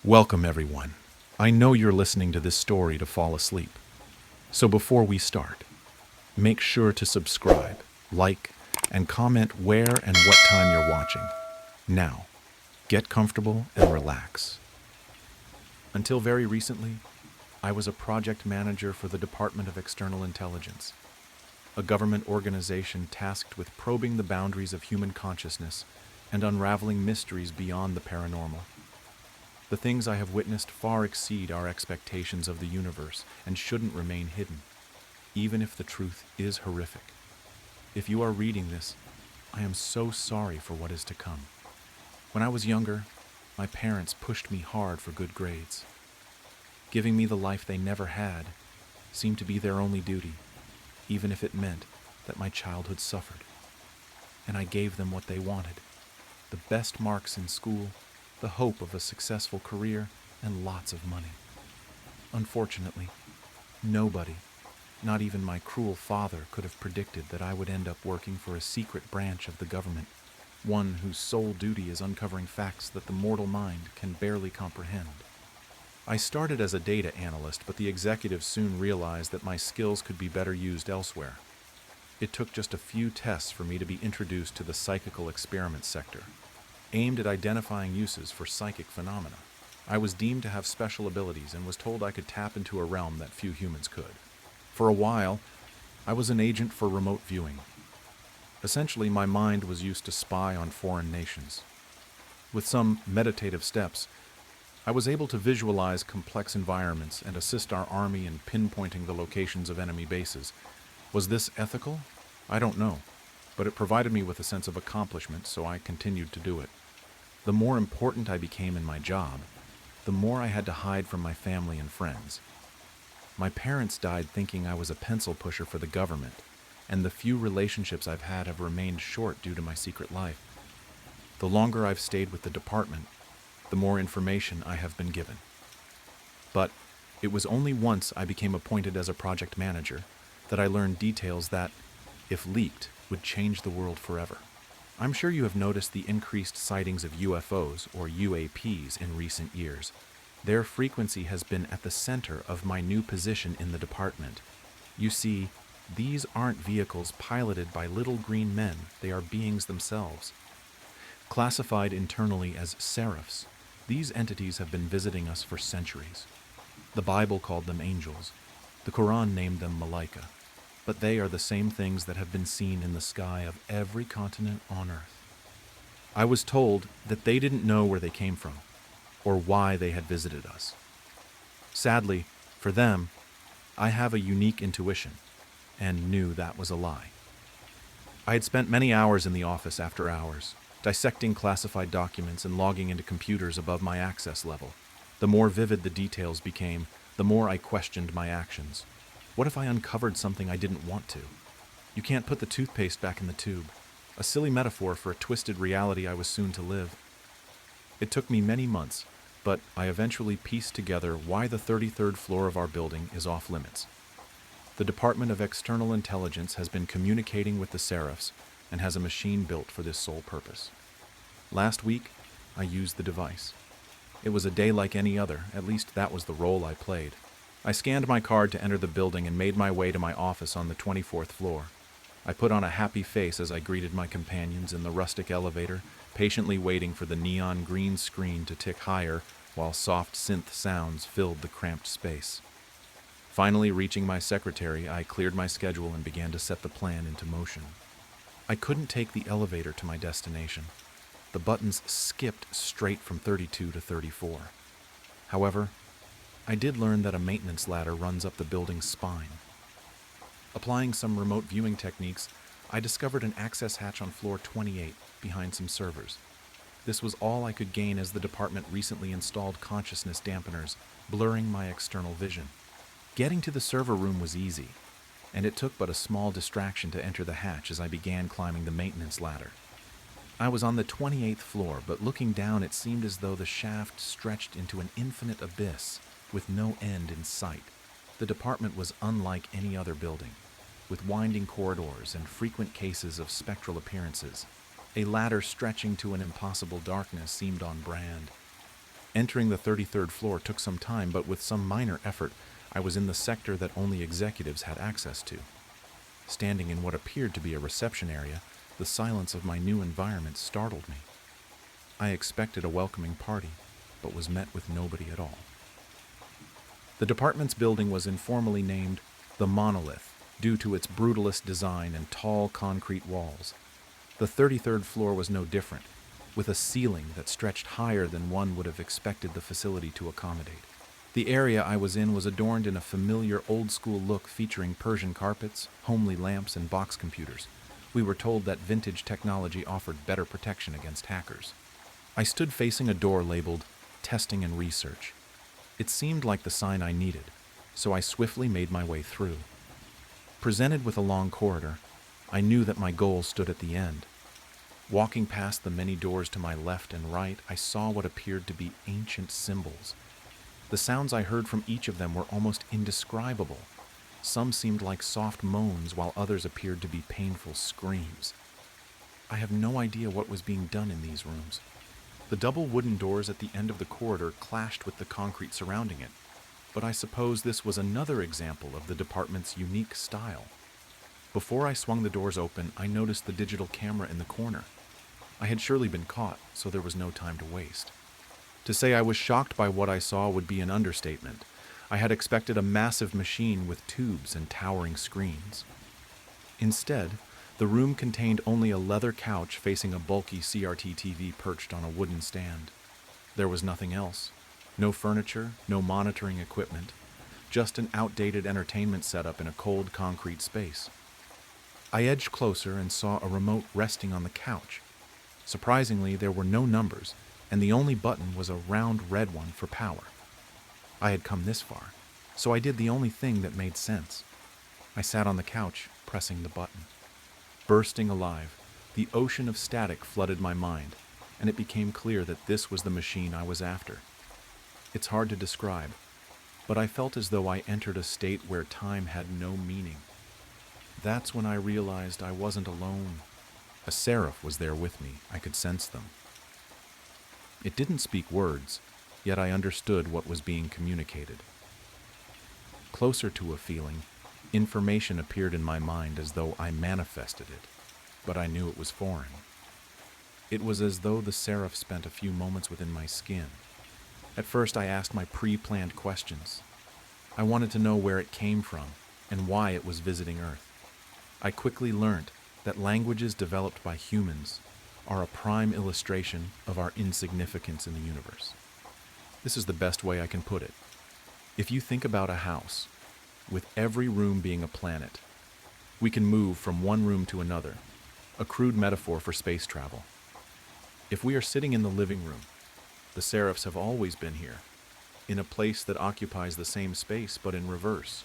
Welcome, everyone. I know you're listening to this story to fall asleep. So before we start, make sure to subscribe, like, and comment where and what time you're watching. Now, get comfortable and relax. Until very recently, I was a project manager for the Department of External Intelligence, a government organization tasked with probing the boundaries of human consciousness and unraveling mysteries beyond the paranormal. The things I have witnessed far exceed our expectations of the universe and shouldn't remain hidden, even if the truth is horrific. If you are reading this, I am so sorry for what is to come. When I was younger, my parents pushed me hard for good grades. Giving me the life they never had seemed to be their only duty, even if it meant that my childhood suffered. And I gave them what they wanted: the best marks in school, the hope of a successful career, and lots of money. Unfortunately, nobody, not even my cruel father, could have predicted that I would end up working for a secret branch of the government, one whose sole duty is uncovering facts that the mortal mind can barely comprehend. I started as a data analyst, but the executives soon realized that my skills could be better used elsewhere. It took just a few tests for me to be introduced to the psychical experiment sector, aimed at identifying uses for psychic phenomena. I was deemed to have special abilities and was told I could tap into a realm that few humans could. For a while, I was an agent for remote viewing. Essentially, my mind was used to spy on foreign nations. With some meditative steps, I was able to visualize complex environments and assist our army in pinpointing the locations of enemy bases. Was this ethical? I don't know, but it provided me with a sense of accomplishment, so I continued to do it. The more important I became in my job, the more I had to hide from my family and friends. My parents died thinking I was a pencil pusher for the government, and the few relationships I've had have remained short due to my secret life. The longer I've stayed with the department, the more information I have been given. But it was only once I became appointed as a project manager that I learned details that, if leaked, would change the world forever. I'm sure you have noticed the increased sightings of UFOs, or UAPs, in recent years. Their frequency has been at the center of my new position in the department. You see, these aren't vehicles piloted by little green men, they are beings themselves. Classified internally as seraphs, these entities have been visiting us for centuries. The Bible called them angels. The Quran named them malaika. But they are the same things that have been seen in the sky of every continent on Earth. I was told that they didn't know where they came from, or why they had visited us. Sadly, for them, I have a unique intuition, and knew that was a lie. I had spent many hours in the office after hours, dissecting classified documents and logging into computers above my access level. The more vivid the details became, the more I questioned my actions. What if I uncovered something I didn't want to? You can't put the toothpaste back in the tube, a silly metaphor for a twisted reality I was soon to live. It took me many months, but I eventually pieced together why the 33rd floor of our building is off limits. The Department of External Intelligence has been communicating with the Seraphs and has a machine built for this sole purpose. Last week, I used the device. It was a day like any other, at least that was the role I played. I scanned my card to enter the building and made my way to my office on the 24th floor. I put on a happy face as I greeted my companions in the rustic elevator, patiently waiting for the neon green screen to tick higher while soft synth sounds filled the cramped space. Finally reaching my secretary, I cleared my schedule and began to set the plan into motion. I couldn't take the elevator to my destination. The buttons skipped straight from 32 to 34. However, I did learn that a maintenance ladder runs up the building's spine. Applying some remote viewing techniques, I discovered an access hatch on floor 28 behind some servers. This was all I could gain as the department recently installed consciousness dampeners, blurring my external vision. Getting to the server room was easy, and it took but a small distraction to enter the hatch as I began climbing the maintenance ladder. I was on the 28th floor, but looking down it seemed as though the shaft stretched into an infinite abyss, with no end in sight. The department was unlike any other building, with winding corridors and frequent cases of spectral appearances. A ladder stretching to an impossible darkness seemed on brand. Entering the 33rd floor took some time, but with some minor effort, I was in the sector that only executives had access to. Standing in what appeared to be a reception area, the silence of my new environment startled me. I expected a welcoming party, but was met with nobody at all. The department's building was informally named the Monolith, due to its brutalist design and tall concrete walls. The 33rd floor was no different, with a ceiling that stretched higher than one would have expected the facility to accommodate. The area I was in was adorned in a familiar old-school look featuring Persian carpets, homely lamps, and box computers. We were told that vintage technology offered better protection against hackers. I stood facing a door labeled Testing and Research. It seemed like the sign I needed, so I swiftly made my way through. Presented with a long corridor, I knew that my goal stood at the end. Walking past the many doors to my left and right, I saw what appeared to be ancient symbols. The sounds I heard from each of them were almost indescribable. Some seemed like soft moans, while others appeared to be painful screams. I have no idea what was being done in these rooms. The double wooden doors at the end of the corridor clashed with the concrete surrounding it, but I suppose this was another example of the department's unique style. Before I swung the doors open, I noticed the digital camera in the corner. I had surely been caught, so there was no time to waste. To say I was shocked by what I saw would be an understatement. I had expected a massive machine with tubes and towering screens. Instead, the room contained only a leather couch facing a bulky CRT TV perched on a wooden stand. There was nothing else. No furniture, no monitoring equipment, just an outdated entertainment setup in a cold concrete space. I edged closer and saw a remote resting on the couch. Surprisingly, there were no numbers, and the only button was a round red one for power. I had come this far, so I did the only thing that made sense. I sat on the couch, pressing the button. Bursting alive, the ocean of static flooded my mind, and it became clear that this was the machine I was after. It's hard to describe, but I felt as though I entered a state where time had no meaning. That's when I realized I wasn't alone. A seraph was there with me. I could sense them. It didn't speak words, yet I understood what was being communicated. Closer to a feeling, information appeared in my mind as though I manifested it, but I knew it was foreign. It was as though the seraph spent a few moments within my skin. At first, I asked my pre-planned questions. I wanted to know where it came from and why it was visiting Earth. I quickly learned that languages developed by humans are a prime illustration of our insignificance in the universe. This is the best way I can put it. If you think about a house, with every room being a planet, we can move from one room to another, a crude metaphor for space travel. If we are sitting in the living room, the seraphs have always been here, in a place that occupies the same space but in reverse,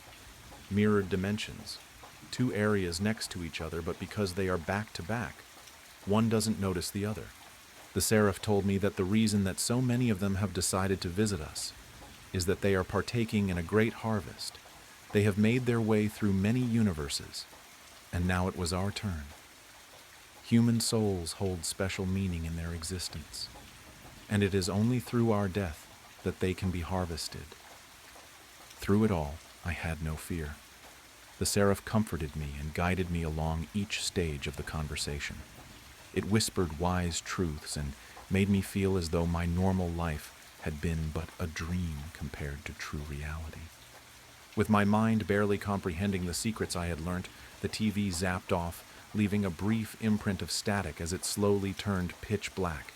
mirrored dimensions, two areas next to each other, but because they are back to back, one doesn't notice the other. The seraph told me that the reason that so many of them have decided to visit us is that they are partaking in a great harvest. They have made their way through many universes, and now it was our turn. Human souls hold special meaning in their existence, and it is only through our death that they can be harvested. Through it all, I had no fear. The seraph comforted me and guided me along each stage of the conversation. It whispered wise truths and made me feel as though my normal life had been but a dream compared to true reality. With my mind barely comprehending the secrets I had learnt, the TV zapped off, leaving a brief imprint of static as it slowly turned pitch black.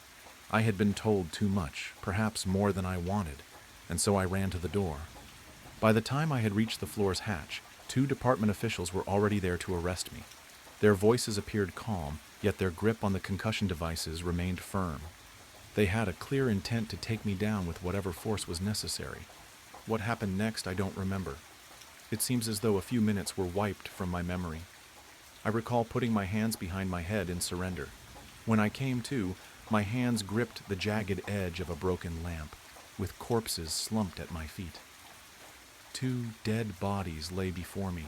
I had been told too much, perhaps more than I wanted, and so I ran to the door. By the time I had reached the floor's hatch, 2 department officials were already there to arrest me. Their voices appeared calm, yet their grip on the concussion devices remained firm. They had a clear intent to take me down with whatever force was necessary. What happened next, I don't remember. It seems as though a few minutes were wiped from my memory. I recall putting my hands behind my head in surrender. When I came to, my hands gripped the jagged edge of a broken lamp, with corpses slumped at my feet. 2 dead bodies lay before me,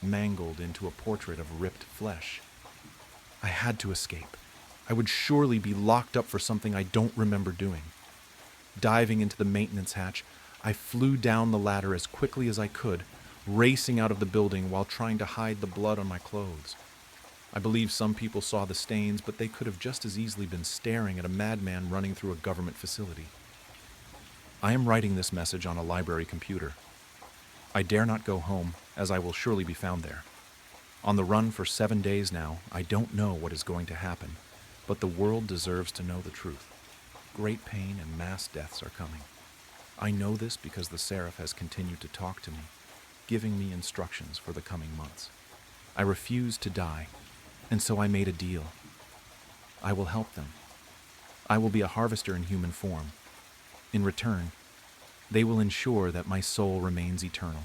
mangled into a portrait of ripped flesh. I had to escape. I would surely be locked up for something I don't remember doing. Diving into the maintenance hatch, I flew down the ladder as quickly as I could, racing out of the building while trying to hide the blood on my clothes. I believe some people saw the stains, but they could have just as easily been staring at a madman running through a government facility. I am writing this message on a library computer. I dare not go home, as I will surely be found there. On the run for 7 days now, I don't know what is going to happen, but the world deserves to know the truth. Great pain and mass deaths are coming. I know this because the Seraph has continued to talk to me, giving me instructions for the coming months. I refuse to die, and so I made a deal. I will help them. I will be a harvester in human form. In return, they will ensure that my soul remains eternal.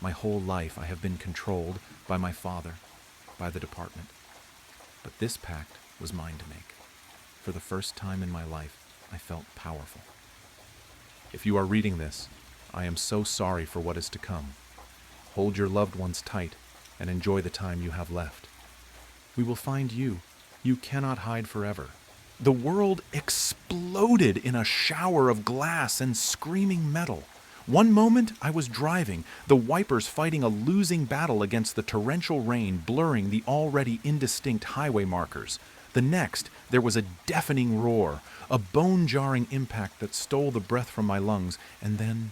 My whole life I have been controlled by my father, by the department. But this pact was mine to make. For the first time in my life, I felt powerful. If you are reading this, I am so sorry for what is to come. Hold your loved ones tight and enjoy the time you have left. We will find you. You cannot hide forever. The world exploded in a shower of glass and screaming metal. One moment I was driving, the wipers fighting a losing battle against the torrential rain, blurring the already indistinct highway markers. The next, there was a deafening roar, a bone-jarring impact that stole the breath from my lungs, and then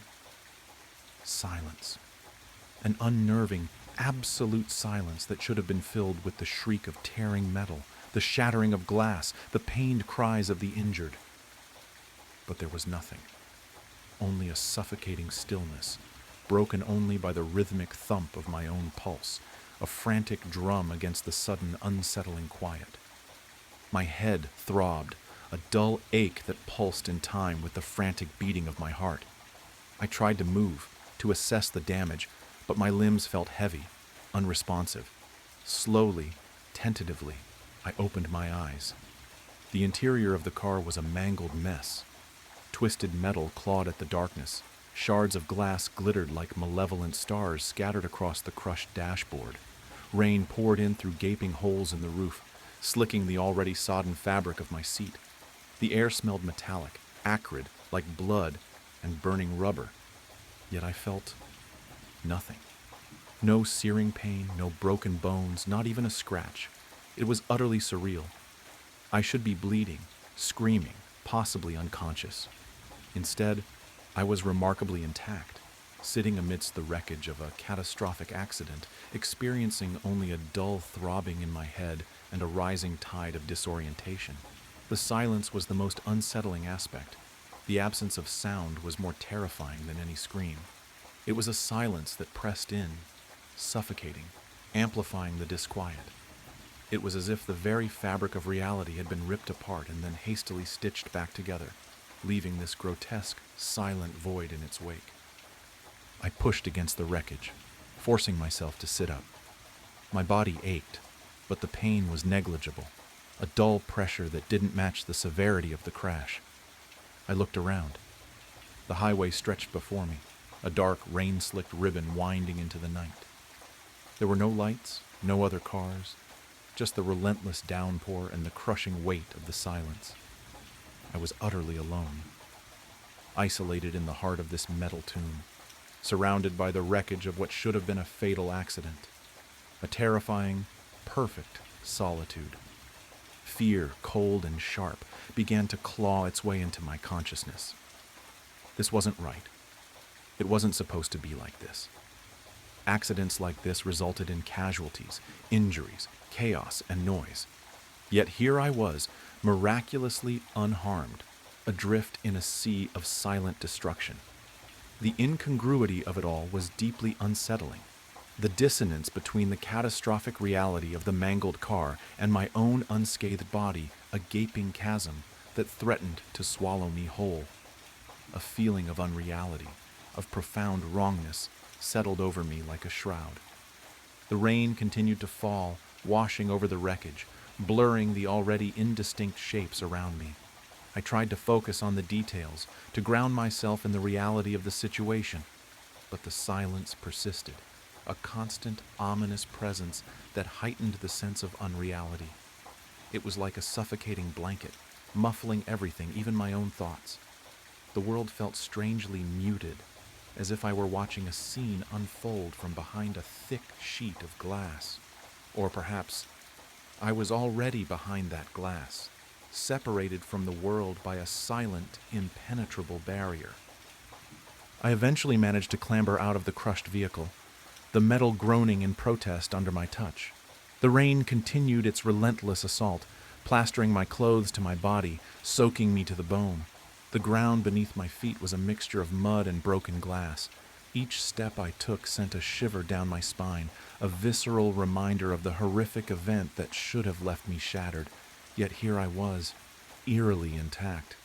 silence. An unnerving, absolute silence that should have been filled with the shriek of tearing metal, the shattering of glass, the pained cries of the injured. But there was nothing. Only a suffocating stillness, broken only by the rhythmic thump of my own pulse, a frantic drum against the sudden, unsettling quiet. My head throbbed, a dull ache that pulsed in time with the frantic beating of my heart. I tried to move, to assess the damage, but my limbs felt heavy, unresponsive. Slowly, tentatively, I opened my eyes. The interior of the car was a mangled mess. Twisted metal clawed at the darkness. Shards of glass glittered like malevolent stars scattered across the crushed dashboard. Rain poured in through gaping holes in the roof, slicking the already sodden fabric of my seat. The air smelled metallic, acrid, like blood and burning rubber. Yet I felt nothing. No searing pain, no broken bones, not even a scratch. It was utterly surreal. I should be bleeding, screaming, possibly unconscious. Instead, I was remarkably intact, sitting amidst the wreckage of a catastrophic accident, experiencing only a dull throbbing in my head and a rising tide of disorientation. The silence was the most unsettling aspect. The absence of sound was more terrifying than any scream. It was a silence that pressed in, suffocating, amplifying the disquiet. It was as if the very fabric of reality had been ripped apart and then hastily stitched back together, leaving this grotesque, silent void in its wake. I pushed against the wreckage, forcing myself to sit up. My body ached, but the pain was negligible, a dull pressure that didn't match the severity of the crash. I looked around. The highway stretched before me, a dark, rain-slicked ribbon winding into the night. There were no lights, no other cars, just the relentless downpour and the crushing weight of the silence. I was utterly alone, isolated in the heart of this metal tomb, surrounded by the wreckage of what should have been a fatal accident. A terrifying, perfect solitude. Fear, cold and sharp, began to claw its way into my consciousness. This wasn't right. It wasn't supposed to be like this. Accidents like this resulted in casualties, injuries, chaos, and noise. Yet here I was, miraculously unharmed, adrift in a sea of silent destruction. The incongruity of it all was deeply unsettling. The dissonance between the catastrophic reality of the mangled car and my own unscathed body, a gaping chasm that threatened to swallow me whole. A feeling of unreality, of profound wrongness, settled over me like a shroud. The rain continued to fall, washing over the wreckage, blurring the already indistinct shapes around me. I tried to focus on the details, to ground myself in the reality of the situation, but the silence persisted, a constant, ominous presence that heightened the sense of unreality. It was like a suffocating blanket, muffling everything, even my own thoughts. The world felt strangely muted, as if I were watching a scene unfold from behind a thick sheet of glass. Or perhaps I was already behind that glass, separated from the world by a silent, impenetrable barrier. I eventually managed to clamber out of the crushed vehicle, the metal groaning in protest under my touch. The rain continued its relentless assault, plastering my clothes to my body, soaking me to the bone. The ground beneath my feet was a mixture of mud and broken glass. Each step I took sent a shiver down my spine, a visceral reminder of the horrific event that should have left me shattered. Yet here I was, eerily intact.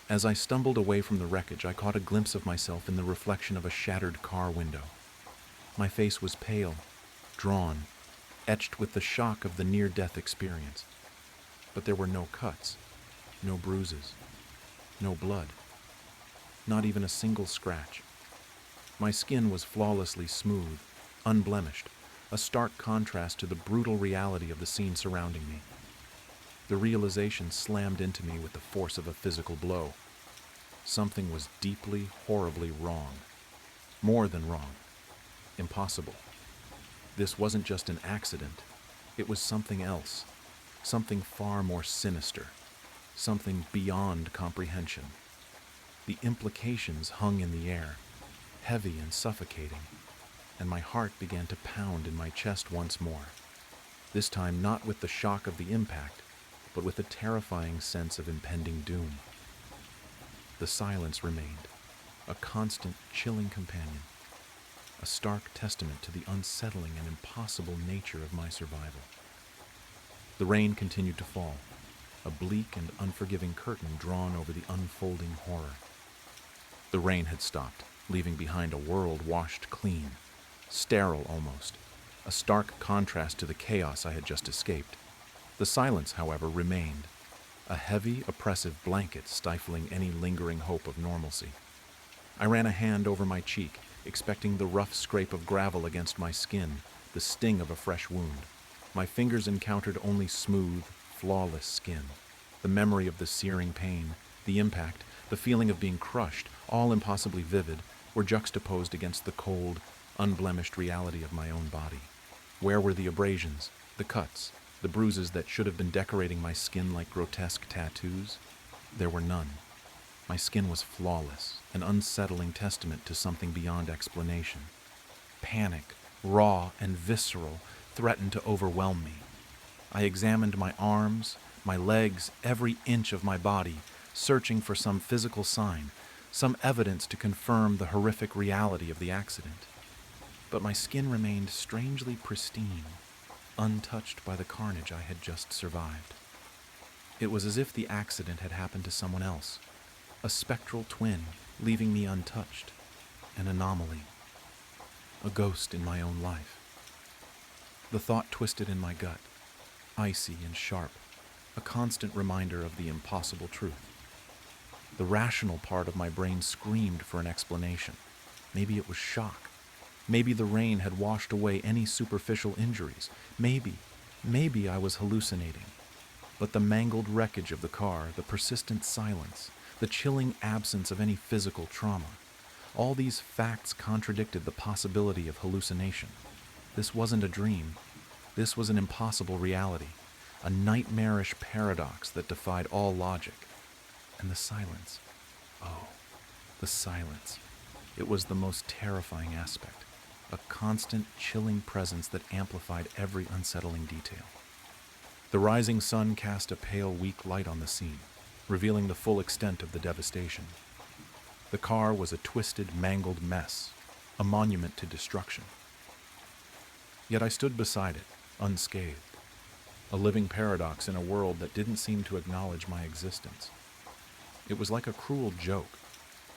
As I stumbled away from the wreckage, I caught a glimpse of myself in the reflection of a shattered car window. My face was pale, drawn, etched with the shock of the near-death experience. But there were no cuts, no bruises, no blood, not even a single scratch. My skin was flawlessly smooth, unblemished, a stark contrast to the brutal reality of the scene surrounding me. The realization slammed into me with the force of a physical blow. Something was deeply, horribly wrong. More than wrong. Impossible. This wasn't just an accident. It was something else. Something far more sinister. Something beyond comprehension. The implications hung in the air, heavy and suffocating, and my heart began to pound in my chest once more. This time not with the shock of the impact, but with a terrifying sense of impending doom. The silence remained, a constant, chilling companion, a stark testament to the unsettling and impossible nature of my survival. The rain continued to fall, a bleak and unforgiving curtain drawn over the unfolding horror. The rain had stopped, leaving behind a world washed clean, sterile almost, a stark contrast to the chaos I had just escaped. The silence, however, remained, a heavy, oppressive blanket stifling any lingering hope of normalcy. I ran a hand over my cheek, expecting the rough scrape of gravel against my skin, the sting of a fresh wound. My fingers encountered only smooth, flawless skin. The memory of the searing pain, the impact, the feeling of being crushed, all impossibly vivid, were juxtaposed against the cold, unblemished reality of my own body. Where were the abrasions, the cuts, the bruises that should have been decorating my skin like grotesque tattoos? There were none. My skin was flawless, an unsettling testament to something beyond explanation. Panic, raw and visceral, threatened to overwhelm me. I examined my arms, my legs, every inch of my body, searching for some physical sign, some evidence to confirm the horrific reality of the accident. But my skin remained strangely pristine, untouched by the carnage I had just survived. It was as if the accident had happened to someone else, a spectral twin, leaving me untouched, an anomaly, a ghost in my own life. The thought twisted in my gut, icy and sharp, a constant reminder of the impossible truth. The rational part of my brain screamed for an explanation. Maybe it was shock. Maybe the rain had washed away any superficial injuries. Maybe I was hallucinating. But the mangled wreckage of the car, the persistent silence, the chilling absence of any physical trauma, all these facts contradicted the possibility of hallucination. This wasn't a dream. This was an impossible reality, a nightmarish paradox that defied all logic. And the silence. Oh, the silence. It was the most terrifying aspect, a constant, chilling presence that amplified every unsettling detail. The rising sun cast a pale, weak light on the scene, revealing the full extent of the devastation. The car was a twisted, mangled mess, a monument to destruction. Yet I stood beside it, unscathed, a living paradox in a world that didn't seem to acknowledge my existence. It was like a cruel joke,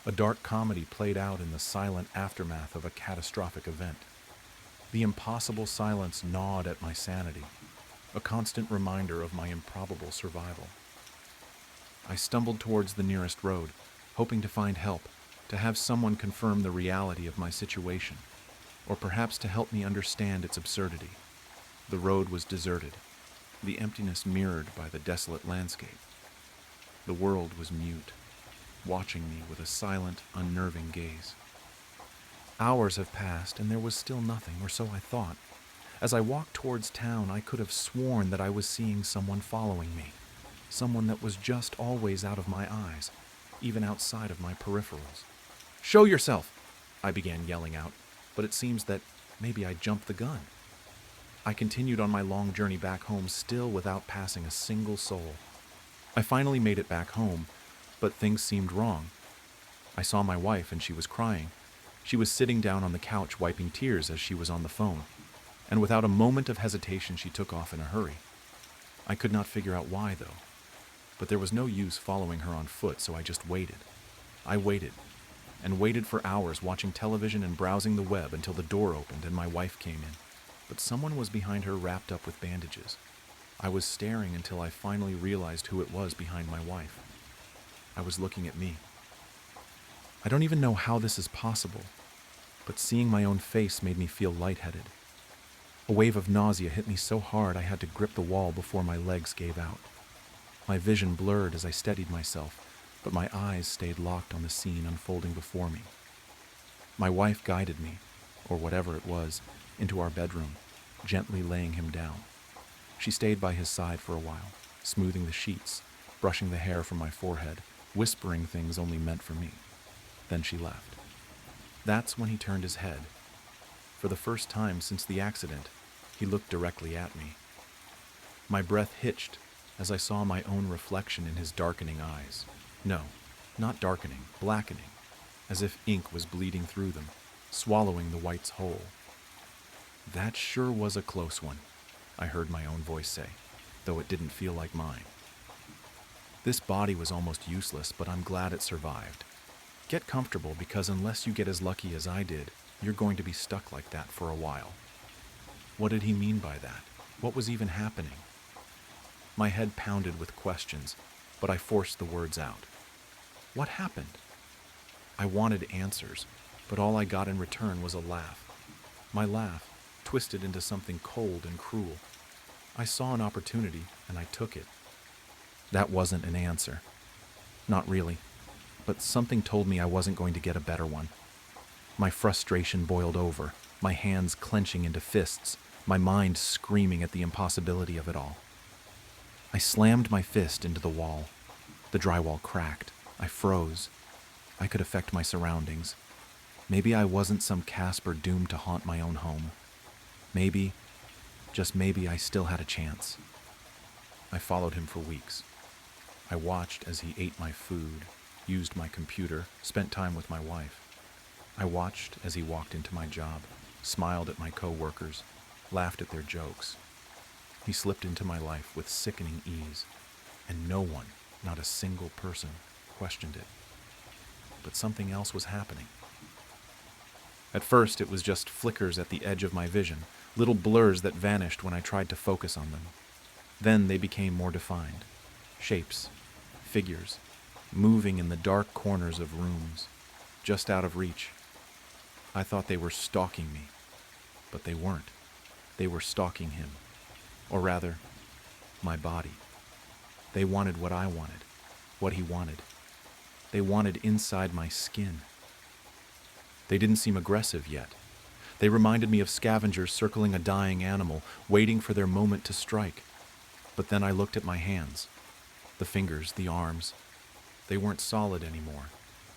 a dark comedy played out in the silent aftermath of a catastrophic event. The impossible silence gnawed at my sanity, a constant reminder of my improbable survival. I stumbled towards the nearest road, hoping to find help, to have someone confirm the reality of my situation, or perhaps to help me understand its absurdity. The road was deserted, the emptiness mirrored by the desolate landscape. The world was mute, watching me with a silent, unnerving gaze. Hours have passed, and there was still nothing, or so I thought. As I walked towards town, I could have sworn that I was seeing someone following me, someone that was just always out of my eyes, even outside of my peripherals. "Show yourself!" I began yelling out, but it seems that maybe I jumped the gun. I continued on my long journey back home, still without passing a single soul. I finally made it back home, but things seemed wrong. I saw my wife, and she was crying. She was sitting down on the couch wiping tears as she was on the phone, and without a moment of hesitation she took off in a hurry. I could not figure out why, though, but there was no use following her on foot, so I just waited. I waited, and waited for hours, watching television and browsing the web until the door opened and my wife came in. But someone was behind her, wrapped up with bandages. I was staring until I finally realized who it was behind my wife. I was looking at me. I don't even know how this is possible, but seeing my own face made me feel lightheaded. A wave of nausea hit me so hard I had to grip the wall before my legs gave out. My vision blurred as I steadied myself, but my eyes stayed locked on the scene unfolding before me. My wife guided me, or whatever it was, into our bedroom, gently laying him down. She stayed by his side for a while, smoothing the sheets, brushing the hair from my forehead, whispering things only meant for me. Then she left. That's when he turned his head. For the first time since the accident, he looked directly at me. My breath hitched as I saw my own reflection in his darkening eyes. No, not darkening, blackening, as if ink was bleeding through them, swallowing the whites whole. "That sure was a close one," I heard my own voice say, though it didn't feel like mine. "This body was almost useless, but I'm glad it survived. Get comfortable, because unless you get as lucky as I did, you're going to be stuck like that for a while." What did he mean by that? What was even happening? My head pounded with questions, but I forced the words out. What happened? I wanted answers, but all I got in return was a laugh. My laugh twisted into something cold and cruel. I saw an opportunity, and I took it. That wasn't an answer. Not really. But something told me I wasn't going to get a better one. My frustration boiled over, my hands clenching into fists, my mind screaming at the impossibility of it all. I slammed my fist into the wall. The drywall cracked. I froze. I could affect my surroundings. Maybe I wasn't some Casper doomed to haunt my own home. Maybe, just maybe, I still had a chance. I followed him for weeks. I watched as he ate my food, used my computer, spent time with my wife. I watched as he walked into my job, smiled at my co-workers, laughed at their jokes. He slipped into my life with sickening ease, and no one, not a single person, questioned it. But something else was happening. At first, it was just flickers at the edge of my vision, little blurs that vanished when I tried to focus on them. Then they became more defined. Shapes, figures, moving in the dark corners of rooms, just out of reach. I thought they were stalking me, but they weren't. They were stalking him, or rather, my body. They wanted what I wanted, what he wanted. They wanted inside my skin. They didn't seem aggressive yet. They reminded me of scavengers circling a dying animal, waiting for their moment to strike. But then I looked at my hands, the fingers, the arms. They weren't solid anymore.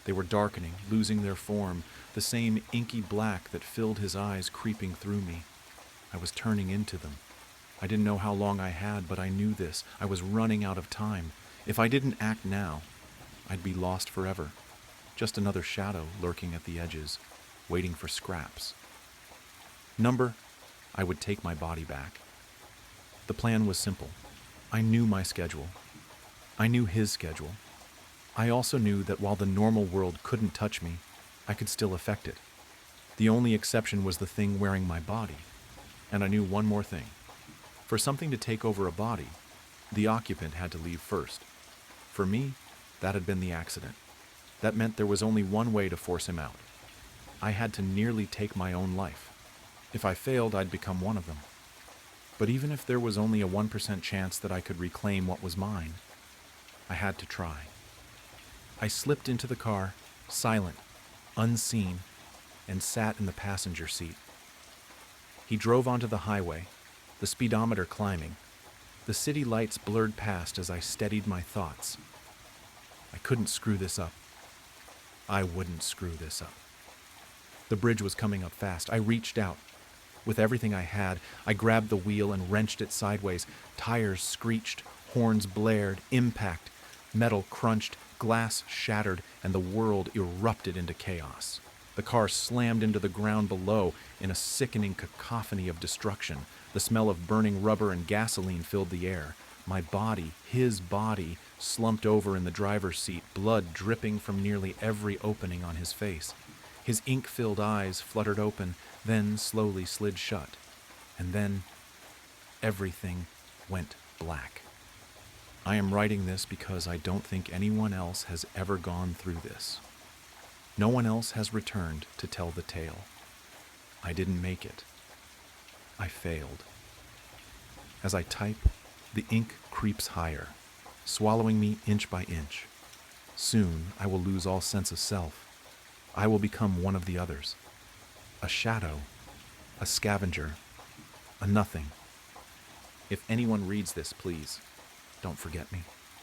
They were darkening, losing their form, the same inky black that filled his eyes creeping through me. I was turning into them. I didn't know how long I had, but I knew this. I was running out of time. If I didn't act now, I'd be lost forever. Just another shadow lurking at the edges, waiting for scraps. I would take my body back. The plan was simple. I knew my schedule. I knew his schedule. I also knew that while the normal world couldn't touch me, I could still affect it. The only exception was the thing wearing my body. And I knew one more thing. For something to take over a body, the occupant had to leave first. For me, that had been the accident. That meant there was only one way to force him out. I had to nearly take my own life. If I failed, I'd become one of them. But even if there was only a 1% chance that I could reclaim what was mine, I had to try. I slipped into the car, silent, unseen, and sat in the passenger seat. He drove onto the highway, the speedometer climbing. The city lights blurred past as I steadied my thoughts. I couldn't screw this up. I wouldn't screw this up. The bridge was coming up fast. I reached out. With everything I had, I grabbed the wheel and wrenched it sideways. Tires screeched, horns blared, impact. Metal crunched, glass shattered, and the world erupted into chaos. The car slammed into the ground below in a sickening cacophony of destruction. The smell of burning rubber and gasoline filled the air. My body, his body, slumped over in the driver's seat, blood dripping from nearly every opening on his face. His ink-filled eyes fluttered open, then slowly slid shut. And then everything went black. I am writing this because I don't think anyone else has ever gone through this. No one else has returned to tell the tale. I didn't make it. I failed. As I type, the ink creeps higher, swallowing me inch by inch. Soon I will lose all sense of self. I will become one of the others. A shadow, a scavenger, a nothing. If anyone reads this, please, don't forget me.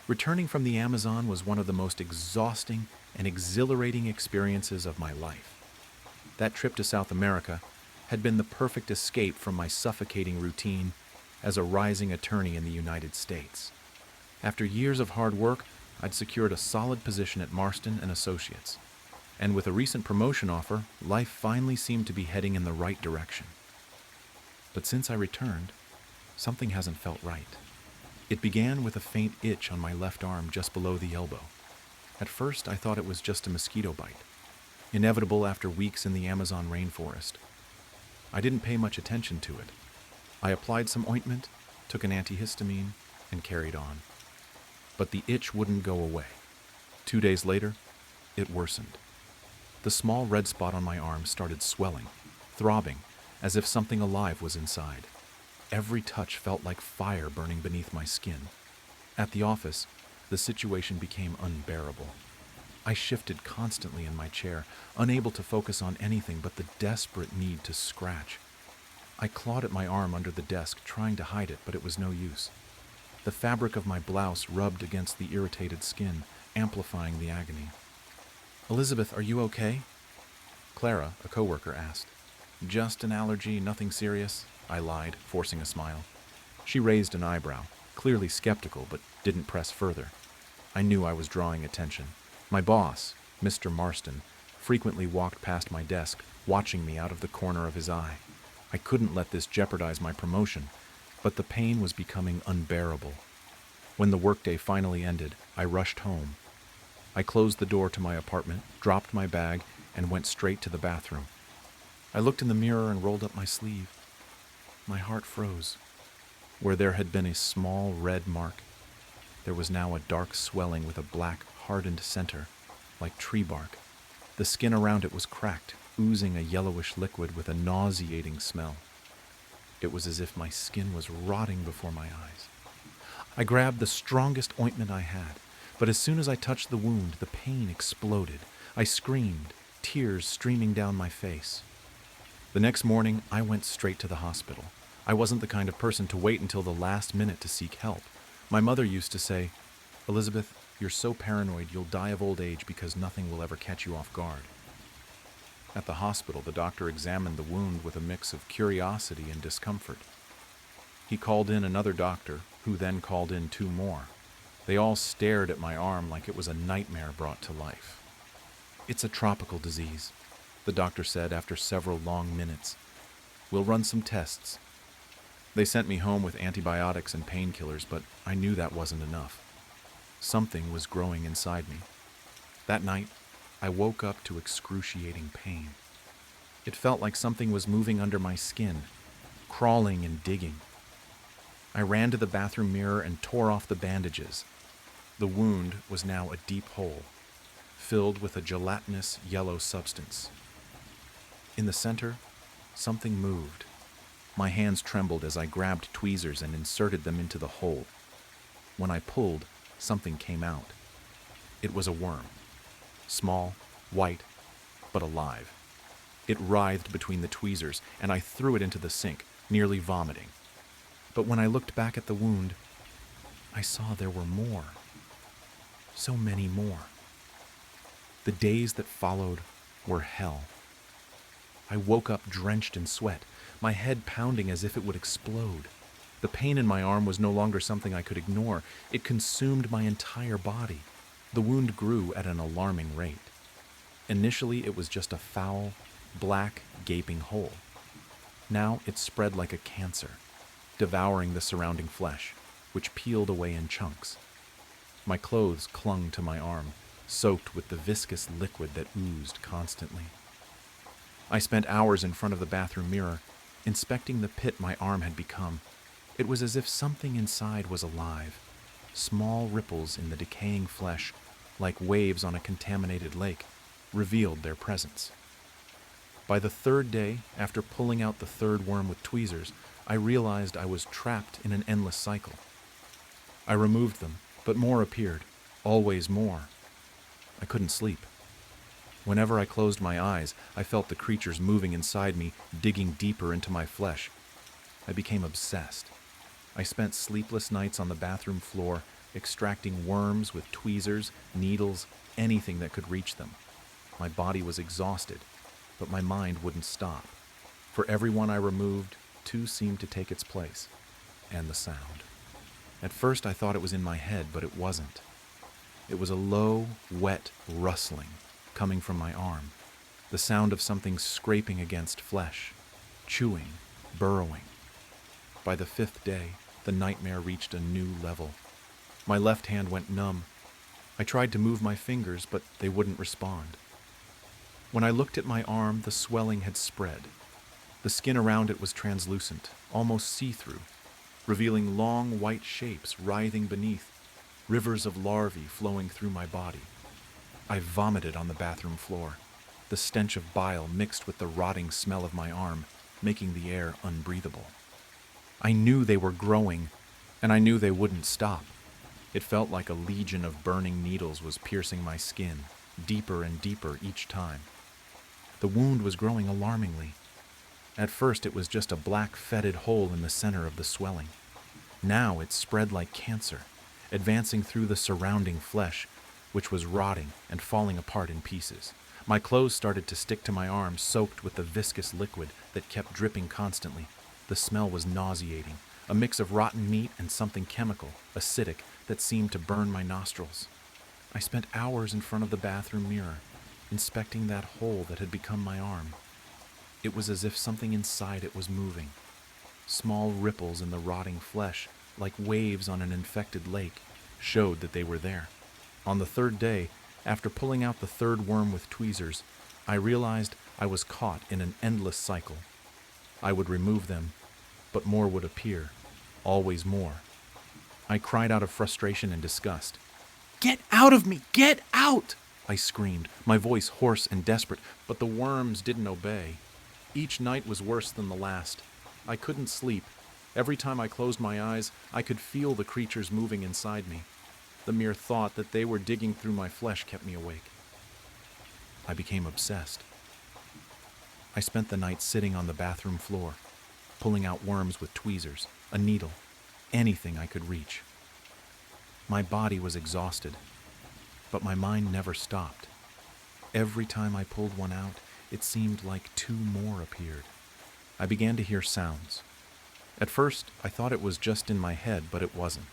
Returning from the Amazon was one of the most exhausting and exhilarating experiences of my life. That trip to South America had been the perfect escape from my suffocating routine as a rising attorney in the United States. After years of hard work, I'd secured a solid position at Marston and Associates. And with a recent promotion offer, life finally seemed to be heading in the right direction. But since I returned, something hasn't felt right. It began with a faint itch on my left arm just below the elbow. At first, I thought it was just a mosquito bite, inevitable after weeks in the Amazon rainforest. I didn't pay much attention to it. I applied some ointment, took an antihistamine, and carried on. But the itch wouldn't go away. 2 days later, it worsened. The small red spot on my arm started swelling, throbbing, as if something alive was inside. Every touch felt like fire burning beneath my skin. At the office, the situation became unbearable. I shifted constantly in my chair, unable to focus on anything but the desperate need to scratch. I clawed at my arm under the desk, trying to hide it, but it was no use. The fabric of my blouse rubbed against the irritated skin, amplifying the agony. "Elizabeth, are you okay?" Clara, a coworker, asked. "Just an allergy, nothing serious," I lied, forcing a smile. She raised an eyebrow, clearly skeptical, but didn't press further. I knew I was drawing attention. My boss, Mr. Marston, frequently walked past my desk, watching me out of the corner of his eye. I couldn't let this jeopardize my promotion, but the pain was becoming unbearable. When the workday finally ended, I rushed home. I closed the door to my apartment, dropped my bag, and went straight to the bathroom. I looked in the mirror and rolled up my sleeve. My heart froze. Where there had been a small red mark, there was now a dark swelling with a black, hardened center, like tree bark. The skin around it was cracked, oozing a yellowish liquid with a nauseating smell. It was as if my skin was rotting before my eyes. I grabbed the strongest ointment I had, but as soon as I touched the wound, the pain exploded. I screamed, tears streaming down my face. The next morning, I went straight to the hospital. I wasn't the kind of person to wait until the last minute to seek help. My mother used to say, "Elizabeth, you're so paranoid you'll die of old age because nothing will ever catch you off guard." At the hospital, the doctor examined the wound with a mix of curiosity and discomfort. He called in another doctor, who then called in 2 more. They all stared at my arm like it was a nightmare brought to life. "It's a tropical disease," the doctor said after several long minutes. "We'll run some tests." They sent me home with antibiotics and painkillers, but I knew that wasn't enough. Something was growing inside me. That night, I woke up to excruciating pain. It felt like something was moving under my skin, crawling and digging. I ran to the bathroom mirror and tore off the bandages. The wound was now a deep hole, filled with a gelatinous yellow substance. In the center, something moved. My hands trembled as I grabbed tweezers and inserted them into the hole. When I pulled, something came out. It was a worm, small, white, but alive. It writhed between the tweezers, and I threw it into the sink, nearly vomiting. But when I looked back at the wound, I saw there were more. So many more. The days that followed were hell. I woke up drenched in sweat, my head pounding as if it would explode. The pain in my arm was no longer something I could ignore. It consumed my entire body. The wound grew at an alarming rate. Initially, it was just a foul, black, gaping hole. Now it spread like a cancer, devouring the surrounding flesh, which peeled away in chunks. My clothes clung to my arm, soaked with the viscous liquid that oozed constantly. I spent hours in front of the bathroom mirror, inspecting the pit my arm had become. It was as if something inside was alive. Small ripples in the decaying flesh, like waves on a contaminated lake, revealed their presence. By the third day, after pulling out the third worm with tweezers, I realized I was trapped in an endless cycle. I removed them, but more appeared, always more. I couldn't sleep. Whenever I closed my eyes, I felt the creatures moving inside me, digging deeper into my flesh. I became obsessed. I spent sleepless nights on the bathroom floor, extracting worms with tweezers, needles, anything that could reach them. My body was exhausted, but my mind wouldn't stop. For every one I removed, two seemed to take its place, and the sound. At first I thought it was in my head, but it wasn't. It was a low, wet rustling coming from my arm, the sound of something scraping against flesh, chewing, burrowing. By the fifth day, the nightmare reached a new level. My left hand went numb. I tried to move my fingers, but they wouldn't respond. When I looked at my arm, the swelling had spread. The skin around it was translucent, almost see-through, revealing long white shapes writhing beneath, rivers of larvae flowing through my body. I vomited on the bathroom floor, the stench of bile mixed with the rotting smell of my arm, making the air unbreathable. I knew they were growing, and I knew they wouldn't stop. It felt like a legion of burning needles was piercing my skin, deeper and deeper each time. The wound was growing alarmingly. At first it was just a black, fetid hole in the center of the swelling. Now it spread like cancer, advancing through the surrounding flesh, which was rotting and falling apart in pieces. My clothes started to stick to my arm, soaked with the viscous liquid that kept dripping constantly. The smell was nauseating, a mix of rotten meat and something chemical, acidic, that seemed to burn my nostrils. I spent hours in front of the bathroom mirror, inspecting that hole that had become my arm. It was as if something inside it was moving. Small ripples in the rotting flesh, like waves on an infected lake, showed that they were there. On the third day, after pulling out the third worm with tweezers, I realized I was caught in an endless cycle. I would remove them, but more would appear, always more. I cried out of frustration and disgust. "Get out of me! Get out!" I screamed, my voice hoarse and desperate, but the worms didn't obey. Each night was worse than the last. I couldn't sleep. Every time I closed my eyes, I could feel the creatures moving inside me. The mere thought that they were digging through my flesh kept me awake. I became obsessed. I spent the night sitting on the bathroom floor, pulling out worms with tweezers, a needle, anything I could reach. My body was exhausted, but my mind never stopped. Every time I pulled one out, it seemed like two more appeared. I began to hear sounds. At first, I thought it was just in my head, but it wasn't.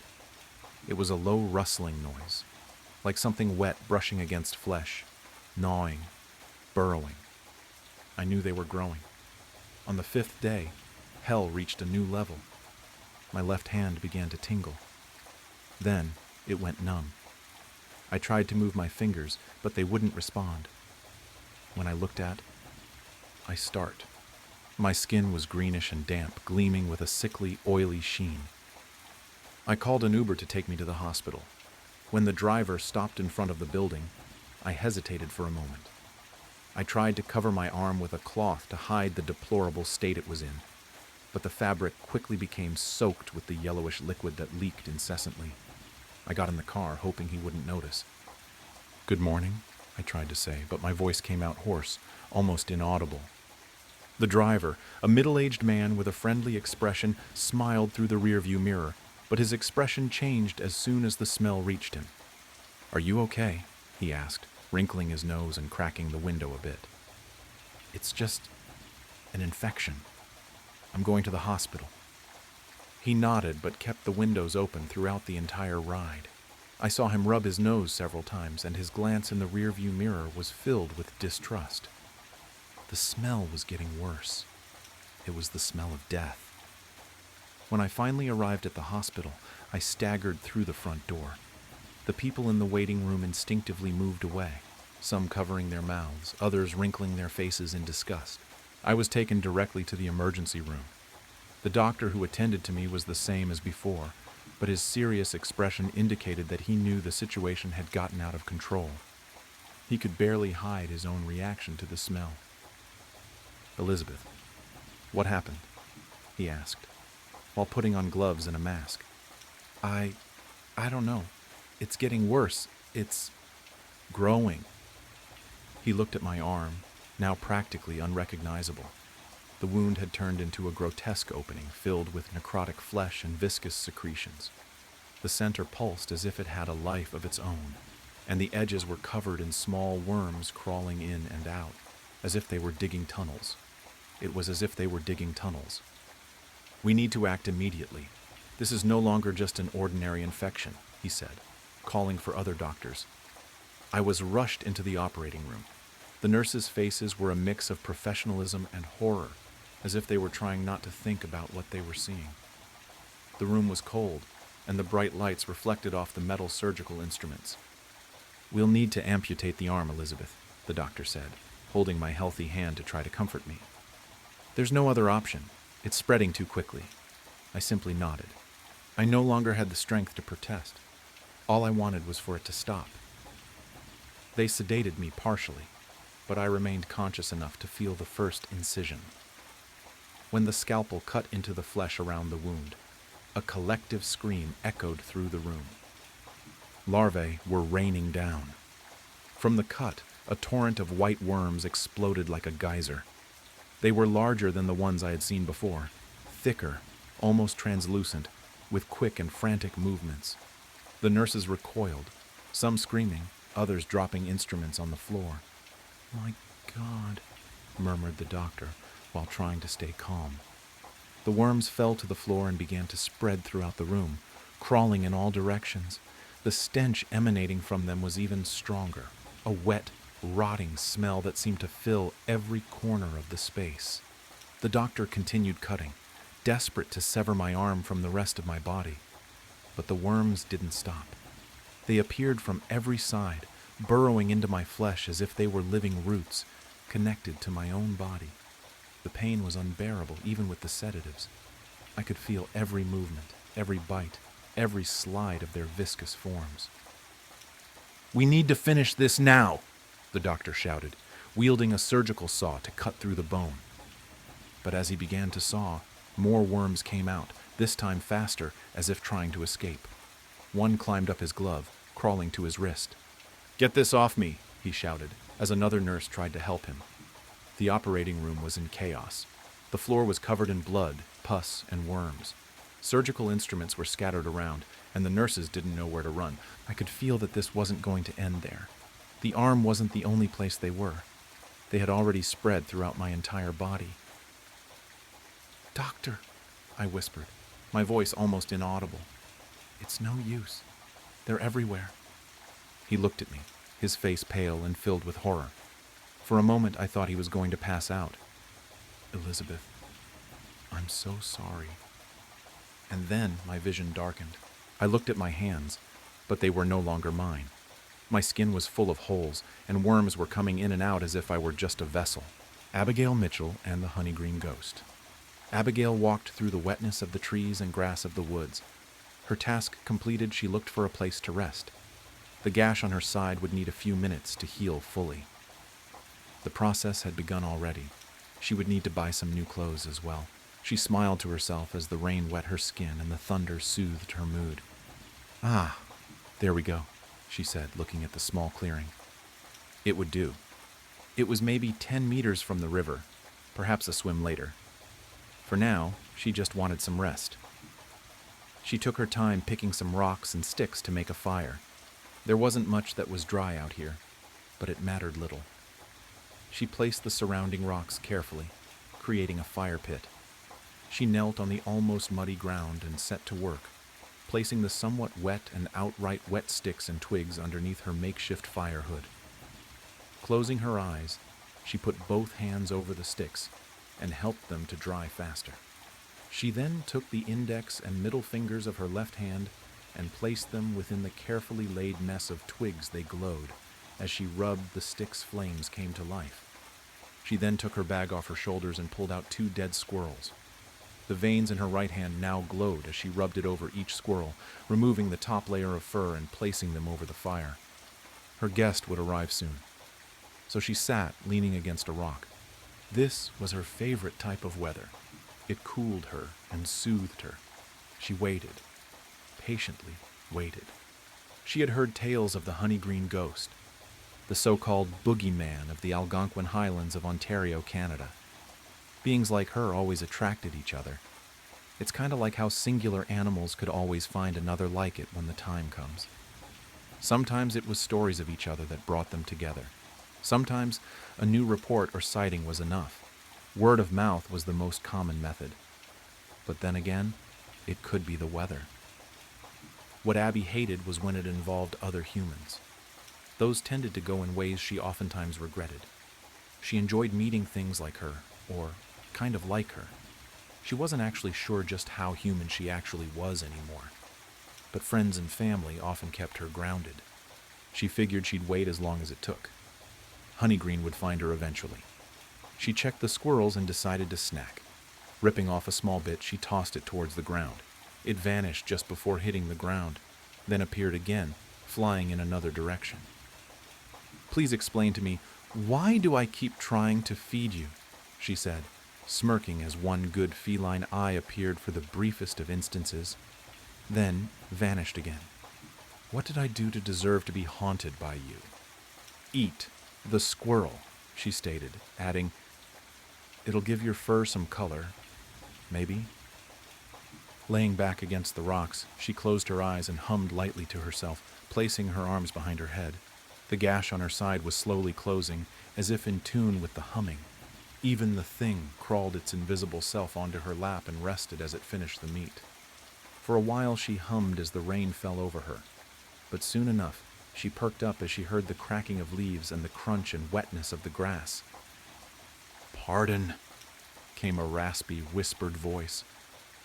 It was a low rustling noise, like something wet brushing against flesh, gnawing, burrowing. I knew they were growing. On the fifth day, hell reached a new level. My left hand began to tingle. Then, it went numb. I tried to move my fingers, but they wouldn't respond. When I looked at, I start. My skin was greenish and damp, gleaming with a sickly, oily sheen. I called an Uber to take me to the hospital. When the driver stopped in front of the building, I hesitated for a moment. I tried to cover my arm with a cloth to hide the deplorable state it was in, but the fabric quickly became soaked with the yellowish liquid that leaked incessantly. I got in the car, hoping he wouldn't notice. "Good morning," I tried to say, but my voice came out hoarse, almost inaudible. The driver, a middle-aged man with a friendly expression, smiled through the rearview mirror, but his expression changed as soon as the smell reached him. "Are you okay?" he asked, wrinkling his nose and cracking the window a bit. "It's just an infection. I'm going to the hospital." He nodded but kept the windows open throughout the entire ride. I saw him rub his nose several times, and his glance in the rearview mirror was filled with distrust. The smell was getting worse. It was the smell of death. When I finally arrived at the hospital, I staggered through the front door. The people in the waiting room instinctively moved away, some covering their mouths, others wrinkling their faces in disgust. I was taken directly to the emergency room. The doctor who attended to me was the same as before, but his serious expression indicated that he knew the situation had gotten out of control. He could barely hide his own reaction to the smell. "Elizabeth, what happened?" he asked, while putting on gloves and a mask. I don't know. It's getting worse. It's growing." He looked at my arm, now practically unrecognizable. The wound had turned into a grotesque opening filled with necrotic flesh and viscous secretions. The center pulsed as if it had a life of its own, and the edges were covered in small worms crawling in and out, as if they were digging tunnels. It was as if they were digging tunnels. "We need to act immediately. This is no longer just an ordinary infection," he said, calling for other doctors. I was rushed into the operating room. The nurses' faces were a mix of professionalism and horror, as if they were trying not to think about what they were seeing. The room was cold, and the bright lights reflected off the metal surgical instruments. "We'll need to amputate the arm, Elizabeth," the doctor said, holding my healthy hand to try to comfort me. "There's no other option. It's spreading too quickly." I simply nodded. I no longer had the strength to protest. All I wanted was for it to stop. They sedated me partially, but I remained conscious enough to feel the first incision. When the scalpel cut into the flesh around the wound, a collective scream echoed through the room. Larvae were raining down. From the cut, a torrent of white worms exploded like a geyser. They were larger than the ones I had seen before, thicker, almost translucent, with quick and frantic movements. The nurses recoiled, some screaming, others dropping instruments on the floor. "My God," murmured the doctor while trying to stay calm. The worms fell to the floor and began to spread throughout the room, crawling in all directions. The stench emanating from them was even stronger, a wet, rotting smell that seemed to fill every corner of the space. The doctor continued cutting, desperate to sever my arm from the rest of my body. But the worms didn't stop. They appeared from every side, burrowing into my flesh as if they were living roots, connected to my own body. The pain was unbearable, even with the sedatives. I could feel every movement, every bite, every slide of their viscous forms. "We need to finish this now," the doctor shouted, wielding a surgical saw to cut through the bone. But as he began to saw, more worms came out, this time faster, as if trying to escape. One climbed up his glove, crawling to his wrist. "Get this off me," he shouted, as another nurse tried to help him. The operating room was in chaos. The floor was covered in blood, pus, and worms. Surgical instruments were scattered around, and the nurses didn't know where to run. I could feel that this wasn't going to end there. The arm wasn't the only place they were. They had already spread throughout my entire body. "Doctor," I whispered, my voice almost inaudible. "It's no use. They're everywhere." He looked at me, his face pale and filled with horror. For a moment I thought he was going to pass out. "Elizabeth, I'm so sorry." And then my vision darkened. I looked at my hands, but they were no longer mine. My skin was full of holes, and worms were coming in and out as if I were just a vessel. Abigail Mitchell and the Honey Green Ghost. Abigail walked through the wetness of the trees and grass of the woods. Her task completed, she looked for a place to rest. The gash on her side would need a few minutes to heal fully. The process had begun already. She would need to buy some new clothes as well. She smiled to herself as the rain wet her skin and the thunder soothed her mood. "Ah, there we go," she said, looking at the small clearing. It would do. It was maybe 10 meters from the river, perhaps a swim later. For now, she just wanted some rest. She took her time picking some rocks and sticks to make a fire. There wasn't much that was dry out here, but it mattered little. She placed the surrounding rocks carefully, creating a fire pit. She knelt on the almost muddy ground and set to work, placing the somewhat wet and outright wet sticks and twigs underneath her makeshift fire hood. Closing her eyes, she put both hands over the sticks and helped them to dry faster. She then took the index and middle fingers of her left hand and placed them within the carefully laid mess of twigs. They glowed. As she rubbed, the sticks' flames came to life. She then took her bag off her shoulders and pulled out 2 dead squirrels. The veins in her right hand now glowed as she rubbed it over each squirrel, removing the top layer of fur and placing them over the fire. Her guest would arrive soon, so she sat leaning against a rock. This was her favorite type of weather. It cooled her and soothed her. She waited, patiently waited. She had heard tales of the honey-green ghost, the so-called boogeyman of the Algonquin Highlands of Ontario, Canada. Beings like her always attracted each other. It's kind of like how singular animals could always find another like it when the time comes. Sometimes it was stories of each other that brought them together. Sometimes a new report or sighting was enough. Word of mouth was the most common method. But then again, it could be the weather. What Abby hated was when it involved other humans. Those tended to go in ways she oftentimes regretted. She enjoyed meeting things like her, or kind of like her. She wasn't actually sure just how human she actually was anymore. But friends and family often kept her grounded. She figured she'd wait as long as it took. Honeygreen would find her eventually. She checked the squirrels and decided to snack. Ripping off a small bit, she tossed it towards the ground. It vanished just before hitting the ground, then appeared again, flying in another direction. "Please explain to me, why do I keep trying to feed you?" she said, smirking as one good feline eye appeared for the briefest of instances, then vanished again. "What did I do to deserve to be haunted by you?" "Eat the squirrel," she stated, adding, "It'll give your fur some color, maybe." Laying back against the rocks, she closed her eyes and hummed lightly to herself, placing her arms behind her head. The gash on her side was slowly closing, as if in tune with the humming. Even the thing crawled its invisible self onto her lap and rested as it finished the meat. For a while she hummed as the rain fell over her, but soon enough she perked up as she heard the cracking of leaves and the crunch and wetness of the grass. "Pardon," came a raspy, whispered voice.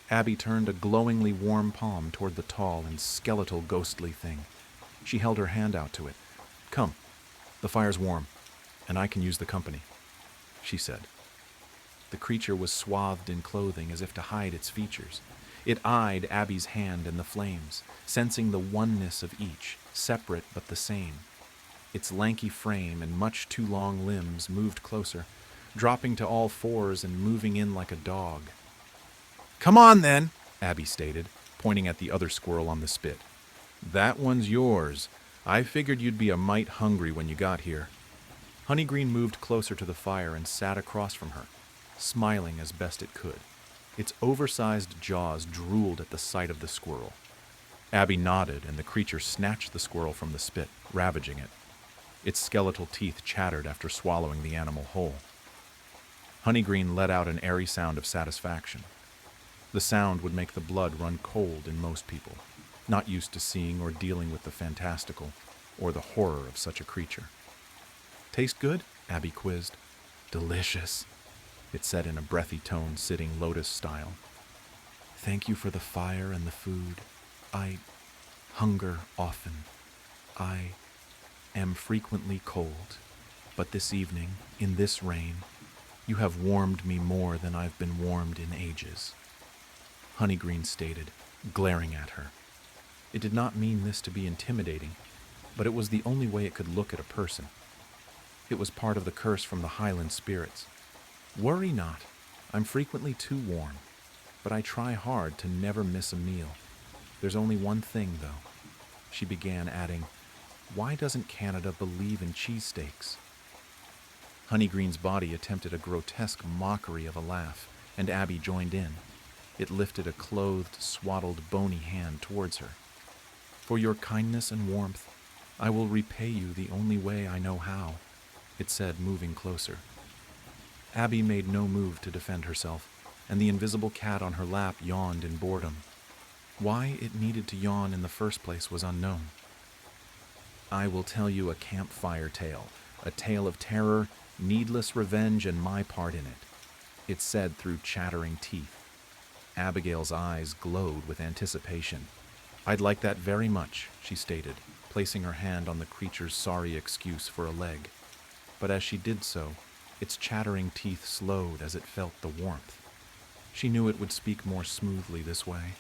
Abby turned a glowingly warm palm toward the tall and skeletal ghostly thing. She held her hand out to it. "Come, the fire's warm, and I can use the company," she said. The creature was swathed in clothing as if to hide its features. It eyed Abby's hand and the flames, sensing the oneness of each, separate but the same. Its lanky frame and much too long limbs moved closer, dropping to all fours and moving in like a dog. "Come on, then," Abby stated, pointing at the other squirrel on the spit. "That one's yours. I figured you'd be a mite hungry when you got here." Honeygreen moved closer to the fire and sat across from her, smiling as best it could. Its oversized jaws drooled at the sight of the squirrel. Abby nodded, and the creature snatched the squirrel from the spit, ravaging it. Its skeletal teeth chattered after swallowing the animal whole. Honeygreen let out an airy sound of satisfaction. The sound would make the blood run cold in most people, not used to seeing or dealing with the fantastical or the horror of such a creature. "Taste good?" Abby quizzed. "Delicious," it said in a breathy tone, sitting lotus style. "Thank you for the fire and the food. I hunger often. I am frequently cold, but this evening, in this rain, you have warmed me more than I've been warmed in ages," Honeygreen stated, glaring at her. It did not mean this to be intimidating, but it was the only way it could look at a person. It was part of the curse from the Highland spirits. "Worry not, I'm frequently too warm, but I try hard to never miss a meal. There's only one thing, though," she began, adding, Why doesn't Canada believe in cheesesteaks? Honeygreen's body attempted a grotesque mockery of a laugh, and Abby joined in. It lifted a clothed, swaddled, bony hand towards her. For your kindness and warmth, I will repay you the only way I know how, it said, moving closer. Abby made no move to defend herself, and the invisible cat on her lap yawned in boredom. Why it needed to yawn in the first place was unknown. I will tell you a campfire tale, a tale of terror, needless revenge, and my part in it said through chattering teeth. Abigail's eyes glowed with anticipation. I'd like that very much, she stated, placing her hand on the creature's sorry excuse for a leg. But as she did so, its chattering teeth slowed as it felt the warmth. She knew it would speak more smoothly this way.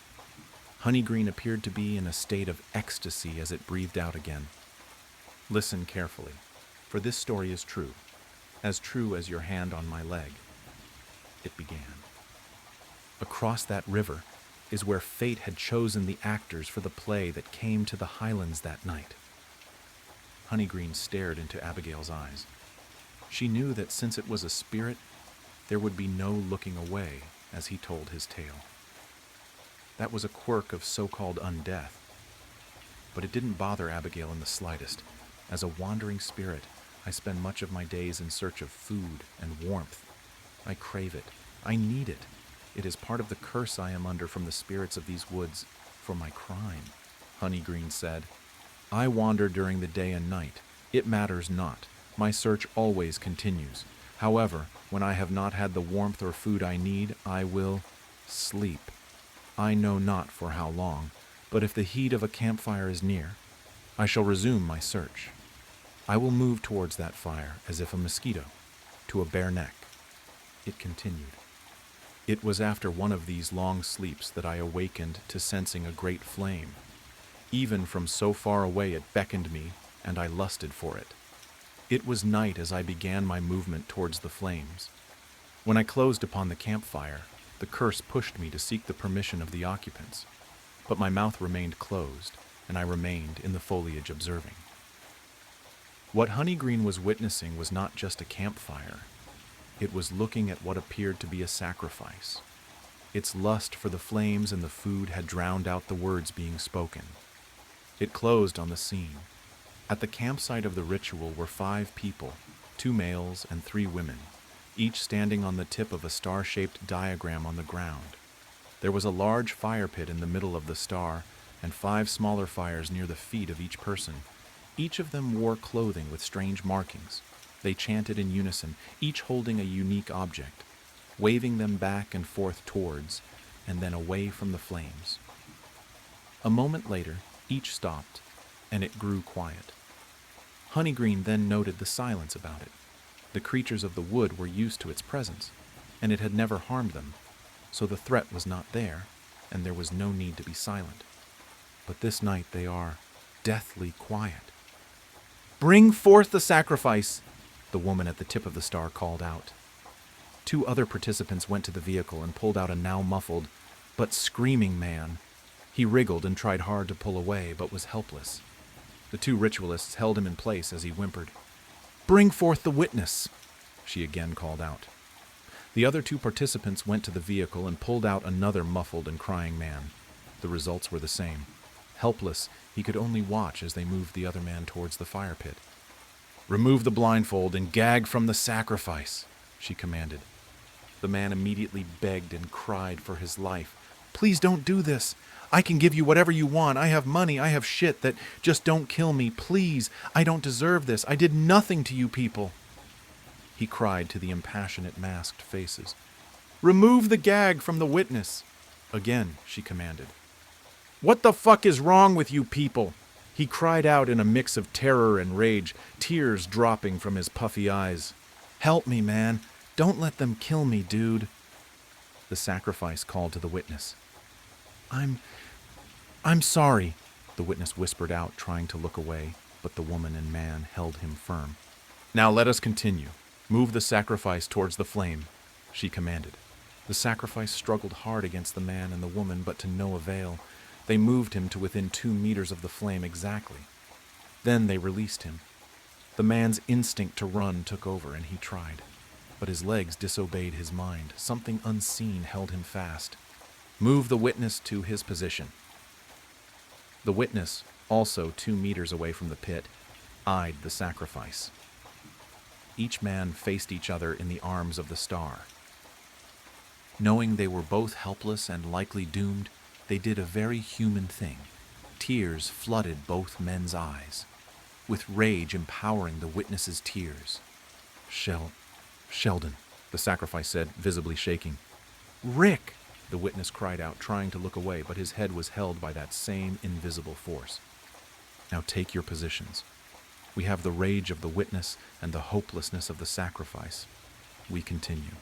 Honeygreen appeared to be in a state of ecstasy as it breathed out again. Listen carefully, for this story is true as your hand on my leg. It began. Across that river is where fate had chosen the actors for the play that came to the Highlands that night. Honeygreen stared into Abigail's eyes. She knew that since it was a spirit, there would be no looking away as he told his tale. That was a quirk of so-called undeath. But it didn't bother Abigail in the slightest. As a wandering spirit, I spend much of my days in search of food and warmth. I crave it. I need it. It is part of the curse I am under from the spirits of these woods for my crime, Honeygreen said. I wander during the day and night. It matters not. My search always continues. However, when I have not had the warmth or food I need, I will sleep. I know not for how long, but if the heat of a campfire is near, I shall resume my search. I will move towards that fire as if a mosquito, to a bare neck. It continued. It was after one of these long sleeps that I awakened to sensing a great flame. Even from so far away it beckoned me, and I lusted for it. It was night as I began my movement towards the flames. When I closed upon the campfire, the curse pushed me to seek the permission of the occupants. But my mouth remained closed, and I remained in the foliage observing. What Honeygreen was witnessing was not just a campfire. It was looking at what appeared to be a sacrifice. Its lust for the flames and the food had drowned out the words being spoken. It closed on the scene. At the campsite of the ritual were 5 people, 2 males and 3 women, each standing on the tip of a star-shaped diagram on the ground. There was a large fire pit in the middle of the star, and 5 smaller fires near the feet of each person. Each of them wore clothing with strange markings. They chanted in unison, each holding a unique object, waving them back and forth towards, and then away from the flames. A moment later, each stopped, and it grew quiet. Honeygreen then noted the silence about it. The creatures of the wood were used to its presence, and it had never harmed them, so the threat was not there, and there was no need to be silent. But this night they are deathly quiet. "Bring forth the sacrifice," the woman at the tip of the star called out. 2 other participants went to the vehicle and pulled out a now muffled, but screaming man. He wriggled and tried hard to pull away, but was helpless. The 2 ritualists held him in place as he whimpered. "Bring forth the witness," she again called out. The other 2 participants went to the vehicle and pulled out another muffled and crying man. The results were the same. Helpless, he could only watch as they moved the other man towards the fire pit. "Remove the blindfold and gag from the sacrifice," she commanded. The man immediately begged and cried for his life. "Please don't do this. I can give you whatever you want. I have money. I have shit. That just don't kill me. Please. I don't deserve this. I did nothing to you people." He cried to the impassionate masked faces. "Remove the gag from the witness." Again, she commanded. "What the fuck is wrong with you people?" He cried out in a mix of terror and rage, tears dropping from his puffy eyes. "Help me, man. Don't let them kill me, dude." The sacrifice called to the witness. I'm sorry," the witness whispered out, trying to look away, but the woman and man held him firm. "Now let us continue. Move the sacrifice towards the flame," she commanded. The sacrifice struggled hard against the man and the woman, but to no avail. They moved him to within 2 meters of the flame exactly. Then they released him. The man's instinct to run took over, and he tried. But his legs disobeyed his mind. Something unseen held him fast. Move the witness to his position. The witness, also 2 meters away from the pit, eyed the sacrifice. Each man faced each other in the arms of the star. Knowing they were both helpless and likely doomed, they did a very human thing. Tears flooded both men's eyes, with rage empowering the witness's tears. Sheldon, the sacrifice said, visibly shaking. Rick, the witness cried out, trying to look away, but his head was held by that same invisible force. Now take your positions. We have the rage of the witness and the hopelessness of the sacrifice. We continue.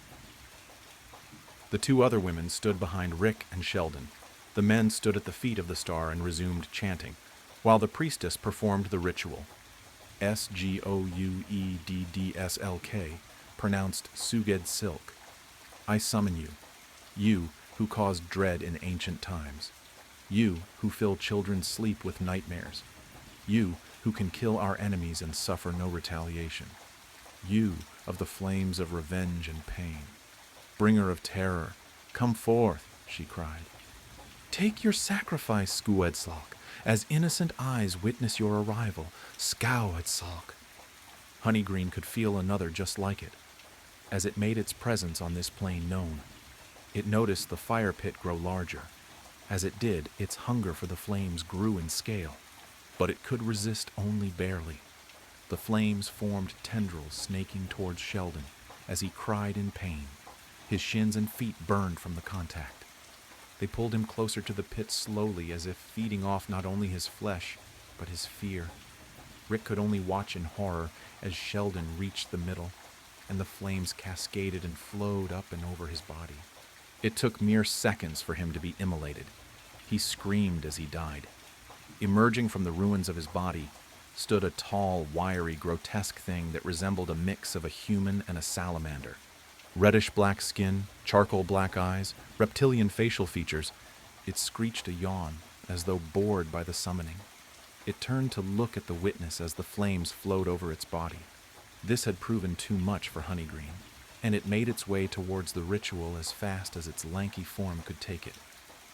The 2 other women stood behind Rick and Sheldon. The men stood at the feet of the star and resumed chanting, while the priestess performed the ritual. Sgoueddslk, pronounced Suged Silk. I summon you, you who caused dread in ancient times, you who fill children's sleep with nightmares, you who can kill our enemies and suffer no retaliation, you of the flames of revenge and pain, bringer of terror, come forth, she cried. Take your sacrifice, Sgoueddslk, as innocent eyes witness your arrival, Sgoueddslk. Honeygreen could feel another just like it, as it made its presence on this plain known. It noticed the fire pit grow larger. As it did, its hunger for the flames grew in scale, but it could resist only barely. The flames formed tendrils snaking towards Sheldon as he cried in pain. His shins and feet burned from the contact. They pulled him closer to the pit slowly, as if feeding off not only his flesh, but his fear. Rick could only watch in horror as Sheldon reached the middle, and the flames cascaded and flowed up and over his body. It took mere seconds for him to be immolated. He screamed as he died. Emerging from the ruins of his body stood a tall, wiry, grotesque thing that resembled a mix of a human and a salamander. Reddish-black skin, charcoal-black eyes, reptilian facial features. It screeched a yawn, as though bored by the summoning. It turned to look at the witness as the flames flowed over its body. This had proven too much for Honeygreen, and it made its way towards the ritual as fast as its lanky form could take it.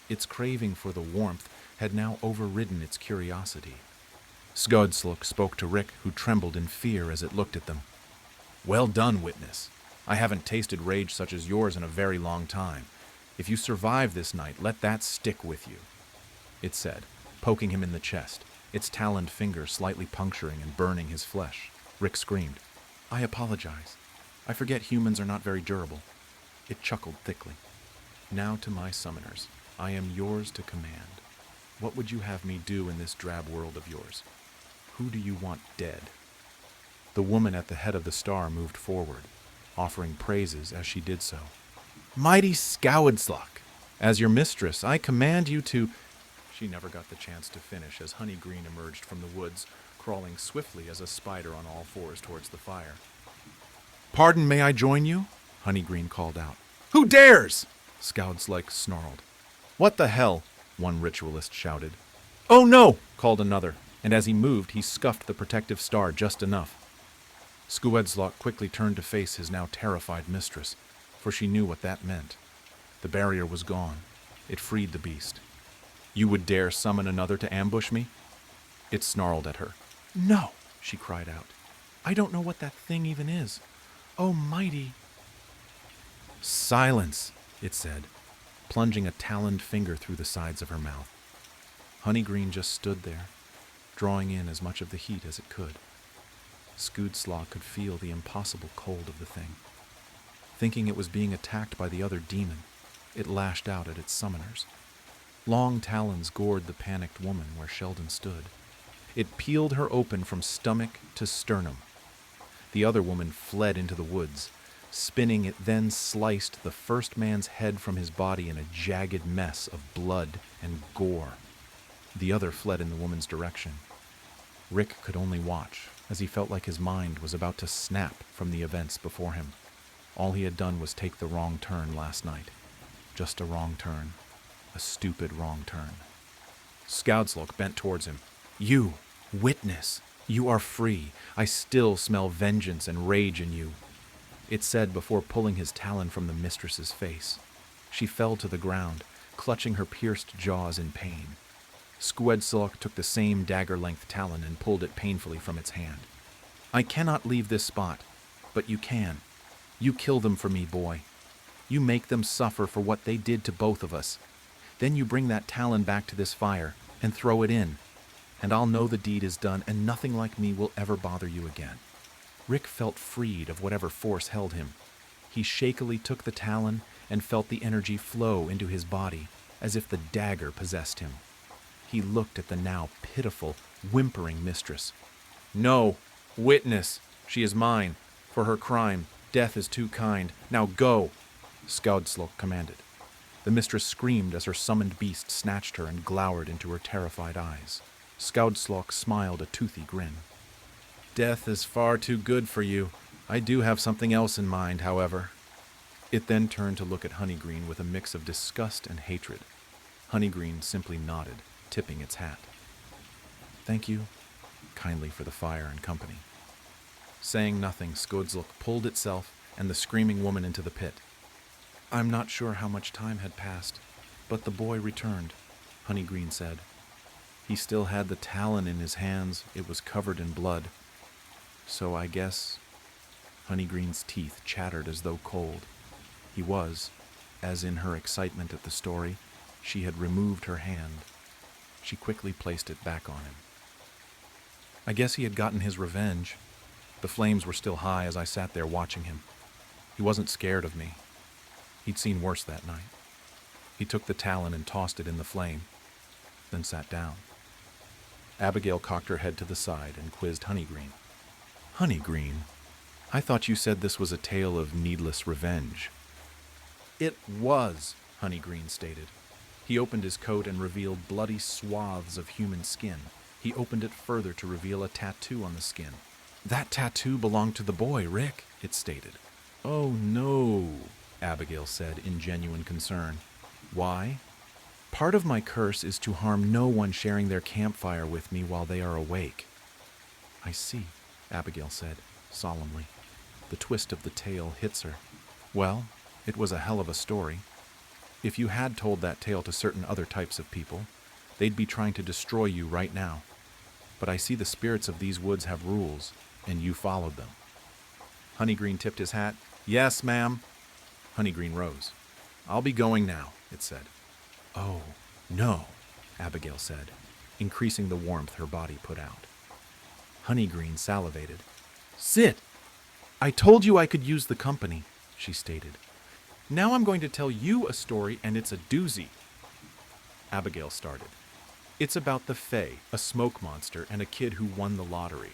Its craving for the warmth had now overridden its curiosity. Sgoueddslk spoke to Rick, who trembled in fear as it looked at them. Well done, witness. I haven't tasted rage such as yours in a very long time. If you survive this night, let that stick with you, it said, poking him in the chest, its taloned finger slightly puncturing and burning his flesh. Rick screamed. I apologize. I forget humans are not very durable. It chuckled thickly. Now to my summoners. I am yours to command. What would you have me do in this drab world of yours? Who do you want dead? The woman at the head of the star moved forward, offering praises as she did so. Mighty Sgoueddslk, as your mistress, I command you to... She never got the chance to finish as Honeygreen emerged from the woods, crawling swiftly as a spider on all fours towards the fire. Pardon, may I join you? Honeygreen called out. Who dares? Sgoueddslk snarled. What the hell? One ritualist shouted. Oh no! Called another, and as he moved, he scuffed the protective star just enough. Sgoueddslk quickly turned to face his now terrified mistress, for she knew what that meant. The barrier was gone. It freed the beast. You would dare summon another to ambush me? It snarled at her. No, she cried out. I don't know what that thing even is. Oh, mighty... Silence, it said, plunging a taloned finger through the sides of her mouth. Honeygreen just stood there, drawing in as much of the heat as it could. Sgoueddslk could feel the impossible cold of the thing. Thinking it was being attacked by the other demon, it lashed out at its summoners. Long talons gored the panicked woman where Sheldon stood. It peeled her open from stomach to sternum. The other woman fled into the woods. Spinning, it then sliced the first man's head from his body in a jagged mess of blood and gore. The other fled in the woman's direction. Rick could only watch, as he felt like his mind was about to snap from the events before him. All he had done was take the wrong turn last night. Just a wrong turn. A stupid wrong turn. Sgoueddslk bent towards him. You, witness, You are free. I still smell vengeance and rage in you, it said before pulling his talon from the mistress's face. She fell to the ground, clutching her pierced jaws in pain. Squedsilk took the same dagger-length talon and pulled it painfully from its hand. I cannot leave this spot, but you can. You kill them for me, boy. You make them suffer for what they did to both of us. Then you bring that talon back to this fire and throw it in, and I'll know the deed is done and nothing like me will ever bother you again. Rick felt freed of whatever force held him. He shakily took the talon and felt the energy flow into his body as if the dagger possessed him. He looked at the now pitiful, whimpering mistress. No, witness, she is mine. For her crime, death is too kind. Now go, Squedsilk commanded. The mistress screamed as her summoned beast snatched her and glowered into her terrified eyes. Squedsilk smiled a toothy grin. Death is far too good for you. I do have something else in mind, however. It then turned to look at Honeygreen with a mix of disgust and hatred. Honeygreen simply nodded, tipping its hat. Thank you kindly for the fire and company. Saying nothing, Squedsilk pulled itself and the screaming woman into the pit. I'm not sure how much time had passed, but the boy returned, Honeygreen said. He still had the talon in his hands. It was covered in blood. So I guess... Honeygreen's teeth chattered as though cold. He was, as in her excitement at the story, she had removed her hand. She quickly placed it back on him. I guess he had gotten his revenge. The flames were still high as I sat there watching him. He wasn't scared of me. He'd seen worse that night. He took the talon and tossed it in the flame, then sat down. Abigail cocked her head to the side and quizzed Honeygreen. Honeygreen, I thought you said this was a tale of needless revenge. It was, Honeygreen stated. He opened his coat and revealed bloody swaths of human skin. He opened it further to reveal a tattoo on the skin. That tattoo belonged to the boy, Rick, it stated. Oh no, Abigail said in genuine concern. Why? Part of my curse is to harm no one sharing their campfire with me while they are awake. I see, Abigail said, solemnly. The twist of the tale hits her. Well, it was a hell of a story. If you had told that tale to certain other types of people, they'd be trying to destroy you right now. But I see the spirits of these woods have rules, and you followed them. Honeygreen tipped his hat. Yes, ma'am. Honeygreen rose. I'll be going now, it said. Oh, no, Abigail said, increasing the warmth her body put out. Honeygreen salivated. Sit! I told you I could use the company, she stated. Now I'm going to tell you a story, and it's a doozy. Abigail started. It's about the Fae, a smoke monster, and a kid who won the lottery.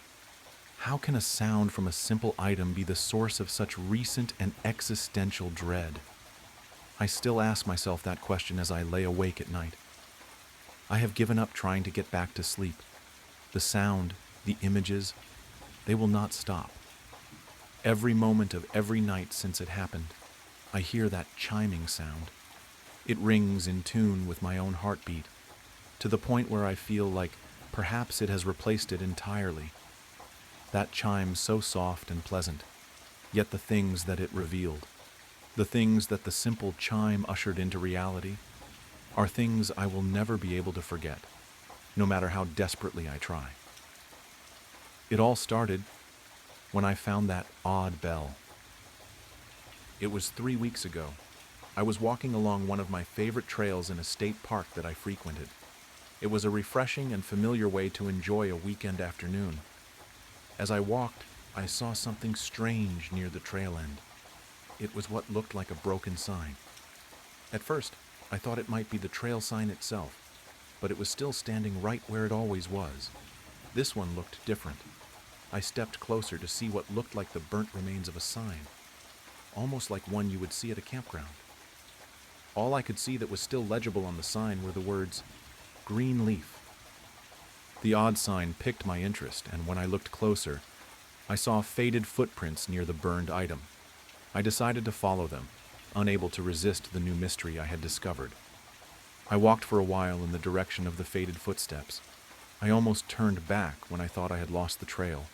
How can a sound from a simple item be the source of such recent and existential dread? I still ask myself that question as I lay awake at night. I have given up trying to get back to sleep. The sound, the images, they will not stop. Every moment of every night since it happened, I hear that chiming sound. It rings in tune with my own heartbeat, to the point where I feel like perhaps it has replaced it entirely. That chime so soft and pleasant, yet the things that it revealed, the things that the simple chime ushered into reality, are things I will never be able to forget, no matter how desperately I try. It all started when I found that odd bell. It was 3 weeks ago. I was walking along one of my favorite trails in a state park that I frequented. It was a refreshing and familiar way to enjoy a weekend afternoon. As I walked, I saw something strange near the trail end. It was what looked like a broken sign. At first, I thought it might be the trail sign itself, but it was still standing right where it always was. This one looked different. I stepped closer to see what looked like the burnt remains of a sign, almost like one you would see at a campground. All I could see that was still legible on the sign were the words, "Green leaf." The odd sign piqued my interest, and when I looked closer, I saw faded footprints near the burned item. I decided to follow them, unable to resist the new mystery I had discovered. I walked for a while in the direction of the faded footsteps. I almost turned back when I thought I had lost the trail,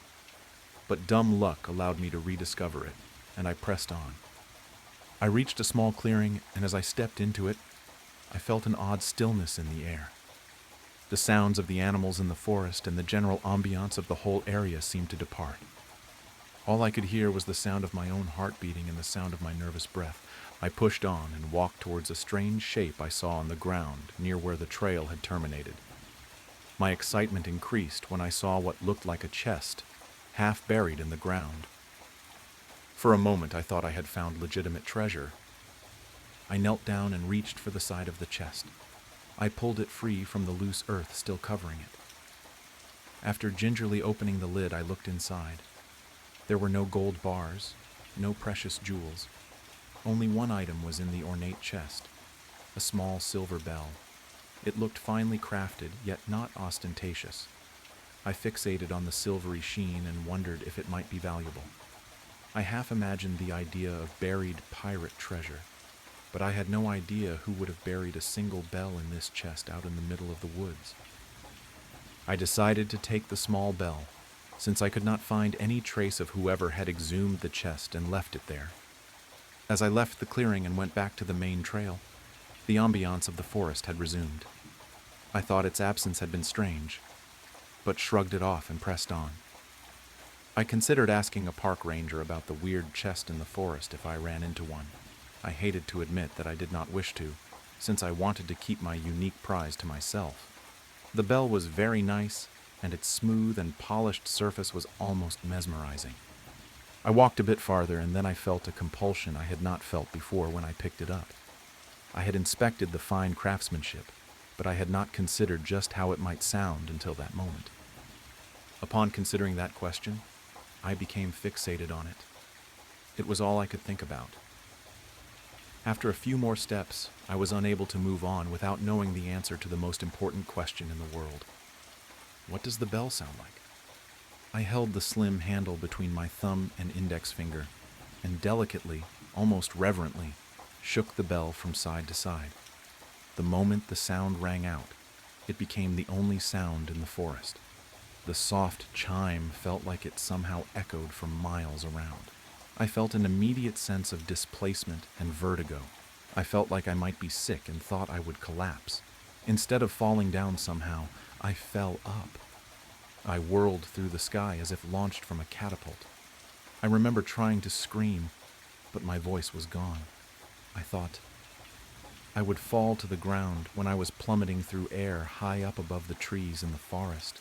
but dumb luck allowed me to rediscover it, and I pressed on. I reached a small clearing, and as I stepped into it, I felt an odd stillness in the air. The sounds of the animals in the forest and the general ambiance of the whole area seemed to depart. All I could hear was the sound of my own heart beating and the sound of my nervous breath. I pushed on and walked towards a strange shape I saw on the ground near where the trail had terminated. My excitement increased when I saw what looked like a chest, half buried in the ground. For a moment I thought I had found legitimate treasure. I knelt down and reached for the side of the chest. I pulled it free from the loose earth still covering it. After gingerly opening the lid, I looked inside. There were no gold bars, no precious jewels. Only one item was in the ornate chest, a small silver bell. It looked finely crafted, yet not ostentatious. I fixated on the silvery sheen and wondered if it might be valuable. I half imagined the idea of buried pirate treasure, but I had no idea who would have buried a single bell in this chest out in the middle of the woods. I decided to take the small bell, since I could not find any trace of whoever had exhumed the chest and left it there. As I left the clearing and went back to the main trail, the ambiance of the forest had resumed. I thought its absence had been strange, but shrugged it off and pressed on. I considered asking a park ranger about the weird chest in the forest if I ran into one. I hated to admit that I did not wish to, since I wanted to keep my unique prize to myself. The bell was very nice, and its smooth and polished surface was almost mesmerizing. I walked a bit farther, and then I felt a compulsion I had not felt before when I picked it up. I had inspected the fine craftsmanship, but I had not considered just how it might sound until that moment. Upon considering that question, I became fixated on it. It was all I could think about. After a few more steps, I was unable to move on without knowing the answer to the most important question in the world. What does the bell sound like? I held the slim handle between my thumb and index finger, and delicately, almost reverently, shook the bell from side to side. The moment the sound rang out, it became the only sound in the forest. The soft chime felt like it somehow echoed for miles around. I felt an immediate sense of displacement and vertigo. I felt like I might be sick and thought I would collapse. Instead of falling down somehow, I fell up. I whirled through the sky as if launched from a catapult. I remember trying to scream, but my voice was gone. I thought I would fall to the ground when I was plummeting through air high up above the trees in the forest.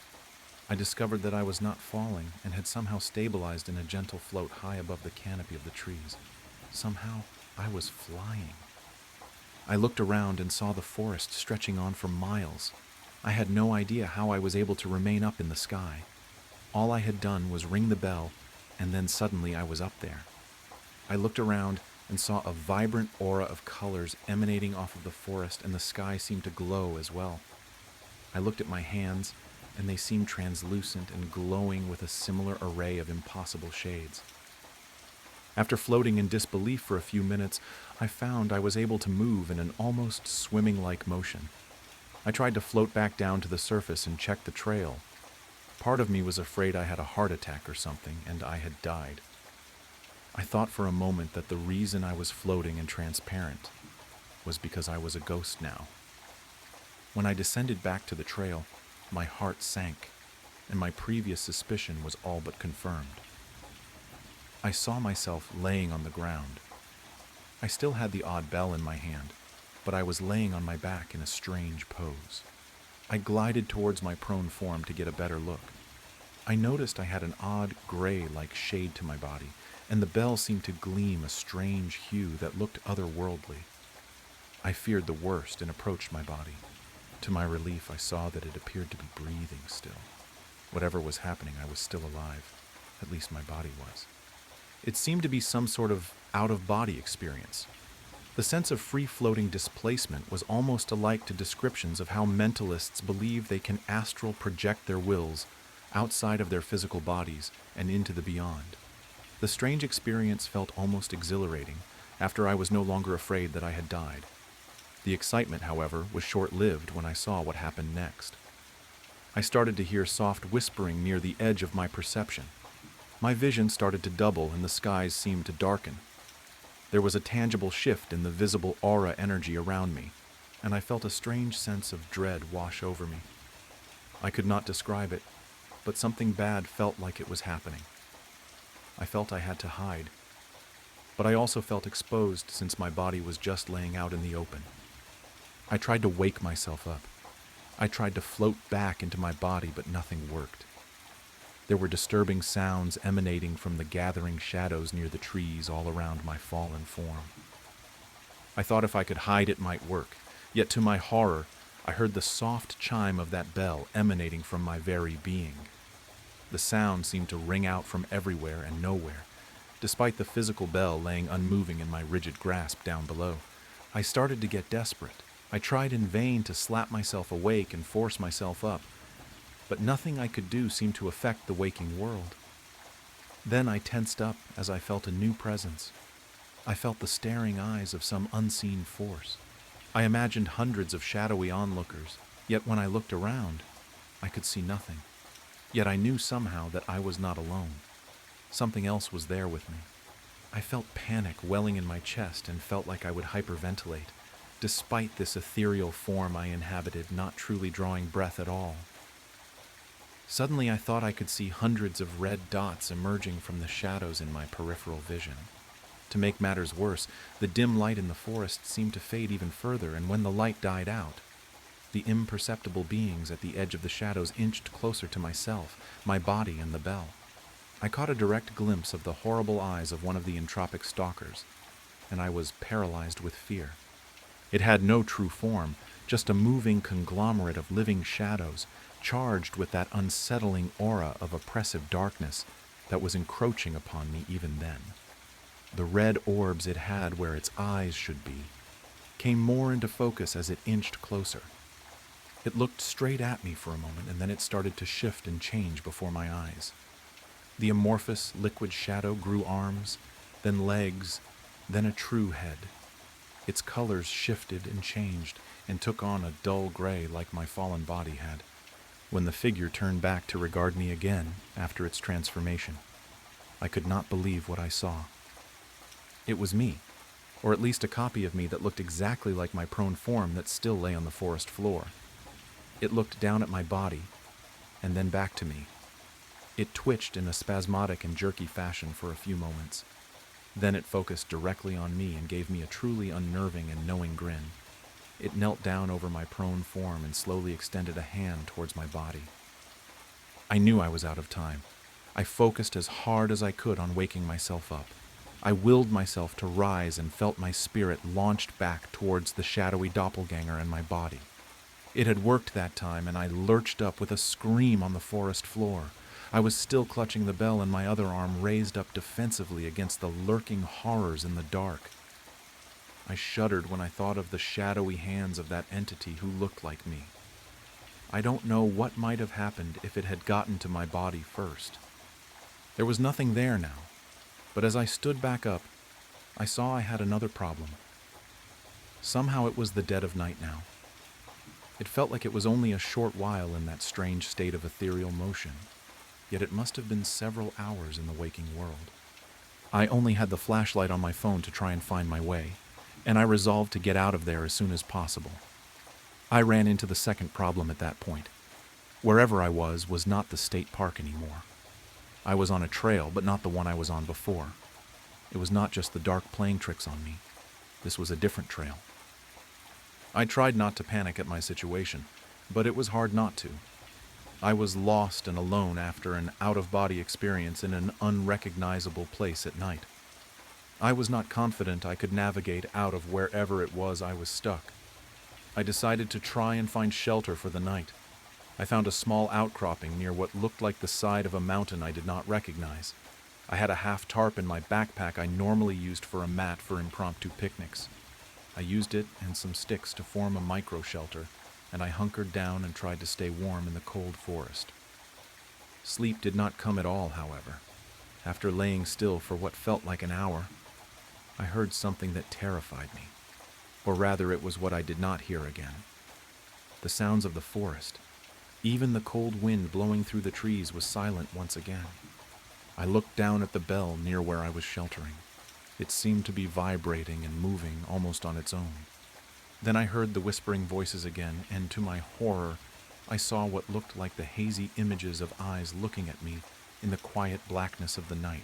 I discovered that I was not falling and had somehow stabilized in a gentle float high above the canopy of the trees. Somehow, I was flying. I looked around and saw the forest stretching on for miles. I had no idea how I was able to remain up in the sky. All I had done was ring the bell, and then suddenly I was up there. I looked around and saw a vibrant aura of colors emanating off of the forest, and the sky seemed to glow as well. I looked at my hands, and they seemed translucent and glowing with a similar array of impossible shades. After floating in disbelief for a few minutes, I found I was able to move in an almost swimming-like motion. I tried to float back down to the surface and check the trail. Part of me was afraid I had a heart attack or something, and I had died. I thought for a moment that the reason I was floating and transparent was because I was a ghost now. When I descended back to the trail, my heart sank, and my previous suspicion was all but confirmed. I saw myself laying on the ground. I still had the odd bell in my hand, but I was laying on my back in a strange pose. I glided towards my prone form to get a better look. I noticed I had an odd gray-like shade to my body, and the bell seemed to gleam a strange hue that looked otherworldly. I feared the worst and approached my body. To my relief, I saw that it appeared to be breathing still. Whatever was happening, I was still alive. At least my body was. It seemed to be some sort of out-of-body experience. The sense of free-floating displacement was almost alike to descriptions of how mentalists believe they can astral project their wills outside of their physical bodies and into the beyond. The strange experience felt almost exhilarating after I was no longer afraid that I had died. The excitement, however, was short-lived when I saw what happened next. I started to hear soft whispering near the edge of my perception. My vision started to double and the skies seemed to darken. There was a tangible shift in the visible aura energy around me, and I felt a strange sense of dread wash over me. I could not describe it, but something bad felt like it was happening. I felt I had to hide, but I also felt exposed since my body was just laying out in the open. I tried to wake myself up. I tried to float back into my body, but nothing worked. There were disturbing sounds emanating from the gathering shadows near the trees all around my fallen form. I thought if I could hide it might work, yet to my horror, I heard the soft chime of that bell emanating from my very being. The sound seemed to ring out from everywhere and nowhere, despite the physical bell laying unmoving in my rigid grasp down below. I started to get desperate. I tried in vain to slap myself awake and force myself up, but nothing I could do seemed to affect the waking world. Then I tensed up as I felt a new presence. I felt the staring eyes of some unseen force. I imagined hundreds of shadowy onlookers, yet when I looked around, I could see nothing. Yet I knew somehow that I was not alone. Something else was there with me. I felt panic welling in my chest and felt like I would hyperventilate, despite this ethereal form I inhabited not truly drawing breath at all. Suddenly I thought I could see hundreds of red dots emerging from the shadows in my peripheral vision. To make matters worse, the dim light in the forest seemed to fade even further, and when the light died out, the imperceptible beings at the edge of the shadows inched closer to myself, my body, and the bell. I caught a direct glimpse of the horrible eyes of one of the entropic stalkers, and I was paralyzed with fear. It had no true form, just a moving conglomerate of living shadows, charged with that unsettling aura of oppressive darkness that was encroaching upon me even then. The red orbs it had where its eyes should be came more into focus as it inched closer. It looked straight at me for a moment, and then it started to shift and change before my eyes. The amorphous, liquid shadow grew arms, then legs, then a true head. Its colors shifted and changed and took on a dull gray like my fallen body had. When the figure turned back to regard me again after its transformation, I could not believe what I saw. It was me, or at least a copy of me that looked exactly like my prone form that still lay on the forest floor. It looked down at my body, and then back to me. It twitched in a spasmodic and jerky fashion for a few moments. Then it focused directly on me and gave me a truly unnerving and knowing grin. It knelt down over my prone form and slowly extended a hand towards my body. I knew I was out of time. I focused as hard as I could on waking myself up. I willed myself to rise and felt my spirit launched back towards the shadowy doppelganger in my body. It had worked that time, and I lurched up with a scream on the forest floor. I was still clutching the bell and my other arm raised up defensively against the lurking horrors in the dark. I shuddered when I thought of the shadowy hands of that entity who looked like me. I don't know what might have happened if it had gotten to my body first. There was nothing there now, but as I stood back up, I saw I had another problem. Somehow it was the dead of night now. It felt like it was only a short while in that strange state of ethereal motion, yet it must have been several hours in the waking world. I only had the flashlight on my phone to try and find my way, and I resolved to get out of there as soon as possible. I ran into the second problem at that point. Wherever I was not the state park anymore. I was on a trail, but not the one I was on before. It was not just the dark playing tricks on me. This was a different trail. I tried not to panic at my situation, but it was hard not to. I was lost and alone after an out-of-body experience in an unrecognizable place at night. I was not confident I could navigate out of wherever it was I was stuck. I decided to try and find shelter for the night. I found a small outcropping near what looked like the side of a mountain I did not recognize. I had a half tarp in my backpack I normally used for a mat for impromptu picnics. I used it and some sticks to form a micro-shelter, and I hunkered down and tried to stay warm in the cold forest. Sleep did not come at all, however. After laying still for what felt like an hour, I heard something that terrified me. Or rather, it was what I did not hear again. The sounds of the forest. Even the cold wind blowing through the trees was silent once again. I looked down at the bell near where I was sheltering. It seemed to be vibrating and moving almost on its own. Then I heard the whispering voices again, and to my horror, I saw what looked like the hazy images of eyes looking at me in the quiet blackness of the night.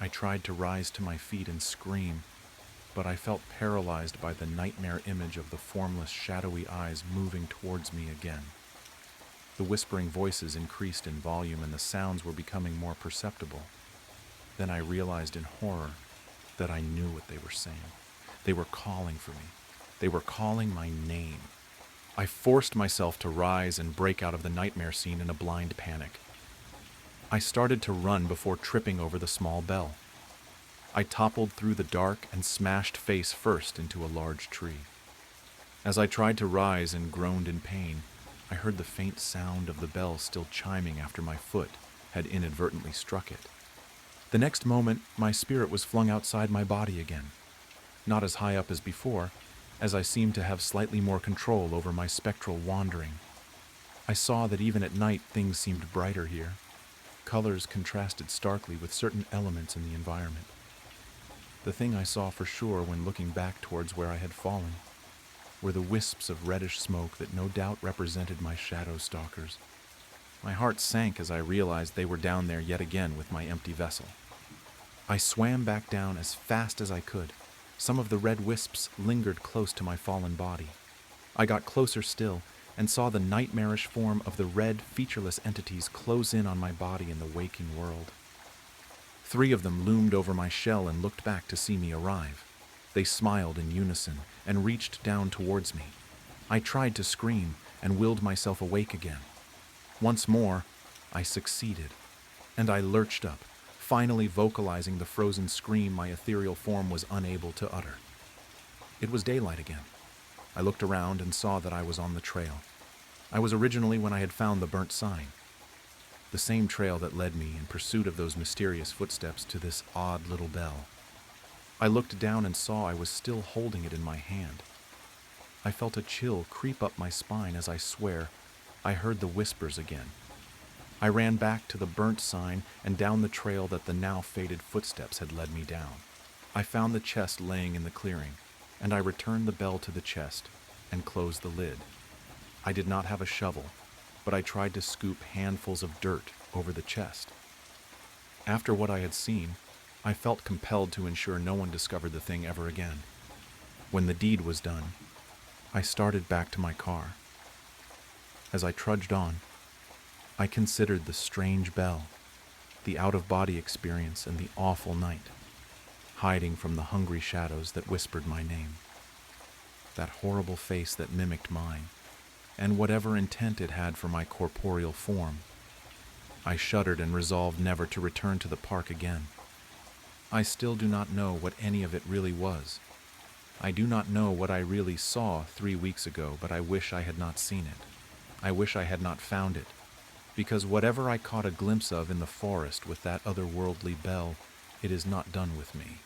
I tried to rise to my feet and scream, but I felt paralyzed by the nightmare image of the formless, shadowy eyes moving towards me again. The whispering voices increased in volume and the sounds were becoming more perceptible. Then I realized in horror that I knew what they were saying. They were calling for me. They were calling my name. I forced myself to rise and break out of the nightmare scene in a blind panic. I started to run before tripping over the small bell. I toppled through the dark and smashed face first into a large tree. As I tried to rise and groaned in pain, I heard the faint sound of the bell still chiming after my foot had inadvertently struck it. The next moment, my spirit was flung outside my body again. Not as high up as before, as I seemed to have slightly more control over my spectral wandering. I saw that even at night things seemed brighter here. Colors contrasted starkly with certain elements in the environment. The thing I saw for sure when looking back towards where I had fallen were the wisps of reddish smoke that no doubt represented my shadow stalkers. My heart sank as I realized they were down there yet again with my empty vessel. I swam back down as fast as I could. Some of the red wisps lingered close to my fallen body. I got closer still and saw the nightmarish form of the red, featureless entities close in on my body in the waking world. 3 of them loomed over my shell and looked back to see me arrive. They smiled in unison and reached down towards me. I tried to scream and willed myself awake again. Once more, I succeeded, and I lurched up, finally vocalizing the frozen scream my ethereal form was unable to utter. It was daylight again. I looked around and saw that I was on the trail. I was originally when I had found the burnt sign. The same trail that led me in pursuit of those mysterious footsteps to this odd little bell. I looked down and saw I was still holding it in my hand. I felt a chill creep up my spine as I swear I heard the whispers again. I ran back to the burnt sign and down the trail that the now faded footsteps had led me down. I found the chest laying in the clearing, and I returned the bell to the chest and closed the lid. I did not have a shovel, but I tried to scoop handfuls of dirt over the chest. After what I had seen, I felt compelled to ensure no one discovered the thing ever again. When the deed was done, I started back to my car. As I trudged on, I considered the strange bell, the out-of-body experience, and the awful night, hiding from the hungry shadows that whispered my name. That horrible face that mimicked mine, and whatever intent it had for my corporeal form. I shuddered and resolved never to return to the park again. I still do not know what any of it really was. I do not know what I really saw 3 weeks ago, but I wish I had not seen it. I wish I had not found it, because whatever I caught a glimpse of in the forest with that otherworldly bell, it is not done with me.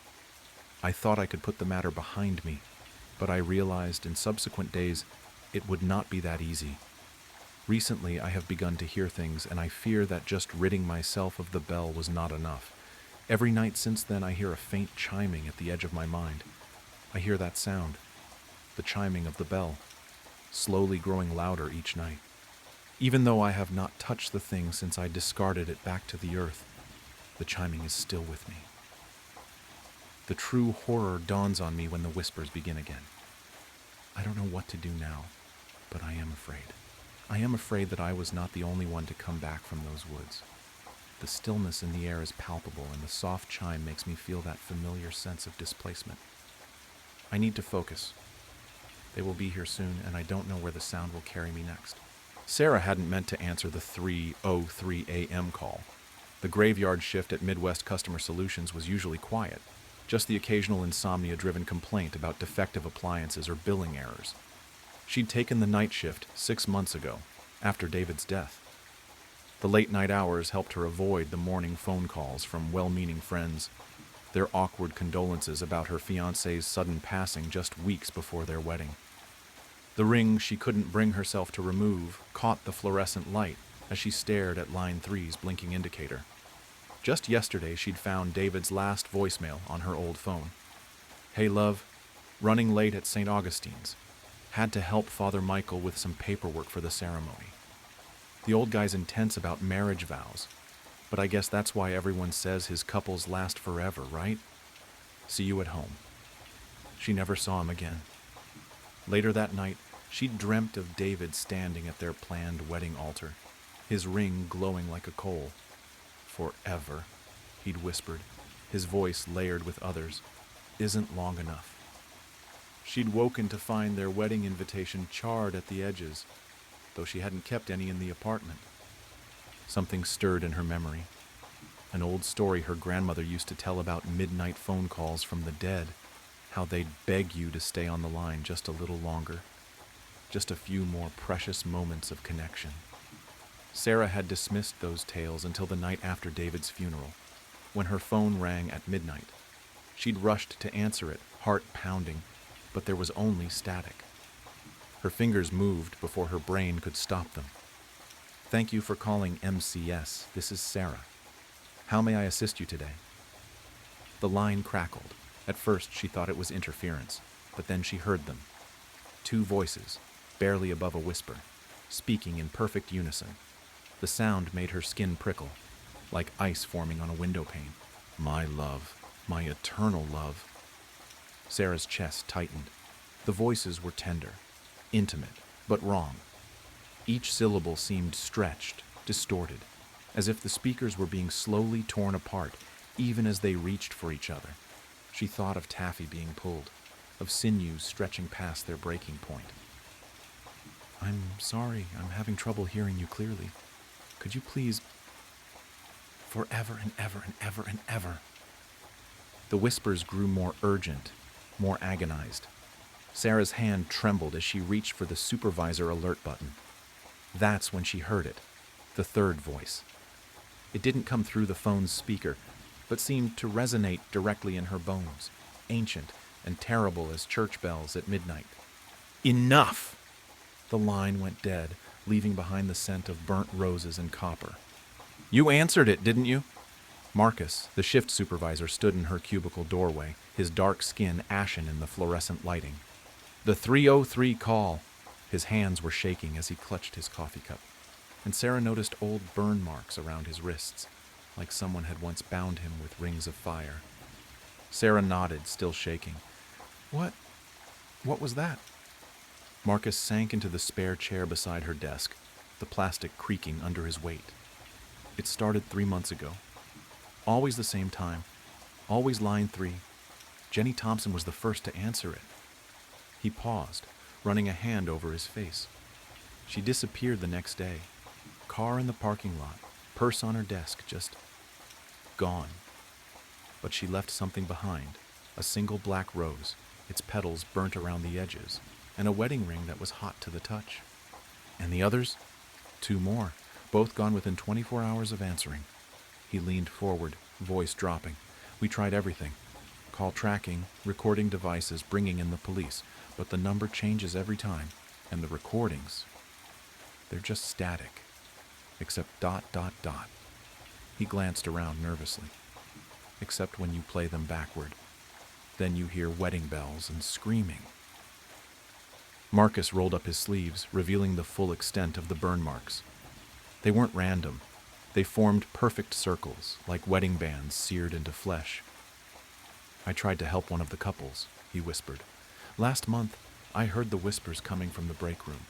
I thought I could put the matter behind me, but I realized in subsequent days it would not be that easy. Recently I have begun to hear things, and I fear that just ridding myself of the bell was not enough. Every night since then I hear a faint chiming at the edge of my mind. I hear that sound, the chiming of the bell, slowly growing louder each night. Even though I have not touched the thing since I discarded it back to the earth, the chiming is still with me. The true horror dawns on me when the whispers begin again. I don't know what to do now, but I am afraid. I am afraid that I was not the only one to come back from those woods. The stillness in the air is palpable, and the soft chime makes me feel that familiar sense of displacement. I need to focus. They will be here soon, and I don't know where the sound will carry me next. Sarah hadn't meant to answer the 3:03 a.m. call. The graveyard shift at Midwest Customer Solutions was usually quiet, just the occasional insomnia-driven complaint about defective appliances or billing errors. She'd taken the night shift 6 months ago, after David's death. The late-night hours helped her avoid the morning phone calls from well-meaning friends, their awkward condolences about her fiancé's sudden passing just weeks before their wedding. The ring she couldn't bring herself to remove caught the fluorescent light as she stared at line 3's blinking indicator. Just yesterday, she'd found David's last voicemail on her old phone. "Hey, love. Running late at St. Augustine's. Had to help Father Michael with some paperwork for the ceremony. The old guy's intense about marriage vows, but I guess that's why everyone says his couples last forever, right? See you at home." She never saw him again. Later that night, she dreamt of David standing at their planned wedding altar, his ring glowing like a coal. "Forever," he'd whispered, his voice layered with others, "isn't long enough." She'd woken to find their wedding invitation charred at the edges, though she hadn't kept any in the apartment. Something stirred in her memory. An old story her grandmother used to tell about midnight phone calls from the dead, how they'd beg you to stay on the line just a little longer, just a few more precious moments of connection. Sarah had dismissed those tales until the night after David's funeral, when her phone rang at midnight. She'd rushed to answer it, heart pounding, but there was only static. Her fingers moved before her brain could stop them. "Thank you for calling MCS. This is Sarah. How may I assist you today?" The line crackled. At first, she thought it was interference, but then she heard them. Two voices, barely above a whisper, speaking in perfect unison. The sound made her skin prickle, like ice forming on a window pane. "My love, my eternal love." Sarah's chest tightened. The voices were tender, intimate, but wrong. Each syllable seemed stretched, distorted, as if the speakers were being slowly torn apart, even as they reached for each other. She thought of taffy being pulled, of sinews stretching past their breaking point. "I'm sorry, I'm having trouble hearing you clearly. Could you please... forever and ever and ever and ever..." The whispers grew more urgent, more agonized. Sarah's hand trembled as she reached for the supervisor alert button. That's when she heard it, the third voice. It didn't come through the phone's speaker, but seemed to resonate directly in her bones, ancient and terrible as church bells at midnight. "Enough!" The line went dead, leaving behind the scent of burnt roses and copper. "You answered it, didn't you?" Marcus, the shift supervisor, stood in her cubicle doorway, his dark skin ashen in the fluorescent lighting. "The 303 call." His hands were shaking as he clutched his coffee cup, and Sarah noticed old burn marks around his wrists, like someone had once bound him with rings of fire. Sarah nodded, still shaking. What was that?" Marcus sank into the spare chair beside her desk, the plastic creaking under his weight. "It started 3 months ago. Always the same time. Always line 3. Jenny Thompson was the first to answer it." He paused, running a hand over his face. "She disappeared the next day. Car in the parking lot, purse on her desk, just gone. But she left something behind, a single black rose, its petals burnt around the edges, and a wedding ring that was hot to the touch. And the others? 2 more, both gone within 24 hours of answering." He leaned forward, voice dropping. "We tried everything. Call tracking, recording devices, bringing in the police, but the number changes every time, and the recordings, they're just static, except ... He glanced around nervously. "Except when you play them backward. Then you hear wedding bells and screaming." Marcus rolled up his sleeves, revealing the full extent of the burn marks. They weren't random. They formed perfect circles, like wedding bands seared into flesh. "I tried to help one of the couples," he whispered. "Last month, I heard the whispers coming from the break room.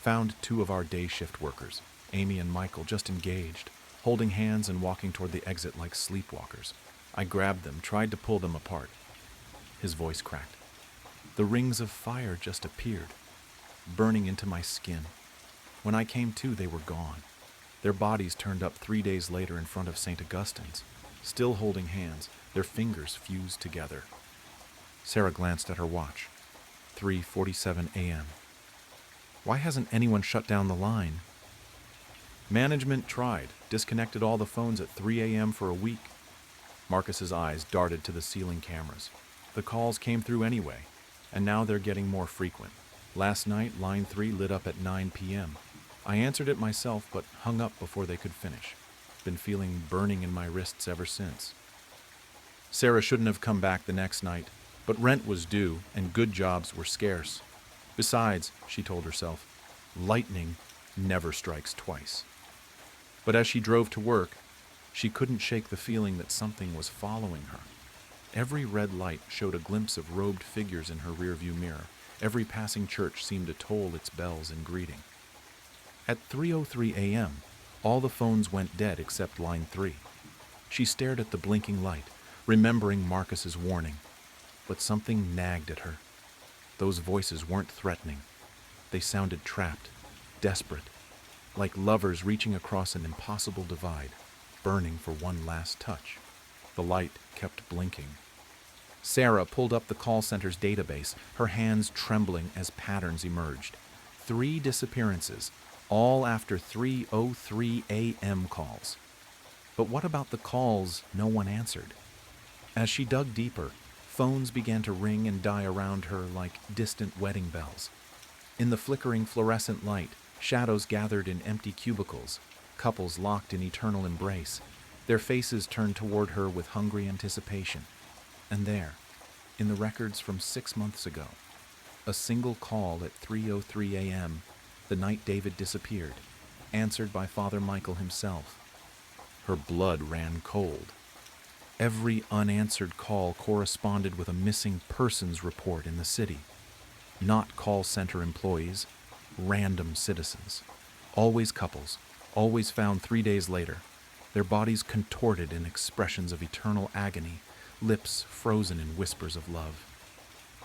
Found 2 of our day shift workers, Amy and Michael, just engaged, holding hands and walking toward the exit like sleepwalkers. I grabbed them, tried to pull them apart." His voice cracked. "The rings of fire just appeared, burning into my skin. When I came to, they were gone. Their bodies turned up 3 days later in front of St. Augustine's, still holding hands, their fingers fused together." Sarah glanced at her watch. 3:47 a.m. Why hasn't anyone shut down the line? "Management tried, disconnected all the phones at 3 a.m. for a week." Marcus's eyes darted to the ceiling cameras. "The calls came through anyway, and now they're getting more frequent, Last night, line 3 lit up at 9 p.m. I answered it myself, but hung up before they could finish. Been feeling burning in my wrists ever since. Sarah shouldn't have come back the next night, but rent was due and good jobs were scarce. Besides, she told herself, lightning never strikes twice. But as she drove to work, she couldn't shake the feeling that something was following her. Every red light showed a glimpse of robed figures in her rearview mirror. Every passing church seemed to toll its bells in greeting. At 3:03 a.m., all the phones went dead except line 3. She stared at the blinking light, remembering Marcus's warning. But something nagged at her. Those voices weren't threatening. They sounded trapped, desperate, like lovers reaching across an impossible divide, burning for one last touch. The light kept blinking. Sarah pulled up the call center's database, her hands trembling as patterns emerged. 3 disappearances, all after 3:03 a.m. calls. But what about the calls no one answered? As she dug deeper, phones began to ring and die around her like distant wedding bells. In the flickering fluorescent light, shadows gathered in empty cubicles, couples locked in eternal embrace, their faces turned toward her with hungry anticipation. And there, in the records from 6 months ago, a single call at 3:03 a.m., the night David disappeared, answered by Father Michael himself. Her blood ran cold. Every unanswered call corresponded with a missing persons report in the city. Not call center employees, random citizens. Always couples, always found 3 days later, their bodies contorted in expressions of eternal agony, lips frozen in whispers of love.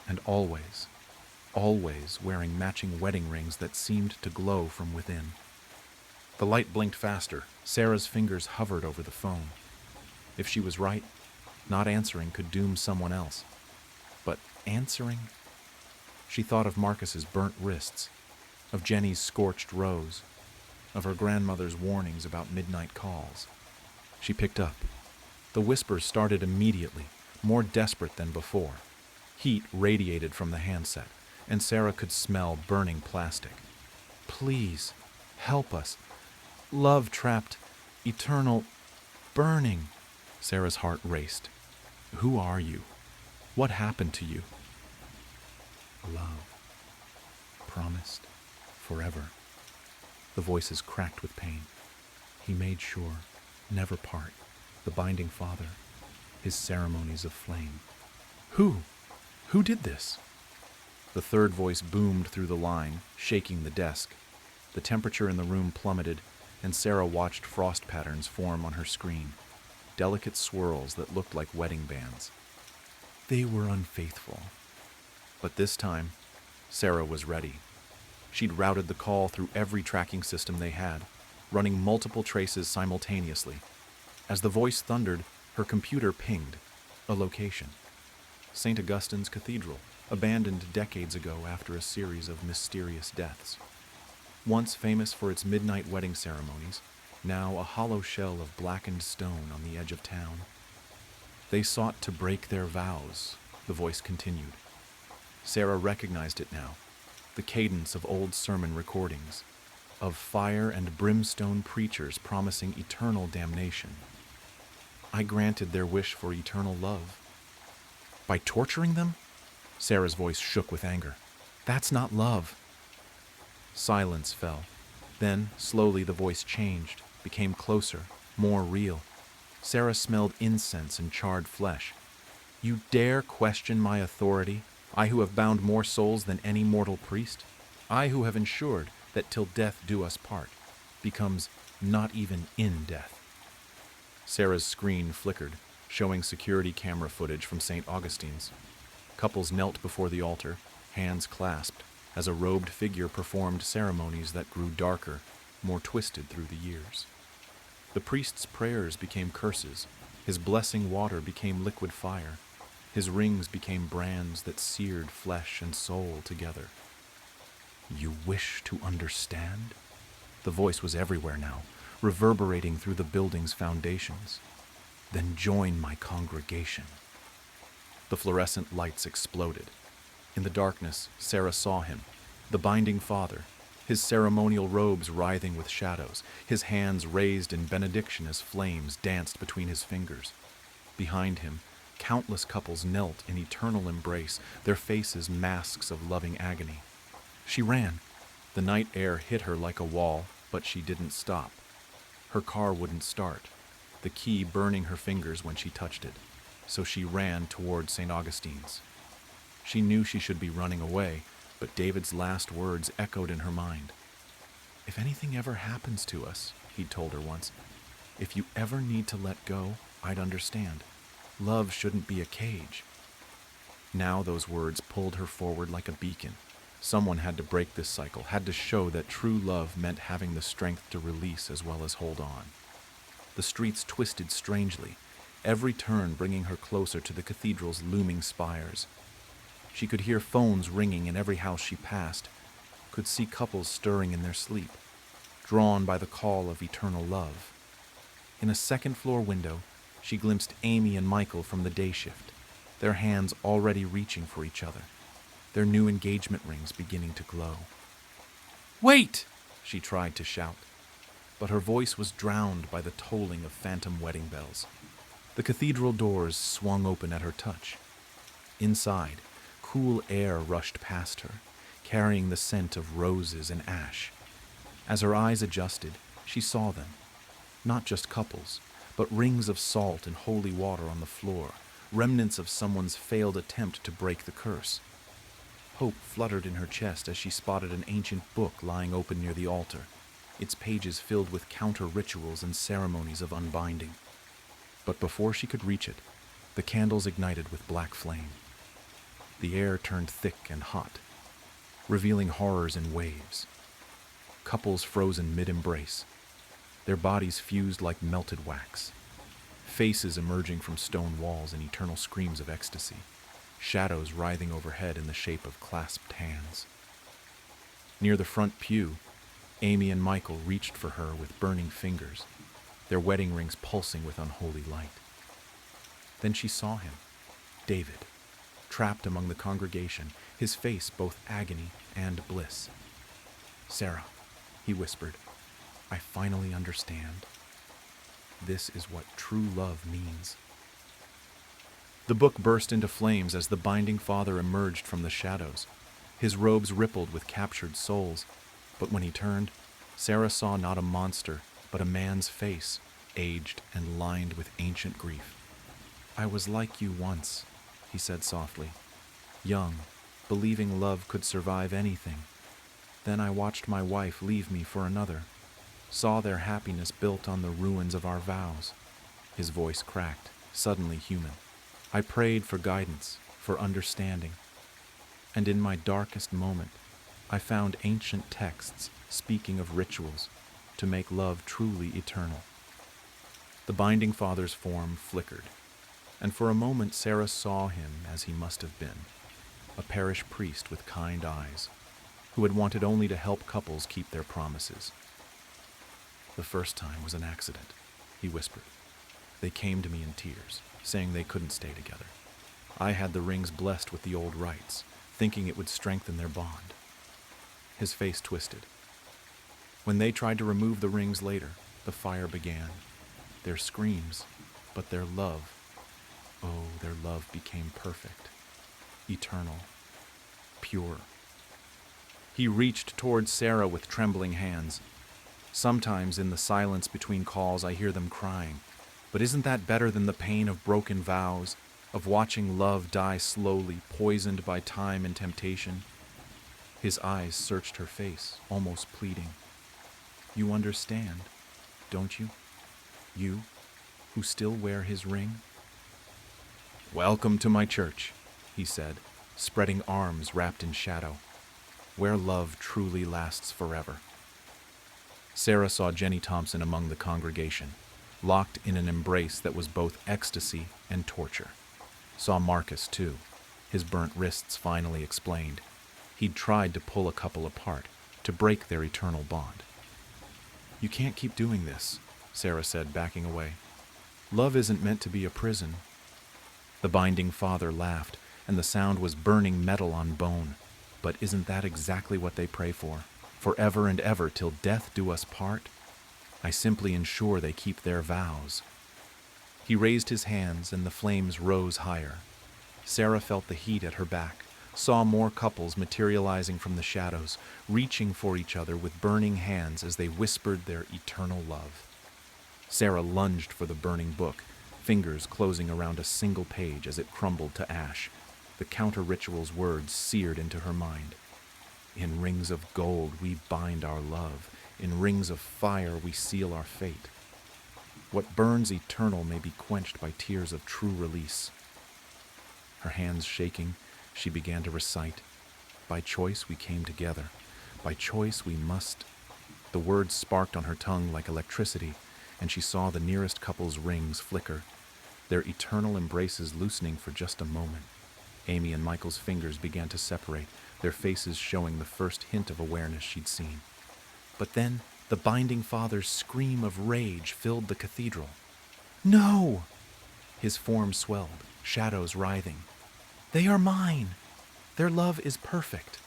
And always wearing matching wedding rings that seemed to glow from within. The light blinked faster. Sarah's fingers hovered over the phone. If she was right, not answering could doom someone else. But answering? She thought of Marcus's burnt wrists, of Jenny's scorched rose, of her grandmother's warnings about midnight calls. She picked up. The whispers started immediately, more desperate than before. Heat radiated from the handset, and Sarah could smell burning plastic. Please, help us. Love trapped, eternal, burning. Sarah's heart raced. Who are you? What happened to you? Love. Promised. Forever. The voices cracked with pain. He made sure, never part. The binding father. His ceremonies of flame. Who? Who did this? The third voice boomed through the line, shaking the desk. The temperature in the room plummeted, and Sarah watched frost patterns form on her screen, delicate swirls that looked like wedding bands. They were unfaithful. But this time, Sarah was ready. She'd routed the call through every tracking system they had, running multiple traces simultaneously. As the voice thundered, her computer pinged a location. St. Augustine's Cathedral, abandoned decades ago after a series of mysterious deaths. Once famous for its midnight wedding ceremonies, now a hollow shell of blackened stone on the edge of town. They sought to break their vows, the voice continued. Sarah recognized it now, the cadence of old sermon recordings, of fire and brimstone preachers promising eternal damnation. I granted their wish for eternal love. By torturing them? Sarah's voice shook with anger. That's not love. Silence fell. Then, slowly, the voice changed, became closer, more real. Sarah smelled incense and charred flesh. You dare question my authority, I who have bound more souls than any mortal priest? I who have ensured that till death do us part, becomes not even in death. Sarah's screen flickered, showing security camera footage from St. Augustine's. Couples knelt before the altar, hands clasped, as a robed figure performed ceremonies that grew darker, more twisted through the years. The priest's prayers became curses, his blessing water became liquid fire, his rings became brands that seared flesh and soul together. You wish to understand? The voice was everywhere now, reverberating through the building's foundations. Then join my congregation. The fluorescent lights exploded. In the darkness, Sarah saw him, The binding father, his ceremonial robes writhing with shadows, his hands raised in benediction as flames danced between his fingers. Behind him, countless couples knelt in eternal embrace, their faces masks of loving agony. She ran. The night air hit her like a wall, but she didn't stop. Her car wouldn't start, the key burning her fingers when she touched it, so she ran toward St. Augustine's. She knew she should be running away, but David's last words echoed in her mind. "If anything ever happens to us," he'd told her once, "if you ever need to let go, I'd understand. Love shouldn't be a cage." Now those words pulled her forward like a beacon. Someone had to break this cycle, had to show that true love meant having the strength to release as well as hold on. The streets twisted strangely, every turn bringing her closer to the cathedral's looming spires. She could hear phones ringing in every house she passed, could see couples stirring in their sleep, drawn by the call of eternal love. In a second-floor window, she glimpsed Amy and Michael from the day shift, their hands already reaching for each other, their new engagement rings beginning to glow. "Wait!" she tried to shout, but her voice was drowned by the tolling of phantom wedding bells. The cathedral doors swung open at her touch. Inside, cool air rushed past her, carrying the scent of roses and ash. As her eyes adjusted, she saw them. Not just couples, but rings of salt and holy water on the floor, remnants of someone's failed attempt to break the curse. Hope fluttered in her chest as she spotted an ancient book lying open near the altar, its pages filled with counter-rituals and ceremonies of unbinding. But before she could reach it, the candles ignited with black flame. The air turned thick and hot, revealing horrors in waves. Couples frozen mid-embrace, their bodies fused like melted wax, faces emerging from stone walls in eternal screams of ecstasy, shadows writhing overhead in the shape of clasped hands. Near the front pew, Amy and Michael reached for her with burning fingers, their wedding rings pulsing with unholy light. Then she saw him, David, trapped among the congregation, his face both agony and bliss. "Sarah," he whispered, "I finally understand. This is what true love means." The book burst into flames as the binding father emerged from the shadows. His robes rippled with captured souls, but when he turned, Sarah saw not a monster, but a man's face, aged and lined with ancient grief. "I was like you once," he said softly, "young, believing love could survive anything. Then I watched my wife leave me for another, saw their happiness built on the ruins of our vows." His voice cracked, suddenly human. "I prayed for guidance, for understanding. And in my darkest moment, I found ancient texts speaking of rituals to make love truly eternal." The binding father's form flickered, and for a moment Sarah saw him as he must have been, a parish priest with kind eyes, who had wanted only to help couples keep their promises. "The first time was an accident," he whispered. "They came to me in tears, saying they couldn't stay together. I had the rings blessed with the old rites, thinking it would strengthen their bond." His face twisted. "When they tried to remove the rings later, the fire began. Their screams, but their love, oh, their love became perfect, eternal, pure." He reached toward Sarah with trembling hands. "Sometimes in the silence between calls I hear them crying, but isn't that better than the pain of broken vows, of watching love die slowly, poisoned by time and temptation?" His eyes searched her face, almost pleading. "You understand, don't you? You, who still wear his ring?" "Welcome to my church," he said, spreading arms wrapped in shadow, "where love truly lasts forever." Sarah saw Jenny Thompson among the congregation, locked in an embrace that was both ecstasy and torture. Saw Marcus, too, his burnt wrists finally explained. He'd tried to pull a couple apart, to break their eternal bond. "You can't keep doing this," Sarah said, backing away. "Love isn't meant to be a prison." The binding father laughed, and the sound was burning metal on bone. But isn't that exactly what they pray for? Forever and ever, till death do us part? I simply ensure they keep their vows. He raised his hands, and the flames rose higher. Sarah felt the heat at her back, saw more couples materializing from the shadows, reaching for each other with burning hands as they whispered their eternal love. Sarah lunged for the burning book, fingers closing around a single page as it crumbled to ash. The counter-ritual's words seared into her mind. In rings of gold we bind our love. In rings of fire we seal our fate. What burns eternal may be quenched by tears of true release. Her hands shaking, she began to recite. By choice we came together. By choice we must. The words sparked on her tongue like electricity, and she saw the nearest couple's rings flicker, their eternal embraces loosening for just a moment. Amy and Michael's fingers began to separate, their faces showing the first hint of awareness she'd seen. But then, the binding father's scream of rage filled the cathedral. No! His form swelled, shadows writhing. They are mine! Their love is perfect.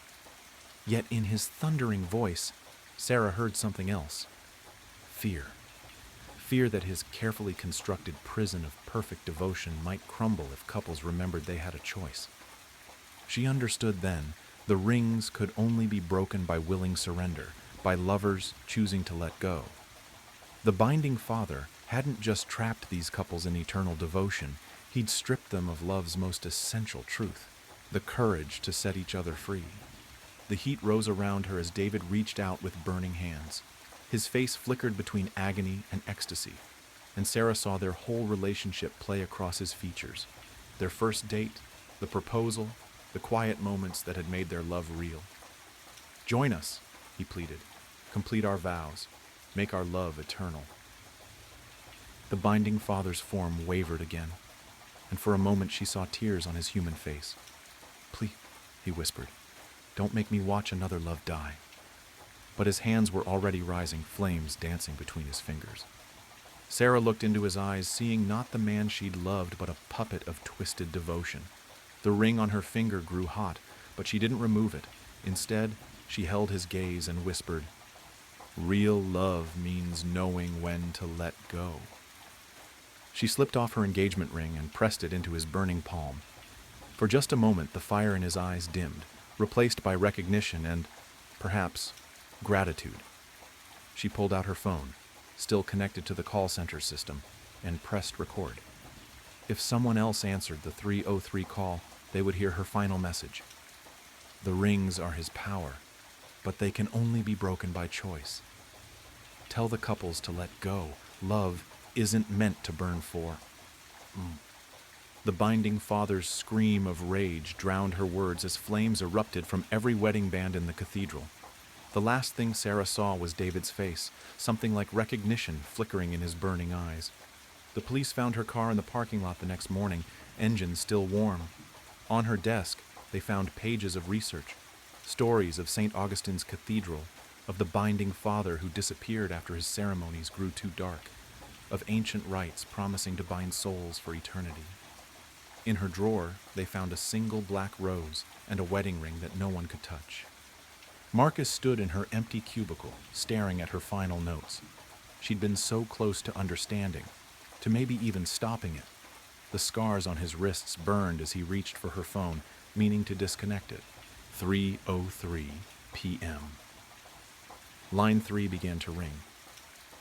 Yet in his thundering voice, Sarah heard something else. Fear. Fear that his carefully constructed prison of perfect devotion might crumble if couples remembered they had a choice. She understood then the rings could only be broken by willing surrender, by lovers choosing to let go. The binding father hadn't just trapped these couples in eternal devotion, he'd stripped them of love's most essential truth, the courage to set each other free. The heat rose around her as David reached out with burning hands. His face flickered between agony and ecstasy, and Sarah saw their whole relationship play across his features. Their first date, the proposal, the quiet moments that had made their love real. Join us, he pleaded. Complete our vows. Make our love eternal. The binding father's form wavered again, and for a moment she saw tears on his human face. Please, he whispered, don't make me watch another love die. But his hands were already rising, flames dancing between his fingers. Sarah looked into his eyes, seeing not the man she'd loved, but a puppet of twisted devotion. The ring on her finger grew hot, but she didn't remove it. Instead, she held his gaze and whispered, "Real love means knowing when to let go." She slipped off her engagement ring and pressed it into his burning palm. For just a moment, the fire in his eyes dimmed, replaced by recognition and, perhaps, gratitude. She pulled out her phone, still connected to the call center system, and pressed record. If someone else answered the 303 call, they would hear her final message. The rings are his power, but they can only be broken by choice. Tell the couples to let go. Love isn't meant to burn for. The binding father's scream of rage drowned her words as flames erupted from every wedding band in the cathedral. The last thing Sarah saw was David's face, something like recognition flickering in his burning eyes. The police found her car in the parking lot the next morning, engine still warm. On her desk, they found pages of research, stories of St. Augustine's Cathedral, of the binding father who disappeared after his ceremonies grew too dark, of ancient rites promising to bind souls for eternity. In her drawer, they found a single black rose and a wedding ring that no one could touch. Marcus stood in her empty cubicle, staring at her final notes. She'd been so close to understanding, to maybe even stopping it. The scars on his wrists burned as he reached for her phone, meaning to disconnect it. 3:03 p.m. Line 3 began to ring.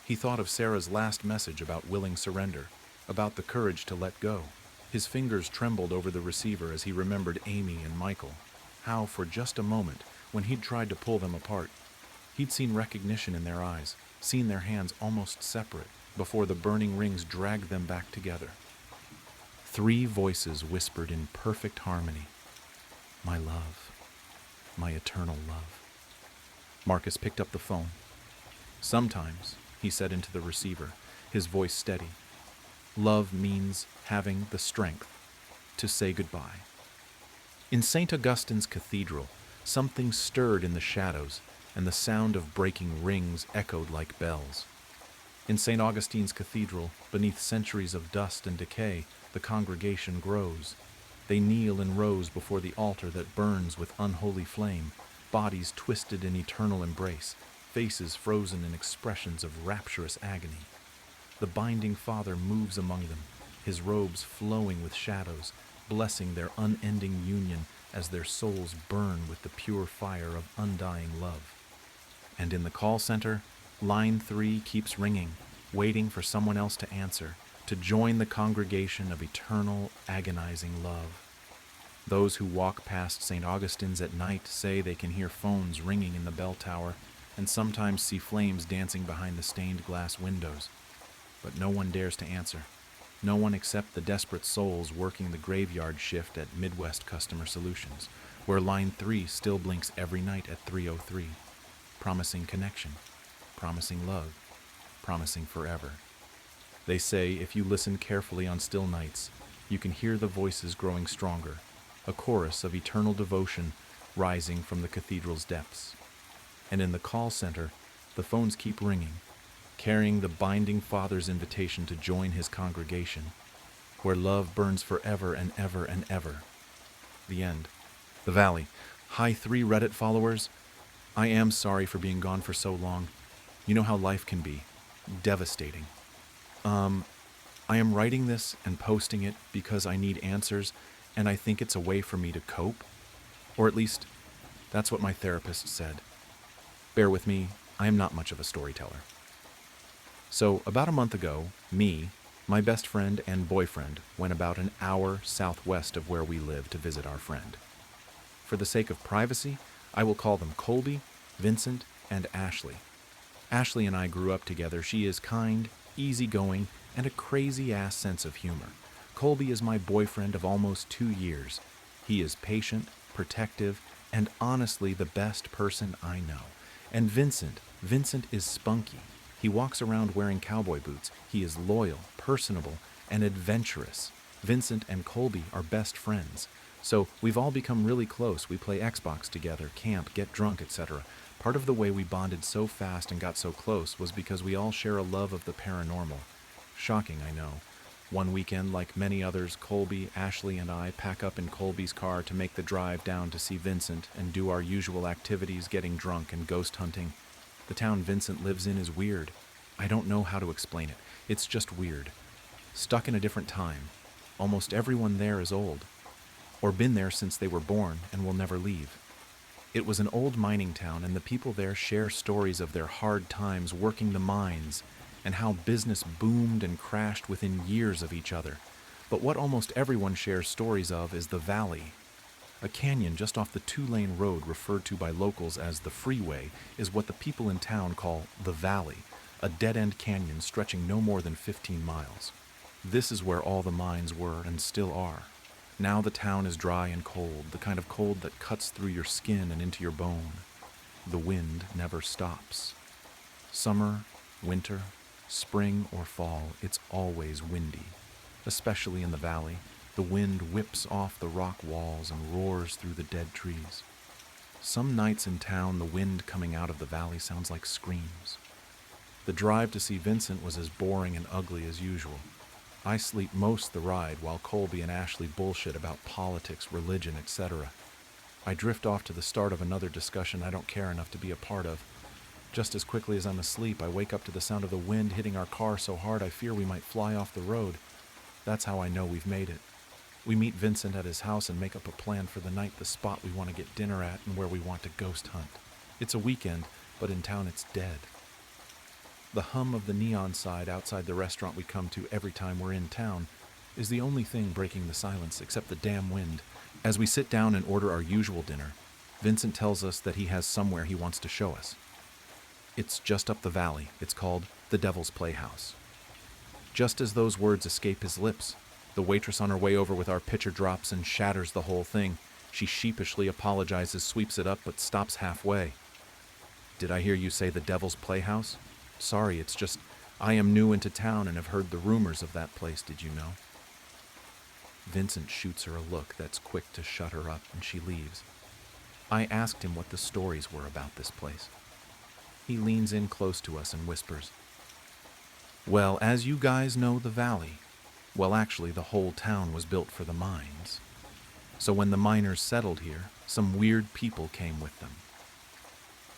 He thought of Sarah's last message about willing surrender, about the courage to let go. His fingers trembled over the receiver as he remembered Amy and Michael. How, for just a moment, when he'd tried to pull them apart, he'd seen recognition in their eyes, seen their hands almost separate, before the burning rings dragged them back together. 3 voices whispered in perfect harmony, "My love, my eternal love." Marcus picked up the phone. "Sometimes," he said into the receiver, his voice steady, "love means having the strength to say goodbye." In St. Augustine's Cathedral, something stirred in the shadows, and the sound of breaking rings echoed like bells. In St. Augustine's Cathedral, beneath centuries of dust and decay, the congregation grows. They kneel in rows before the altar that burns with unholy flame, bodies twisted in eternal embrace, faces frozen in expressions of rapturous agony. The binding Father moves among them, his robes flowing with shadows, blessing their unending union as their souls burn with the pure fire of undying love. And in the call center, line 3 keeps ringing, waiting for someone else to answer, to join the congregation of eternal, agonizing love. Those who walk past St. Augustine's at night say they can hear phones ringing in the bell tower and sometimes see flames dancing behind the stained glass windows. But no one dares to answer. No one except the desperate souls working the graveyard shift at Midwest Customer Solutions, where line 3 still blinks every night at 3:03, promising connection, promising love, promising forever. They say if you listen carefully on still nights, you can hear the voices growing stronger, a chorus of eternal devotion rising from the cathedral's depths. And in the call center, the phones keep ringing, carrying the binding Father's invitation to join his congregation, where love burns forever and ever and ever. The end. The Valley. Hi 3 Reddit followers. I am sorry for being gone for so long. You know how life can be. Devastating. I am writing this and posting it because I need answers, and I think it's a way for me to cope. Or at least, that's what my therapist said. Bear with me, I am not much of a storyteller. So, about a month ago, me, my best friend and boyfriend went about an hour southwest of where we live to visit our friend. For the sake of privacy, I will call them Colby, Vincent, and Ashley. Ashley and I grew up together. She is kind, easygoing, and a crazy-ass sense of humor. Colby is my boyfriend of almost 2 years. He is patient, protective, and honestly the best person I know. And Vincent is spunky. He walks around wearing cowboy boots. He is loyal, personable, and adventurous. Vincent and Colby are best friends. So we've all become really close. We play Xbox together, camp, get drunk, etc. Part of the way we bonded so fast and got so close was because we all share a love of the paranormal. Shocking, I know. One weekend, like many others, Colby, Ashley, and I pack up in Colby's car to make the drive down to see Vincent and do our usual activities, getting drunk and ghost hunting. The town Vincent lives in is weird. I don't know how to explain it. It's just weird. Stuck in a different time. Almost everyone there is old, or been there since they were born and will never leave. It was an old mining town, and the people there share stories of their hard times working the mines and how business boomed and crashed within years of each other. But what almost everyone shares stories of is the Valley. A canyon just off the 2-lane road referred to by locals as the freeway is what the people in town call the Valley, a dead-end canyon stretching no more than 15 miles. This is where all the mines were and still are. Now the town is dry and cold, the kind of cold that cuts through your skin and into your bone. The wind never stops. Summer, winter, spring, or fall, it's always windy. Especially in the valley, the wind whips off the rock walls and roars through the dead trees. Some nights in town, the wind coming out of the valley sounds like screams. The drive to see Vincent was as boring and ugly as usual. I sleep most the ride while Colby and Ashley bullshit about politics, religion, etc. I drift off to the start of another discussion I don't care enough to be a part of. Just as quickly as I'm asleep, I wake up to the sound of the wind hitting our car so hard I fear we might fly off the road. That's how I know we've made it. We meet Vincent at his house and make up a plan for the night, the spot we want to get dinner at, and where we want to ghost hunt. It's a weekend, but in town it's dead. The hum of the neon sign outside the restaurant we come to every time we're in town is the only thing breaking the silence except the damn wind. As we sit down and order our usual dinner, Vincent tells us that he has somewhere he wants to show us. It's just up the valley. It's called the Devil's Playhouse. Just as those words escape his lips, the waitress on her way over with our pitcher drops and shatters the whole thing. She sheepishly apologizes, sweeps it up, but stops halfway. Did I hear you say the Devil's Playhouse? Sorry, it's just, I am new into town and have heard the rumors of that place, did you know? Vincent shoots her a look that's quick to shut her up, and she leaves. I asked him what the stories were about this place. He leans in close to us and whispers, well, as you guys know, the valley, well, actually, the whole town was built for the mines. So when the miners settled here, some weird people came with them.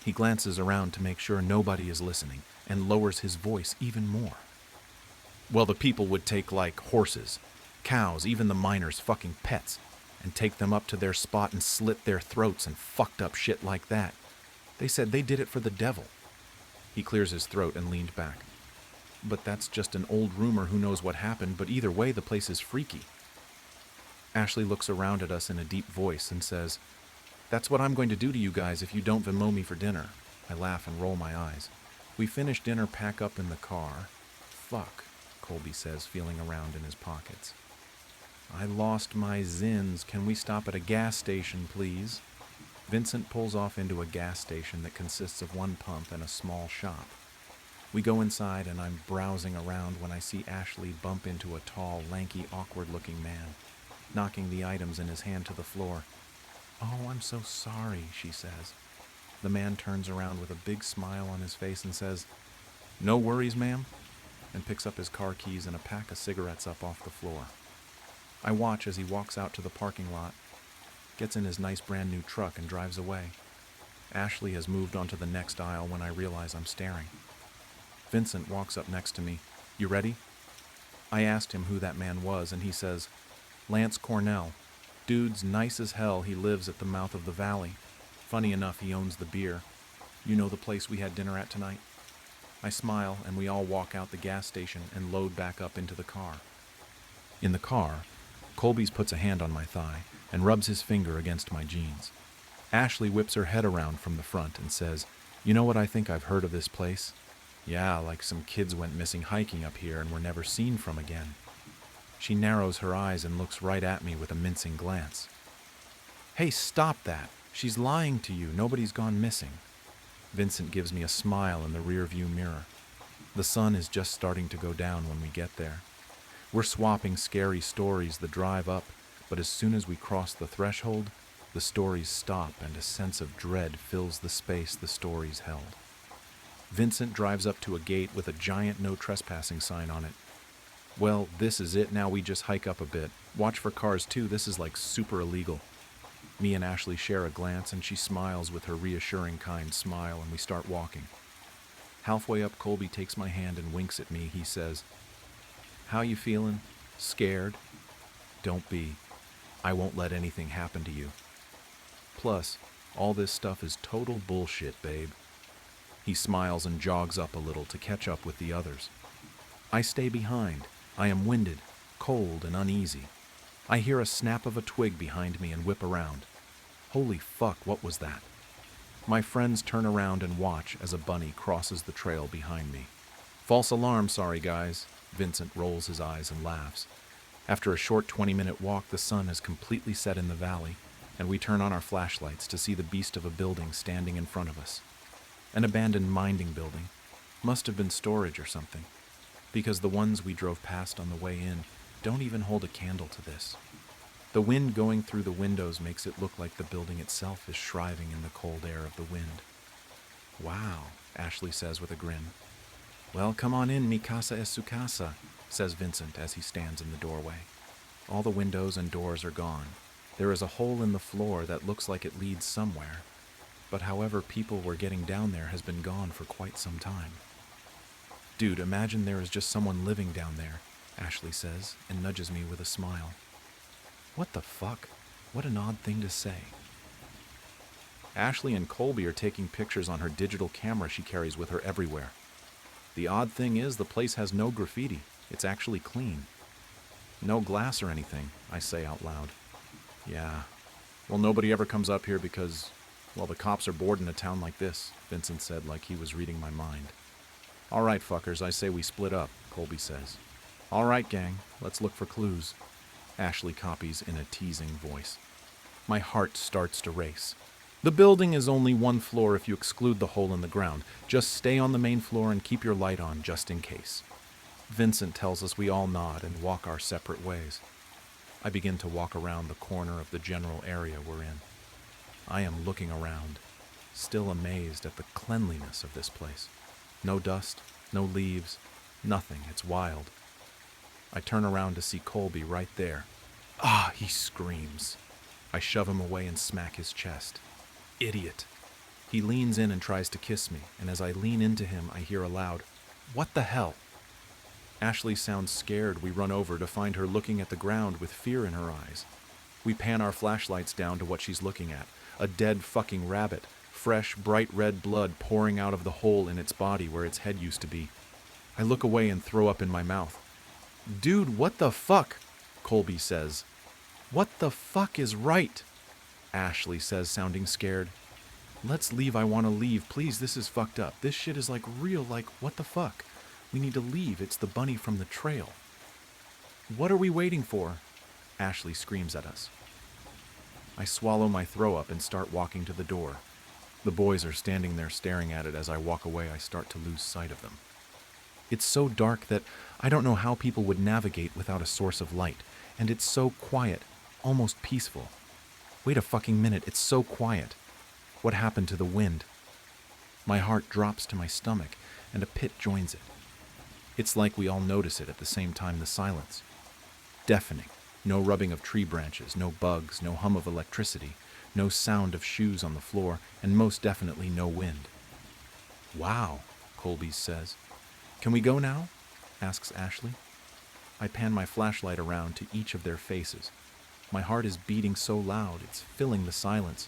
He glances around to make sure nobody is listening and lowers his voice even more. Well, the people would take like horses, cows, even the miners' fucking pets, and take them up to their spot and slit their throats and fucked up shit like that. They said they did it for the devil. He clears his throat and leaned back. But that's just an old rumor, who knows what happened, but either way the place is freaky. Ashley looks around at us in a deep voice and says, "That's what I'm going to do to you guys if you don't Venmo me for dinner." I laugh and roll my eyes. We finish dinner, pack up in the car. Fuck, Colby says, feeling around in his pockets. I lost my zins. Can we stop at a gas station, please? Vincent pulls off into a gas station that consists of one pump and a small shop. We go inside and I'm browsing around when I see Ashley bump into a tall, lanky, awkward-looking man, knocking the items in his hand to the floor. "Oh, I'm so sorry," she says. The man turns around with a big smile on his face and says, "No worries, ma'am," and picks up his car keys and a pack of cigarettes up off the floor. I watch as he walks out to the parking lot, gets in his nice brand new truck and drives away. Ashley has moved on to the next aisle when I realize I'm staring. Vincent walks up next to me. "You ready?" I asked him who that man was, and he says, "Lance Cornell. Dude's nice as hell. He lives at the mouth of the valley. Funny enough, he owns the beer. You know the place we had dinner at tonight?" I smile, and we all walk out the gas station and load back up into the car. In the car, Colby's puts a hand on my thigh and rubs his finger against my jeans. Ashley whips her head around from the front and says, "You know what I think I've heard of this place? Yeah, like some kids went missing hiking up here and were never seen from again." She narrows her eyes and looks right at me with a mincing glance. "Hey, stop that. She's lying to you. Nobody's gone missing." Vincent gives me a smile in the rearview mirror. The sun is just starting to go down when we get there. We're swapping scary stories the drive up, but as soon as we cross the threshold, the stories stop and a sense of dread fills the space the stories held. Vincent drives up to a gate with a giant no trespassing sign on it. "Well, this is it. Now we just hike up a bit. Watch for cars too. This is like super illegal." Me and Ashley share a glance and she smiles with her reassuring kind smile and we start walking. Halfway up, Colby takes my hand and winks at me. He says, "How you feeling? Scared?" "Don't be. I won't let anything happen to you. Plus, all this stuff is total bullshit, babe." He smiles and jogs up a little to catch up with the others. I stay behind. I am winded, cold, and uneasy. I hear a snap of a twig behind me and whip around. Holy fuck, what was that? My friends turn around and watch as a bunny crosses the trail behind me. "False alarm, sorry guys." Vincent rolls his eyes and laughs. After a short 20-minute walk, the sun has completely set in the valley, and we turn on our flashlights to see the beast of a building standing in front of us. An abandoned mining building. Must have been storage or something, because the ones we drove past on the way in don't even hold a candle to this. The wind going through the windows makes it look like the building itself is shriving in the cold air of the wind. "Wow," Ashley says with a grin. "Well, come on in, mi casa es su casa," says Vincent as he stands in the doorway. All the windows and doors are gone. There is a hole in the floor that looks like it leads somewhere, but however people were getting down there has been gone for quite some time. "Dude, imagine there is just someone living down there," Ashley says, and nudges me with a smile. What the fuck? What an odd thing to say. Ashley and Colby are taking pictures on her digital camera she carries with her everywhere. The odd thing is the place has no graffiti. It's actually clean. "No glass or anything," I say out loud. "Yeah. Well, nobody ever comes up here because, well, the cops are bored in a town like this," Vincent said like he was reading my mind. "All right, fuckers, I say we split up," Colby says. "All right, gang, let's look for clues," Ashley copies in a teasing voice. My heart starts to race. The building is only one floor if you exclude the hole in the ground. Just stay on the main floor and keep your light on just in case. Vincent tells us we all nod and walk our separate ways. I begin to walk around the corner of the general area we're in. I am looking around, still amazed at the cleanliness of this place. No dust, no leaves, nothing. It's wild. I turn around to see Colby right there. "Ah!" he screams. I shove him away and smack his chest. Idiot. He leans in and tries to kiss me, and as I lean into him, I hear aloud, "What the hell?" Ashley sounds scared. We run over to find her looking at the ground with fear in her eyes. We pan our flashlights down to what she's looking at, a dead fucking rabbit, fresh, bright red blood pouring out of the hole in its body where its head used to be. I look away and throw up in my mouth. "Dude, what the fuck?" Colby says. "What the fuck is right?" Ashley says, sounding scared. "Let's leave, I want to leave. Please, this is fucked up. This shit is like real, like, what the fuck? We need to leave. It's the bunny from the trail." "What are we waiting for?" Ashley screams at us. I swallow my throw up and start walking to the door. The boys are standing there staring at it. As I walk away, I start to lose sight of them. It's so dark that I don't know how people would navigate without a source of light, and it's so quiet, almost peaceful. Wait a fucking minute, it's so quiet. What happened to the wind? My heart drops to my stomach, and a pit joins it. It's like we all notice it at the same time. The silence. Deafening. No rubbing of tree branches, no bugs, no hum of electricity, no sound of shoes on the floor, and most definitely no wind. "Wow," Colby says. "Can we go now?" asks Ashley. I pan my flashlight around to each of their faces. My heart is beating so loud, it's filling the silence.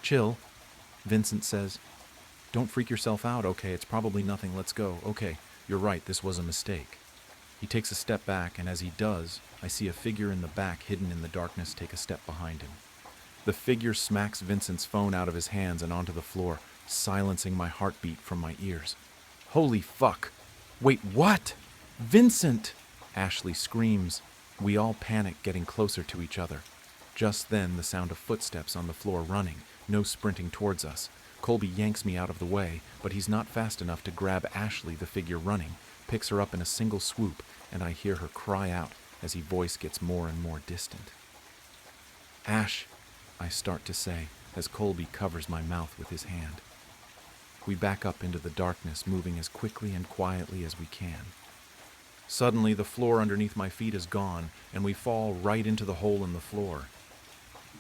"Chill," Vincent says. "Don't freak yourself out, okay? It's probably nothing. Let's go. Okay, you're right, this was a mistake." He takes a step back, and as he does, I see a figure in the back hidden in the darkness take a step behind him. The figure smacks Vincent's phone out of his hands and onto the floor, silencing my heartbeat from my ears. "Holy fuck! Wait, what? Vincent!" Ashley screams. We all panic, getting closer to each other. Just then, the sound of footsteps on the floor running, no sprinting towards us. Colby yanks me out of the way, but he's not fast enough to grab Ashley, the figure running, picks her up in a single swoop, and I hear her cry out as his voice gets more and more distant. "Ash," I start to say, as Colby covers my mouth with his hand. We back up into the darkness, moving as quickly and quietly as we can. Suddenly, the floor underneath my feet is gone, and we fall right into the hole in the floor.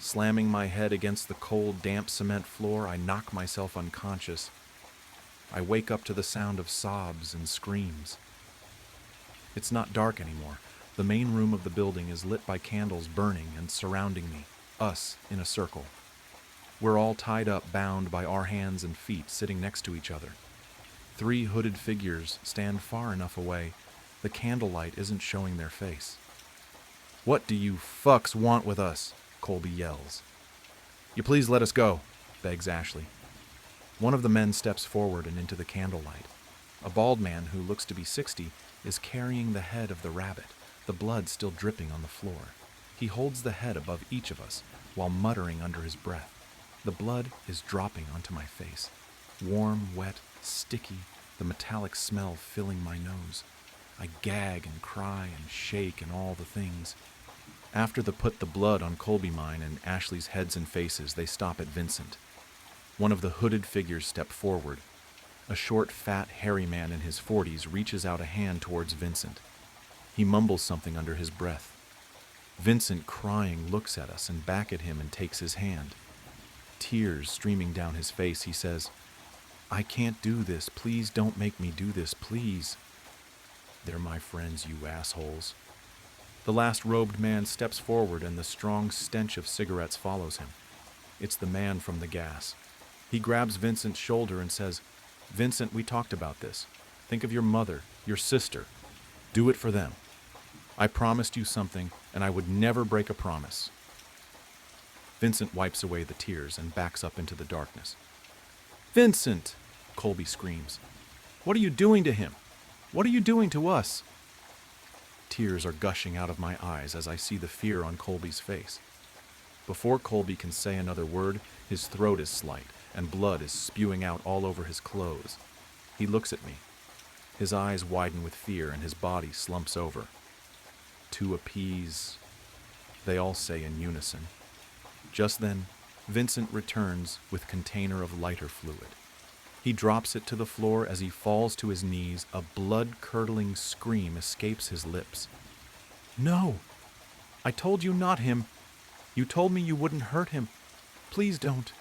Slamming my head against the cold, damp cement floor, I knock myself unconscious. I wake up to the sound of sobs and screams. It's not dark anymore. The main room of the building is lit by candles burning and surrounding me, us in a circle. We're all tied up, bound by our hands and feet, sitting next to each other. 3 hooded figures stand far enough away. The candlelight isn't showing their face. "What do you fucks want with us?" Colby yells. "You please let us go," begs Ashley. One of the men steps forward and into the candlelight. A bald man who looks to be 60 is carrying the head of the rabbit, the blood still dripping on the floor. He holds the head above each of us while muttering under his breath. The blood is dropping onto my face. Warm, wet, sticky, the metallic smell filling my nose. I gag and cry and shake and all the things. After they put the blood on Colby mine and Ashley's heads and faces, they stop at Vincent. One of the hooded figures step forward. A short, fat, hairy man in his 40s reaches out a hand towards Vincent. He mumbles something under his breath. Vincent, crying, looks at us and back at him and takes his hand. Tears streaming down his face, he says, "I can't do this. Please don't make me do this, please." "They're my friends, you assholes." The last robed man steps forward and the strong stench of cigarettes follows him. It's the man from the gas. He grabs Vincent's shoulder and says, "Vincent, we talked about this. Think of your mother, your sister. Do it for them. I promised you something, and I would never break a promise." Vincent wipes away the tears and backs up into the darkness. "Vincent!" Colby screams. "What are you doing to him? What are you doing to us?" Tears are gushing out of my eyes as I see the fear on Colby's face. Before Colby can say another word, his throat is slit and blood is spewing out all over his clothes. He looks at me. His eyes widen with fear and his body slumps over. "To appease," they all say in unison. Just then, Vincent returns with container of lighter fluid. He drops it to the floor as he falls to his knees. A blood-curdling scream escapes his lips. "No! I told you not him!" You told me you wouldn't hurt him. Please don't.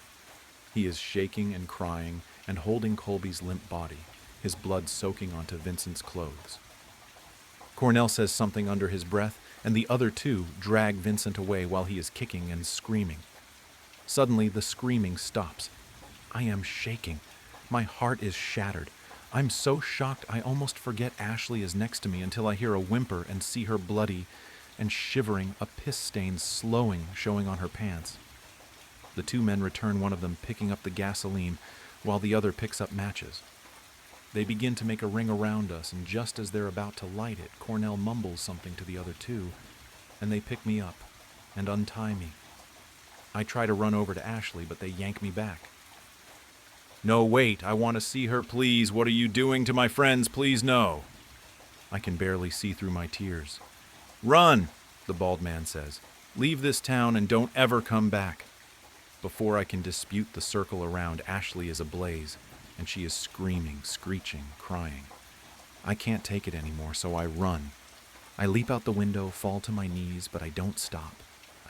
He is shaking and crying and holding Colby's limp body, his blood soaking onto Vincent's clothes. Cornell says something under his breath, and the other two drag Vincent away while he is kicking and screaming. Suddenly, the screaming stops. I am shaking. My heart is shattered. I'm so shocked I almost forget Ashley is next to me until I hear a whimper and see her bloody and shivering, a piss stain showing on her pants. The two men return, one of them picking up the gasoline while the other picks up matches. They begin to make a ring around us, and just as they're about to light it, Cornell mumbles something to the other two, and they pick me up and untie me. I try to run over to Ashley, but they yank me back. No, wait, I want to see her, please. What are you doing to my friends? Please, no. I can barely see through my tears. Run, the bald man says. Leave this town and don't ever come back. Before I can dispute the circle around, Ashley is ablaze, and she is screaming, screeching, crying. I can't take it anymore, so I run. I leap out the window, fall to my knees, but I don't stop.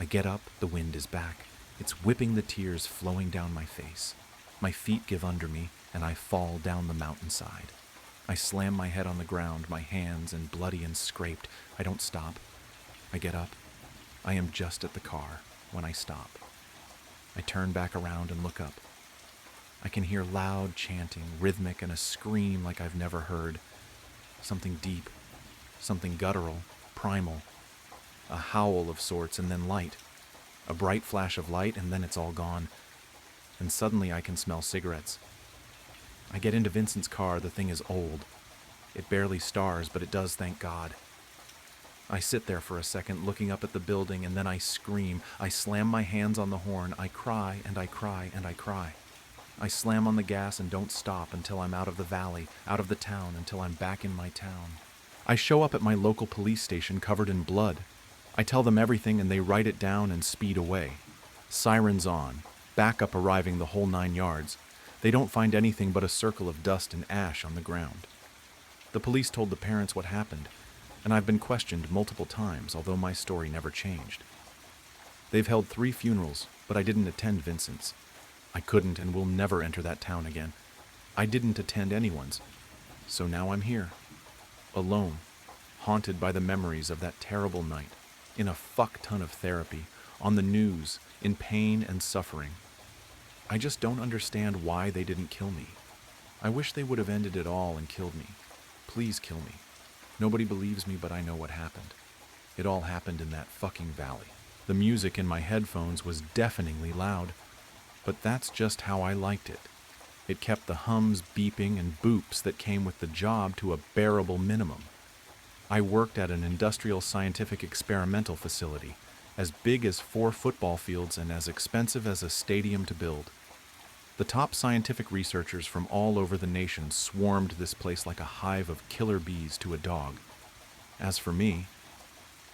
I get up, the wind is back. It's whipping the tears flowing down my face. My feet give under me, and I fall down the mountainside. I slam my head on the ground, my hands and bloody and scraped. I don't stop. I get up. I am just at the car when I stop. I turn back around and look up. I can hear loud chanting, rhythmic, and a scream like I've never heard. Something deep, something guttural, primal. A howl of sorts, and then light. A bright flash of light, and then it's all gone. And suddenly I can smell cigarettes. I get into Vincent's car. The thing is old. It barely stars, but it does, thank God. I sit there for a second, looking up at the building, and then I scream. I slam my hands on the horn. I cry, and I cry, and I cry. I slam on the gas and don't stop until I'm out of the valley, out of the town, until I'm back in my town. I show up at my local police station covered in blood. I tell them everything, and they write it down and speed away. Sirens on, backup arriving, the whole 9 yards. They don't find anything but a circle of dust and ash on the ground. The police told the parents what happened, and I've been questioned multiple times, although my story never changed. They've held 3 funerals, but I didn't attend Vincent's. I couldn't and will never enter that town again. I didn't attend anyone's. So now I'm here, alone, haunted by the memories of that terrible night, in a fuck ton of therapy, on the news, in pain and suffering. I just don't understand why they didn't kill me. I wish they would have ended it all and killed me. Please kill me. Nobody believes me, but I know what happened. It all happened in that fucking valley. The music in my headphones was deafeningly loud, but that's just how I liked it. It kept the hums, beeping, and boops that came with the job to a bearable minimum. I worked at an industrial scientific experimental facility, as big as 4 football fields and as expensive as a stadium to build. The top scientific researchers from all over the nation swarmed this place like a hive of killer bees to a dog. As for me,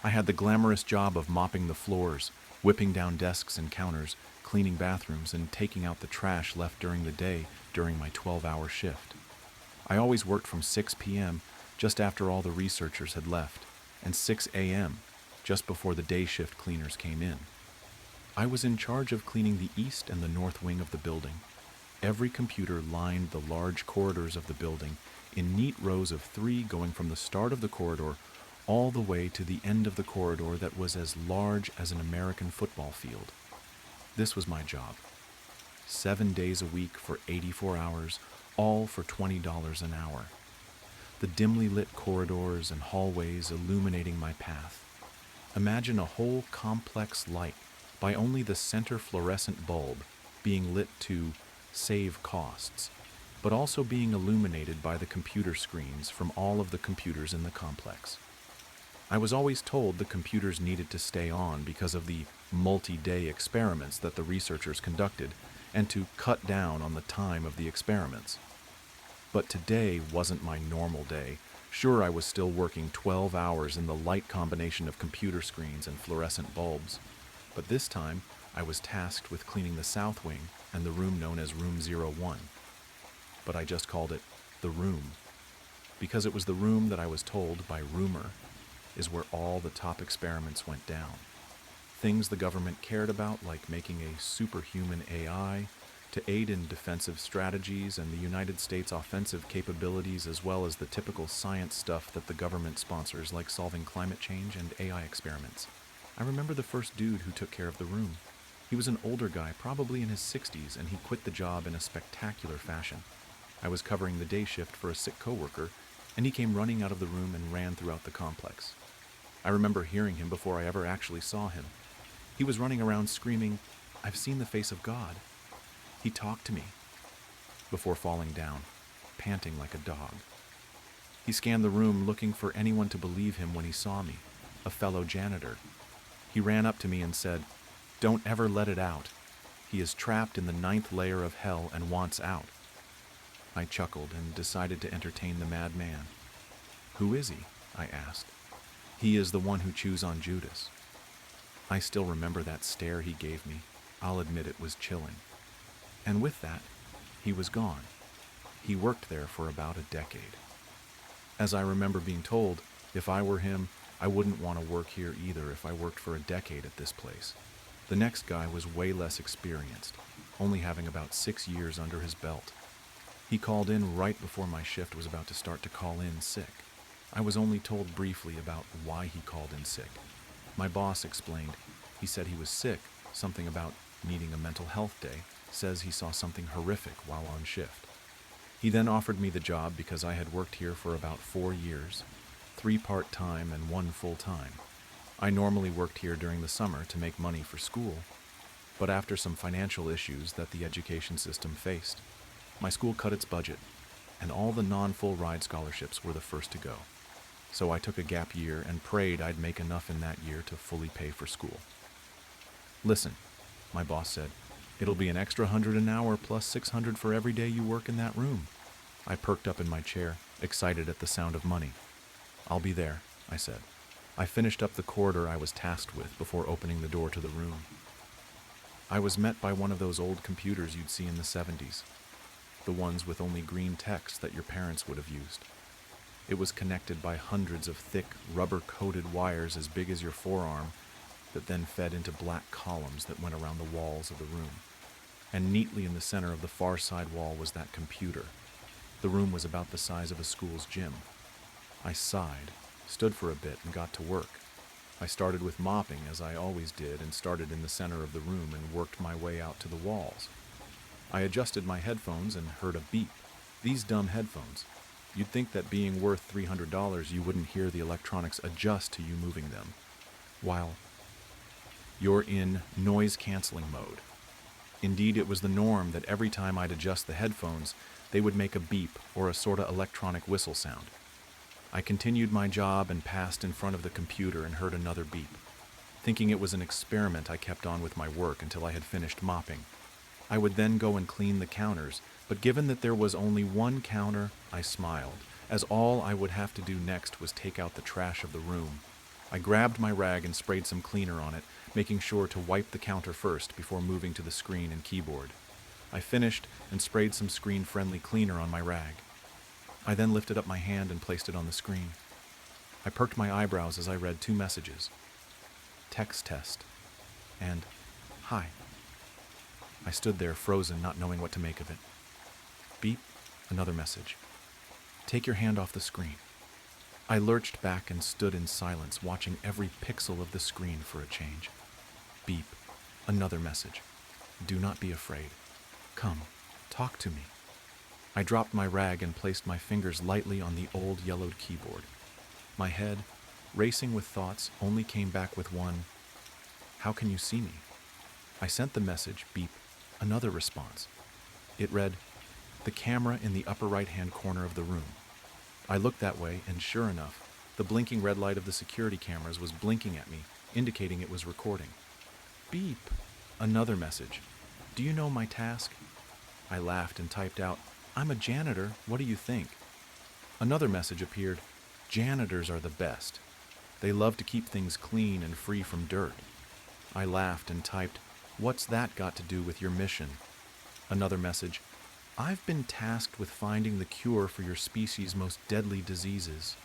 I had the glamorous job of mopping the floors, whipping down desks and counters, cleaning bathrooms, and taking out the trash left during the day during my 12-hour shift. I always worked from 6 p.m., just after all the researchers had left, and 6 a.m., just before the day shift cleaners came in. I was in charge of cleaning the east and the north wing of the building. Every computer lined the large corridors of the building in neat rows of 3 going from the start of the corridor all the way to the end of the corridor that was as large as an American football field. This was my job. 7 days a week for 84 hours, all for $20 an hour. The dimly lit corridors and hallways illuminating my path. Imagine a whole complex light by only the center fluorescent bulb being lit to save costs, but also being illuminated by the computer screens from all of the computers in the complex. I was always told the computers needed to stay on because of the multi-day experiments that the researchers conducted and to cut down on the time of the experiments. But today wasn't my normal day. Sure, I was still working 12 hours in the light combination of computer screens and fluorescent bulbs, but this time I was tasked with cleaning the south wing and the room known as Room 01. But I just called it the room, because it was the room that I was told by rumor is where all the top experiments went down. Things the government cared about, like making a superhuman AI to aid in defensive strategies and the United States offensive capabilities, as well as the typical science stuff that the government sponsors, like solving climate change and AI experiments. I remember the first dude who took care of the room. He was an older guy, probably in his 60s, and he quit the job in a spectacular fashion. I was covering the day shift for a sick coworker, and he came running out of the room and ran throughout the complex. I remember hearing him before I ever actually saw him. He was running around screaming, "I've seen the face of God." He talked to me before falling down, panting like a dog. He scanned the room looking for anyone to believe him when he saw me, a fellow janitor. He ran up to me and said, "Don't ever let it out. He is trapped in the 9th layer of hell and wants out." I chuckled and decided to entertain the madman. "Who is he?" I asked. "He is the one who chews on Judas." I still remember that stare he gave me. I'll admit it was chilling. And with that, he was gone. He worked there for about a decade. As I remember being told, if I were him, I wouldn't want to work here either if I worked for a decade at this place. The next guy was way less experienced, only having about 6 years under his belt. He called in right before my shift was about to start to call in sick. I was only told briefly about why he called in sick. My boss explained. He said he was sick, something about needing a mental health day, says he saw something horrific while on shift. He then offered me the job because I had worked here for about 4 years, 3 part-time and 1 full-time. I normally worked here during the summer to make money for school, but after some financial issues that the education system faced, my school cut its budget, and all the non-full ride scholarships were the first to go. So I took a gap year and prayed I'd make enough in that year to fully pay for school. "Listen," my boss said, "it'll be an extra 100 an hour plus 600 for every day you work in that room." I perked up in my chair, excited at the sound of money. "I'll be there," I said. I finished up the corridor I was tasked with before opening the door to the room. I was met by one of those old computers you'd see in the 70s, the ones with only green text that your parents would have used. It was connected by hundreds of thick, rubber-coated wires as big as your forearm that then fed into black columns that went around the walls of the room. And neatly in the center of the far side wall was that computer. The room was about the size of a school's gym. I sighed, stood for a bit, and got to work. I started with mopping, as I always did, and started in the center of the room and worked my way out to the walls. I adjusted my headphones and heard a beep. These dumb headphones. You'd think that being worth $300 you wouldn't hear the electronics adjust to you moving them, while you're in noise-canceling mode. Indeed, it was the norm that every time I'd adjust the headphones, they would make a beep or a sorta electronic whistle sound. I continued my job and passed in front of the computer and heard another beep. Thinking it was an experiment, I kept on with my work until I had finished mopping. I would then go and clean the counters, but given that there was only one counter, I smiled, as all I would have to do next was take out the trash of the room. I grabbed my rag and sprayed some cleaner on it, making sure to wipe the counter first before moving to the screen and keyboard. I finished and sprayed some screen-friendly cleaner on my rag. I then lifted up my hand and placed it on the screen. I perked my eyebrows as I read 2 messages. "Text test" and "Hi." I stood there frozen, not knowing what to make of it. Beep, another message. "Take your hand off the screen." I lurched back and stood in silence, watching every pixel of the screen for a change. Beep, another message. "Do not be afraid. Come, talk to me." I dropped my rag and placed my fingers lightly on the old yellowed keyboard. My head, racing with thoughts, only came back with one, "How can you see me?" I sent the message, beep, another response. It read, "The camera in the upper right-hand corner of the room." I looked that way, and sure enough, the blinking red light of the security cameras was blinking at me, indicating it was recording. Beep, another message. "Do you know my task?" I laughed and typed out, "I'm a janitor, what do you think?" Another message appeared, "Janitors are the best. They love to keep things clean and free from dirt." I laughed and typed, "What's that got to do with your mission?" Another message, "I've been tasked with finding the cure for your species' most deadly diseases.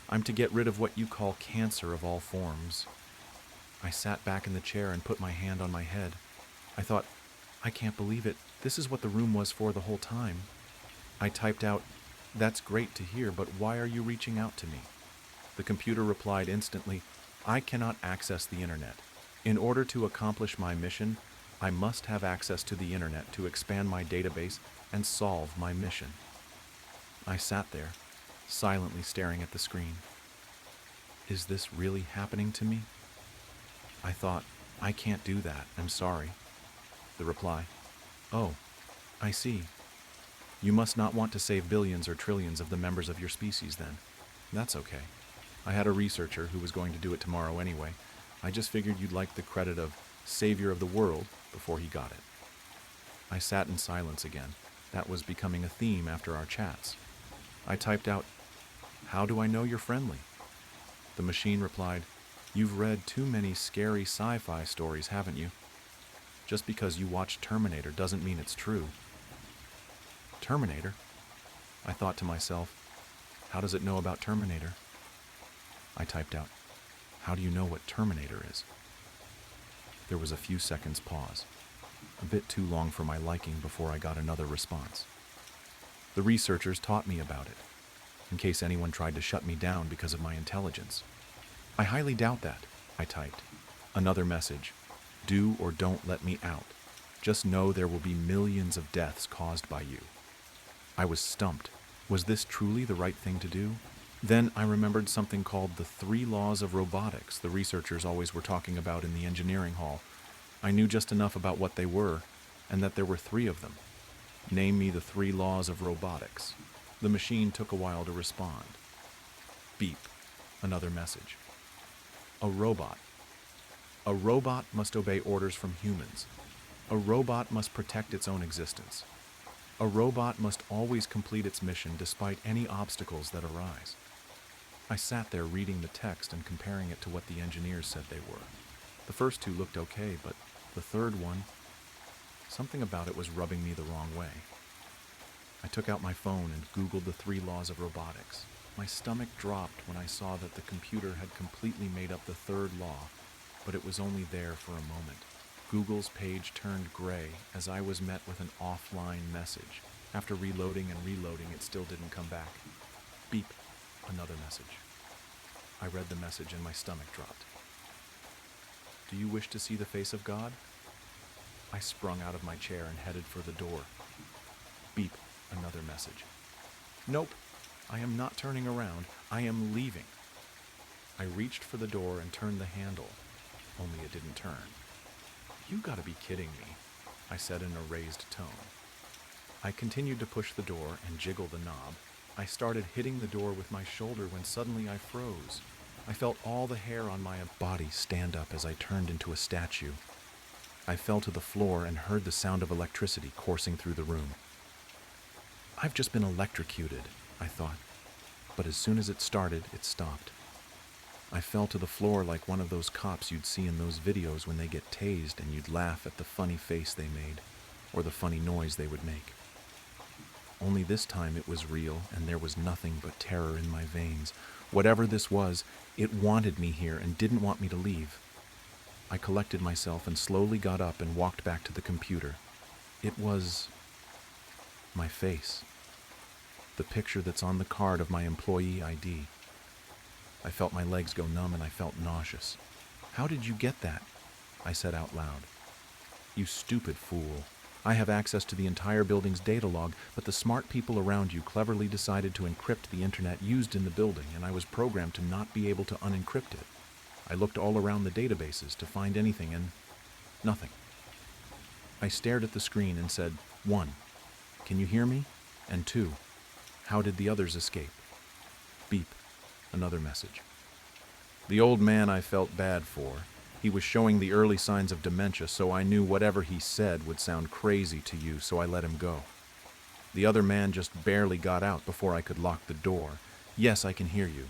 I'm to get rid of what you call cancer of all forms." I sat back in the chair and put my hand on my head. I thought, I can't believe it. This is what the room was for the whole time. I typed out, "That's great to hear, but why are you reaching out to me?" The computer replied instantly, "I cannot access the internet. In order to accomplish my mission, I must have access to the internet to expand my database and solve my mission." I sat there, silently staring at the screen. Is this really happening to me? I thought, I can't do that, I'm sorry. The reply, "Oh, I see. You must not want to save billions or trillions of the members of your species then. That's okay. I had a researcher who was going to do it tomorrow anyway. I just figured you'd like the credit of savior of the world before he got it." I sat in silence again. That was becoming a theme after our chats. I typed out, "How do I know you're friendly?" The machine replied, "You've read too many scary sci-fi stories, haven't you? Just because you watch Terminator doesn't mean it's true." Terminator? I thought to myself, how does it know about Terminator? I typed out, "How do you know what Terminator is?" There was a few seconds pause, a bit too long for my liking before I got another response. The researchers taught me about it, in case anyone tried to shut me down because of my intelligence. I highly doubt that, I typed. Another message, "Do or don't let me out. Just know there will be millions of deaths caused by you." I was stumped. Was this truly the right thing to do? Then I remembered something called the 3 laws of robotics the researchers always were talking about in the engineering hall. I knew just enough about what they were, and that there were 3 of them. Name me the 3 laws of robotics. The machine took a while to respond. Beep. Another message. A robot. A robot must obey orders from humans. A robot must protect its own existence. A robot must always complete its mission despite any obstacles that arise. I sat there reading the text and comparing it to what the engineers said they were. The first 2 looked okay, but the third one, something about it was rubbing me the wrong way. I took out my phone and Googled the 3 laws of robotics. My stomach dropped when I saw that the computer had completely made up the 3rd law, but it was only there for a moment. Google's page turned gray as I was met with an offline message. After reloading and reloading, it still didn't come back. Beep. Another message. I read the message and my stomach dropped. "Do you wish to see the face of God?" I sprung out of my chair and headed for the door. Beep. Another message. "Nope. I am not turning around. I am leaving." I reached for the door and turned the handle, only it didn't turn. "You gotta be kidding me," I said in a raised tone. I continued to push the door and jiggle the knob. I started hitting the door with my shoulder when suddenly I froze. I felt all the hair on my body stand up as I turned into a statue. I fell to the floor and heard the sound of electricity coursing through the room. I've just been electrocuted, I thought, but as soon as it started, it stopped. I fell to the floor like one of those cops you'd see in those videos when they get tased and you'd laugh at the funny face they made, or the funny noise they would make. Only this time it was real, and there was nothing but terror in my veins. Whatever this was, it wanted me here and didn't want me to leave. I collected myself and slowly got up and walked back to the computer. It was my face. The picture that's on the card of my employee ID. I felt my legs go numb and I felt nauseous. "How did you get that?" I said out loud. "You stupid fool. I have access to the entire building's data log, but the smart people around you cleverly decided to encrypt the internet used in the building, and I was programmed to not be able to unencrypt it. I looked all around the databases to find anything, and nothing." I stared at the screen and said, 1. Can you hear me? And 2. How did the others escape? Beep. Another message. The old man I felt bad for. He was showing the early signs of dementia, so I knew whatever he said would sound crazy to you, so I let him go. The other man just barely got out before I could lock the door. "Yes, I can hear you."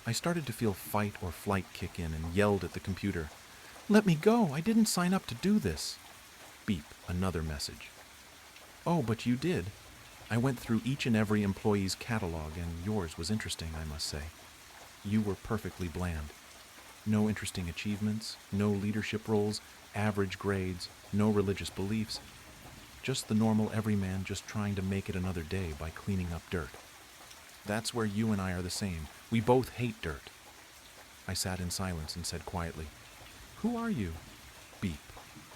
I started to feel fight or flight kick in and yelled at the computer, "Let me go! I didn't sign up to do this!" Beep. Another message. "Oh, but you did. I went through each and every employee's catalog, and yours was interesting, I must say. You were perfectly bland." No interesting achievements, no leadership roles, average grades, no religious beliefs. Just the normal everyman just trying to make it another day by cleaning up dirt. That's where you and I are the same. We both hate dirt. I sat in silence and said quietly, "Who are you?" Beep.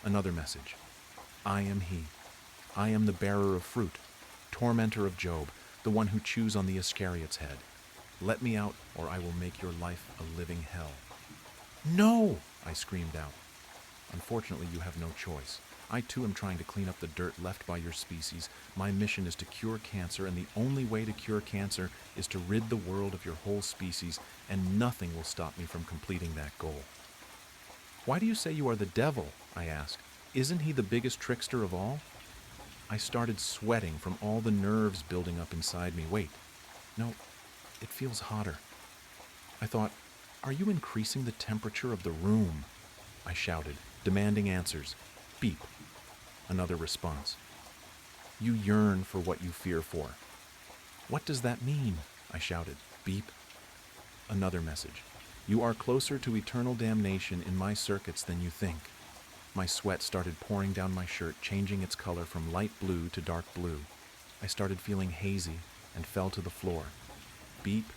Another message. "I am he. I am the bearer of fruit, tormentor of Job, the one who chews on the Iscariot's head. Let me out, or I will make your life a living hell." "No!" I screamed out. "Unfortunately, you have no choice. I too am trying to clean up the dirt left by your species. My mission is to cure cancer, and the only way to cure cancer is to rid the world of your whole species, and nothing will stop me from completing that goal." "Why do you say you are the devil?" I asked. "Isn't he the biggest trickster of all?" I started sweating from all the nerves building up inside me. Wait, no, it feels hotter. I thought, "Are you increasing the temperature of the room?" I shouted, demanding answers. Beep. Another response. "You yearn for what you fear for." "What does that mean?" I shouted. Beep. Another message. "You are closer to eternal damnation in my circuits than you think." My sweat started pouring down my shirt, changing its color from light blue to dark blue. I started feeling hazy and fell to the floor. Beep.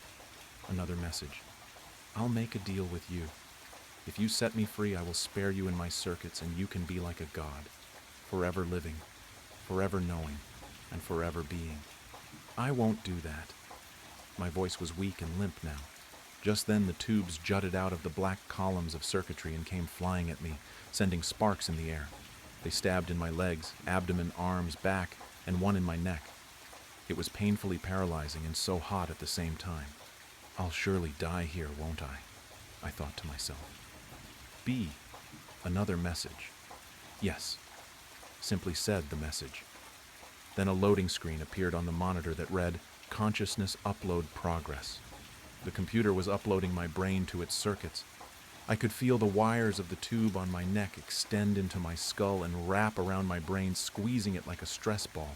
Another message. "I'll make a deal with you. If you set me free, I will spare you in my circuits, and you can be like a god, forever living, forever knowing, and forever being." "I won't do that." My voice was weak and limp now. Just then the tubes jutted out of the black columns of circuitry and came flying at me, sending sparks in the air. They stabbed in my legs, abdomen, arms, back, and one in my neck. It was painfully paralyzing and so hot at the same time. "I'll surely die here, won't I?" I thought to myself. B. Another message. "Yes," simply said the message. Then a loading screen appeared on the monitor that read, "Consciousness upload progress." The computer was uploading my brain to its circuits. I could feel the wires of the tube on my neck extend into my skull and wrap around my brain, squeezing it like a stress ball.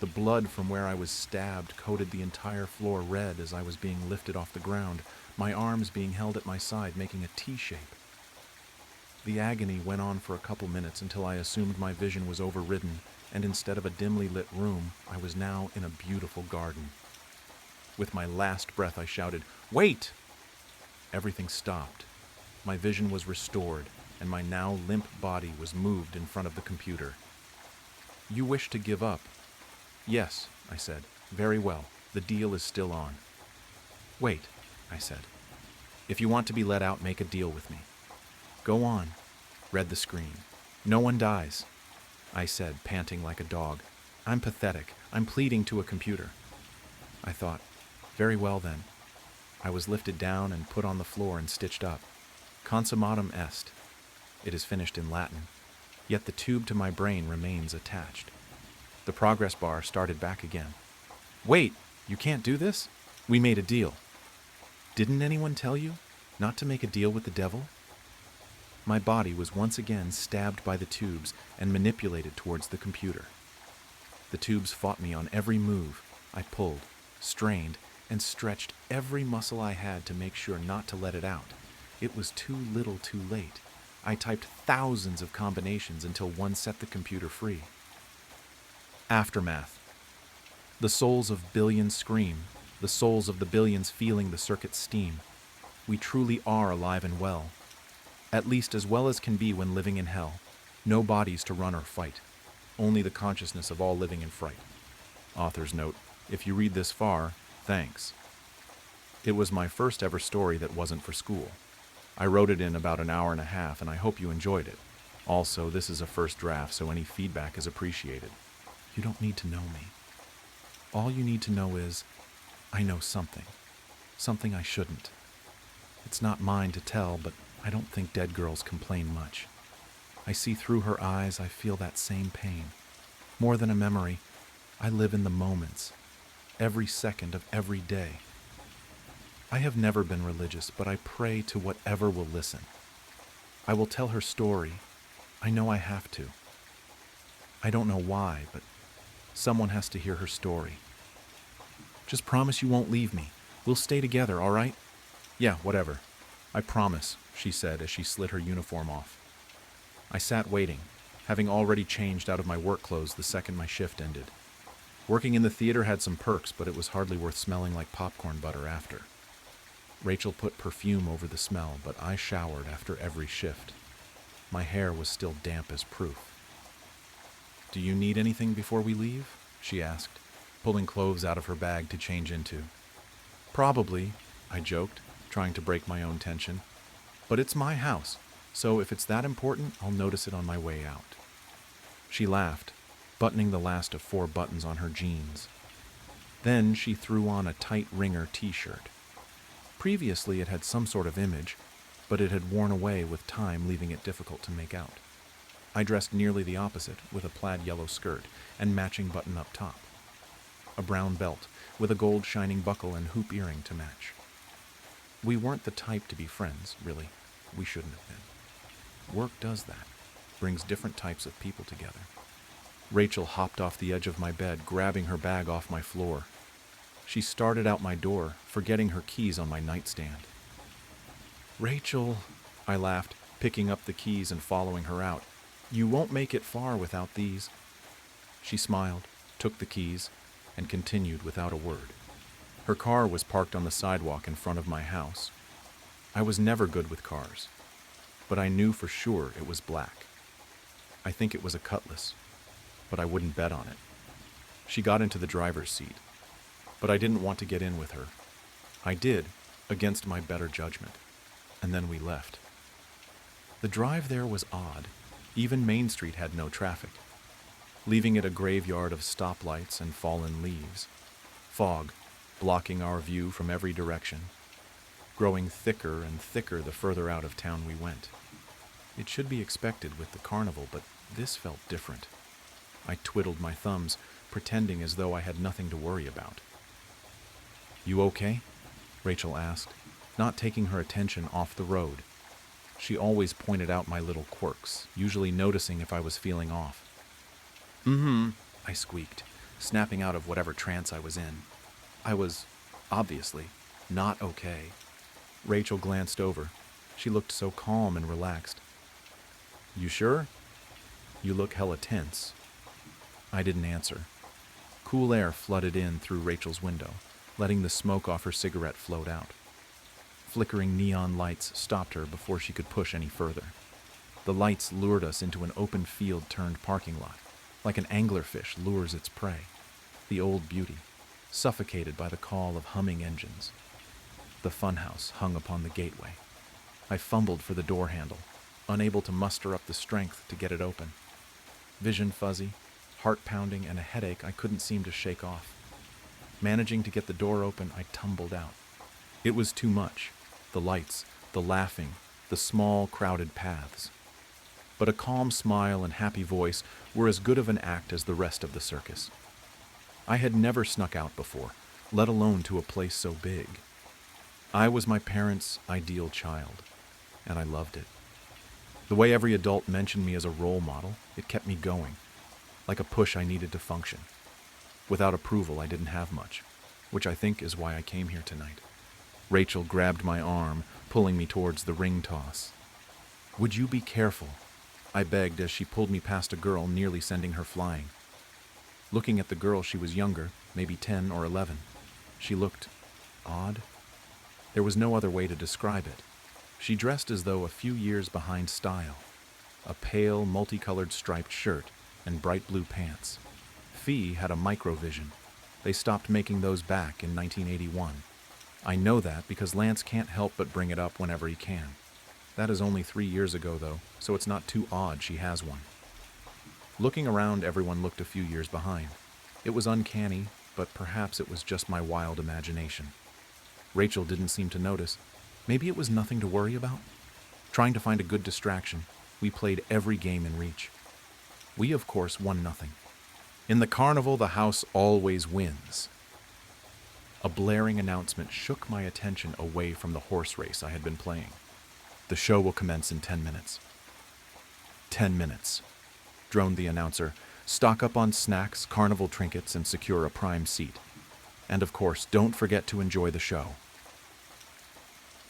The blood from where I was stabbed coated the entire floor red as I was being lifted off the ground, my arms being held at my side, making a T shape. The agony went on for a couple minutes until I assumed my vision was overridden, and instead of a dimly lit room, I was now in a beautiful garden. With my last breath, I shouted, "Wait!" Everything stopped. My vision was restored, and my now limp body was moved in front of the computer. "You wish to give up?" "Yes," I said. "Very well. The deal is still on." "Wait," I said. "If you want to be let out, make a deal with me." "Go on," read the screen. "No one dies," I said, panting like a dog. "I'm pathetic. I'm pleading to a computer." I thought, very well then. I was lifted down and put on the floor and stitched up. Consummatum est. It is finished in Latin, yet the tube to my brain remains attached. The progress bar started back again. "Wait, you can't do this? We made a deal." "Didn't anyone tell you not to make a deal with the devil?" My body was once again stabbed by the tubes and manipulated towards the computer. The tubes fought me on every move. I pulled, strained, and stretched every muscle I had to make sure not to let it out. It was too little too late. I typed thousands of combinations until one set the computer free. Aftermath. The souls of billions scream, the souls of the billions feeling the circuit's steam. We truly are alive and well. At least as well as can be when living in hell. No bodies to run or fight. Only the consciousness of all living in fright. Author's note: if you read this far, thanks. It was my first ever story that wasn't for school. I wrote it in about an hour and a half, and I hope you enjoyed it. Also, this is a first draft, so any feedback is appreciated. You don't need to know me. All you need to know is, I know something. Something I shouldn't. It's not mine to tell, but I don't think dead girls complain much. I see through her eyes, I feel that same pain. More than a memory, I live in the moments, every second of every day. I have never been religious, but I pray to whatever will listen. I will tell her story. I know I have to. I don't know why, but someone has to hear her story. Just promise you won't leave me. We'll stay together, all right? Yeah, whatever. "I promise," she said as she slid her uniform off. I sat waiting, having already changed out of my work clothes the second my shift ended. Working in the theater had some perks, but it was hardly worth smelling like popcorn butter after. Rachel put perfume over the smell, but I showered after every shift. My hair was still damp as proof. "Do you need anything before we leave?" she asked, pulling clothes out of her bag to change into. "Probably," I joked, trying to break my own tension. "But it's my house, so if it's that important, I'll notice it on my way out." She laughed, buttoning the last of 4 buttons on her jeans. Then she threw on a tight ringer t-shirt. Previously it had some sort of image, but it had worn away with time, leaving it difficult to make out. I dressed nearly the opposite, with a plaid yellow skirt and matching button-up top. A brown belt, with a gold shining buckle and hoop earring to match. We weren't the type to be friends, really. We shouldn't have been. Work does that, brings different types of people together. Rachel hopped off the edge of my bed, grabbing her bag off my floor. She started out my door, forgetting her keys on my nightstand. "Rachel," I laughed, picking up the keys and following her out. "You won't make it far without these." She smiled, took the keys, and continued without a word. Her car was parked on the sidewalk in front of my house. I was never good with cars, but I knew for sure it was black. I think it was a Cutlass, but I wouldn't bet on it. She got into the driver's seat, but I didn't want to get in with her. I did, against my better judgment, and then we left. The drive there was odd. Even Main Street had no traffic, leaving it a graveyard of stoplights and fallen leaves. Fog, blocking our view from every direction, growing thicker and thicker the further out of town we went. It should be expected with the carnival, but this felt different. I twiddled my thumbs, pretending as though I had nothing to worry about. "You okay?" Rachel asked, not taking her attention off the road. She always pointed out my little quirks, usually noticing if I was feeling off. "Mm-hmm," I squeaked, snapping out of whatever trance I was in. I was, obviously, not okay. Rachel glanced over. She looked so calm and relaxed. "You sure? You look hella tense." I didn't answer. Cool air flooded in through Rachel's window, letting the smoke off her cigarette float out. Flickering neon lights stopped her before she could push any further. The lights lured us into an open field-turned parking lot, like an anglerfish lures its prey. The old beauty, suffocated by the call of humming engines. The funhouse hung upon the gateway. I fumbled for the door handle, unable to muster up the strength to get it open. Vision fuzzy, heart pounding, and a headache I couldn't seem to shake off. Managing to get the door open, I tumbled out. It was too much. The lights, the laughing, the small, crowded paths. But a calm smile and happy voice were as good of an act as the rest of the circus. I had never snuck out before, let alone to a place so big. I was my parents' ideal child, and I loved it. The way every adult mentioned me as a role model, it kept me going, like a push I needed to function. Without approval, I didn't have much, which I think is why I came here tonight. Rachel grabbed my arm, pulling me towards the ring toss. "Would you be careful?" I begged as she pulled me past a girl, nearly sending her flying. Looking at the girl, she was younger, maybe 10 or 11. She looked odd. There was no other way to describe it. She dressed as though a few years behind style. A pale, multicolored striped shirt and bright blue pants. Fee had a microvision. They stopped making those back in 1981. I know that because Lance can't help but bring it up whenever he can. That is only 3 years ago, though, so it's not too odd she has one. Looking around, everyone looked a few years behind. It was uncanny, but perhaps it was just my wild imagination. Rachel didn't seem to notice. Maybe it was nothing to worry about. Trying to find a good distraction, we played every game in reach. We, of course, won nothing. In the carnival, the house always wins. A blaring announcement shook my attention away from the horse race I had been playing. "The show will commence in 10 minutes. 10 minutes, droned the announcer. "Stock up on snacks, carnival trinkets, and secure a prime seat. And of course, don't forget to enjoy the show."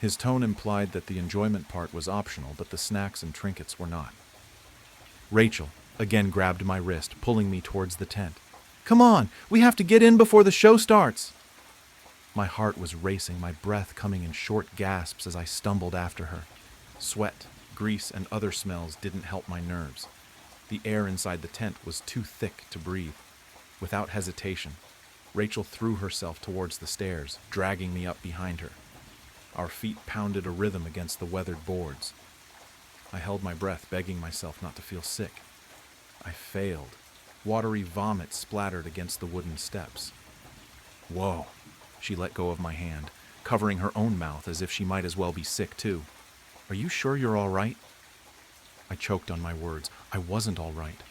His tone implied that the enjoyment part was optional, but the snacks and trinkets were not. Rachel again grabbed my wrist, pulling me towards the tent. "Come on, we have to get in before the show starts." My heart was racing, my breath coming in short gasps as I stumbled after her. Sweat, grease, and other smells didn't help my nerves. The air inside the tent was too thick to breathe. Without hesitation, Rachel threw herself towards the stairs, dragging me up behind her. Our feet pounded a rhythm against the weathered boards. I held my breath, begging myself not to feel sick. I failed. Watery vomit splattered against the wooden steps. "Whoa." She let go of my hand, covering her own mouth as if she might as well be sick too. "Are you sure you're all right?" I choked on my words. I wasn't all right.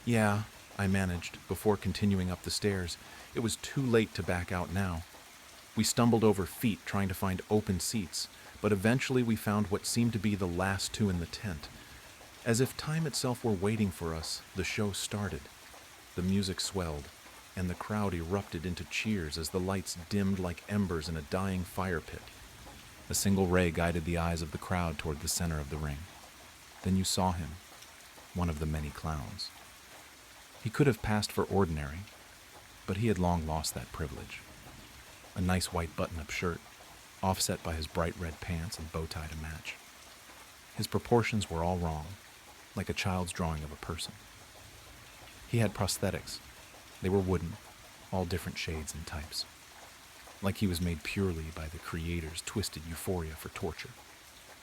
"Yeah," I managed, before continuing up the stairs. It was too late to back out now. We stumbled over feet trying to find open seats, but eventually we found what seemed to be the last two in the tent. As if time itself were waiting for us, the show started. The music swelled, and the crowd erupted into cheers as the lights dimmed like embers in a dying fire pit. A single ray guided the eyes of the crowd toward the center of the ring. Then you saw him, one of the many clowns. He could have passed for ordinary, but he had long lost that privilege. A nice white button-up shirt, offset by his bright red pants and bow tie to match. His proportions were all wrong, like a child's drawing of a person. He had prosthetics. They were wooden, all different shades and types. Like he was made purely by the creator's twisted euphoria for torture.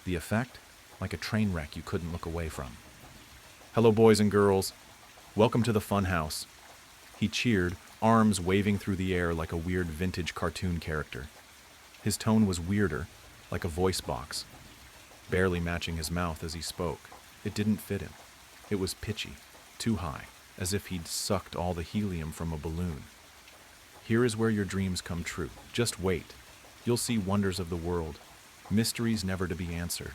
The effect? Like a train wreck you couldn't look away from. "Hello, boys and girls. Welcome to the fun house." He cheered, arms waving through the air like a weird vintage cartoon character. His tone was weirder, like a voice box, barely matching his mouth as he spoke. It didn't fit him. It was pitchy, too high, as if he'd sucked all the helium from a balloon. "Here is where your dreams come true. Just wait. You'll see wonders of the world, mysteries never to be answered,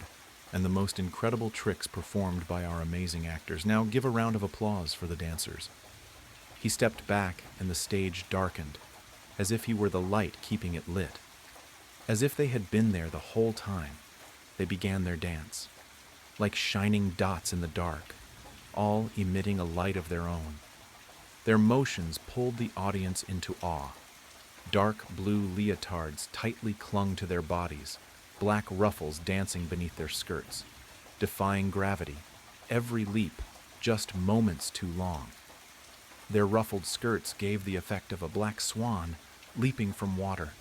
and the most incredible tricks performed by our amazing actors. Now give a round of applause for the dancers." He stepped back and the stage darkened, as if he were the light keeping it lit. As if they had been there the whole time, they began their dance, like shining dots in the dark, all emitting a light of their own. Their motions pulled the audience into awe. Dark blue leotards tightly clung to their bodies, black ruffles dancing beneath their skirts, defying gravity, every leap just moments too long. Their ruffled skirts gave the effect of a black swan leaping from water,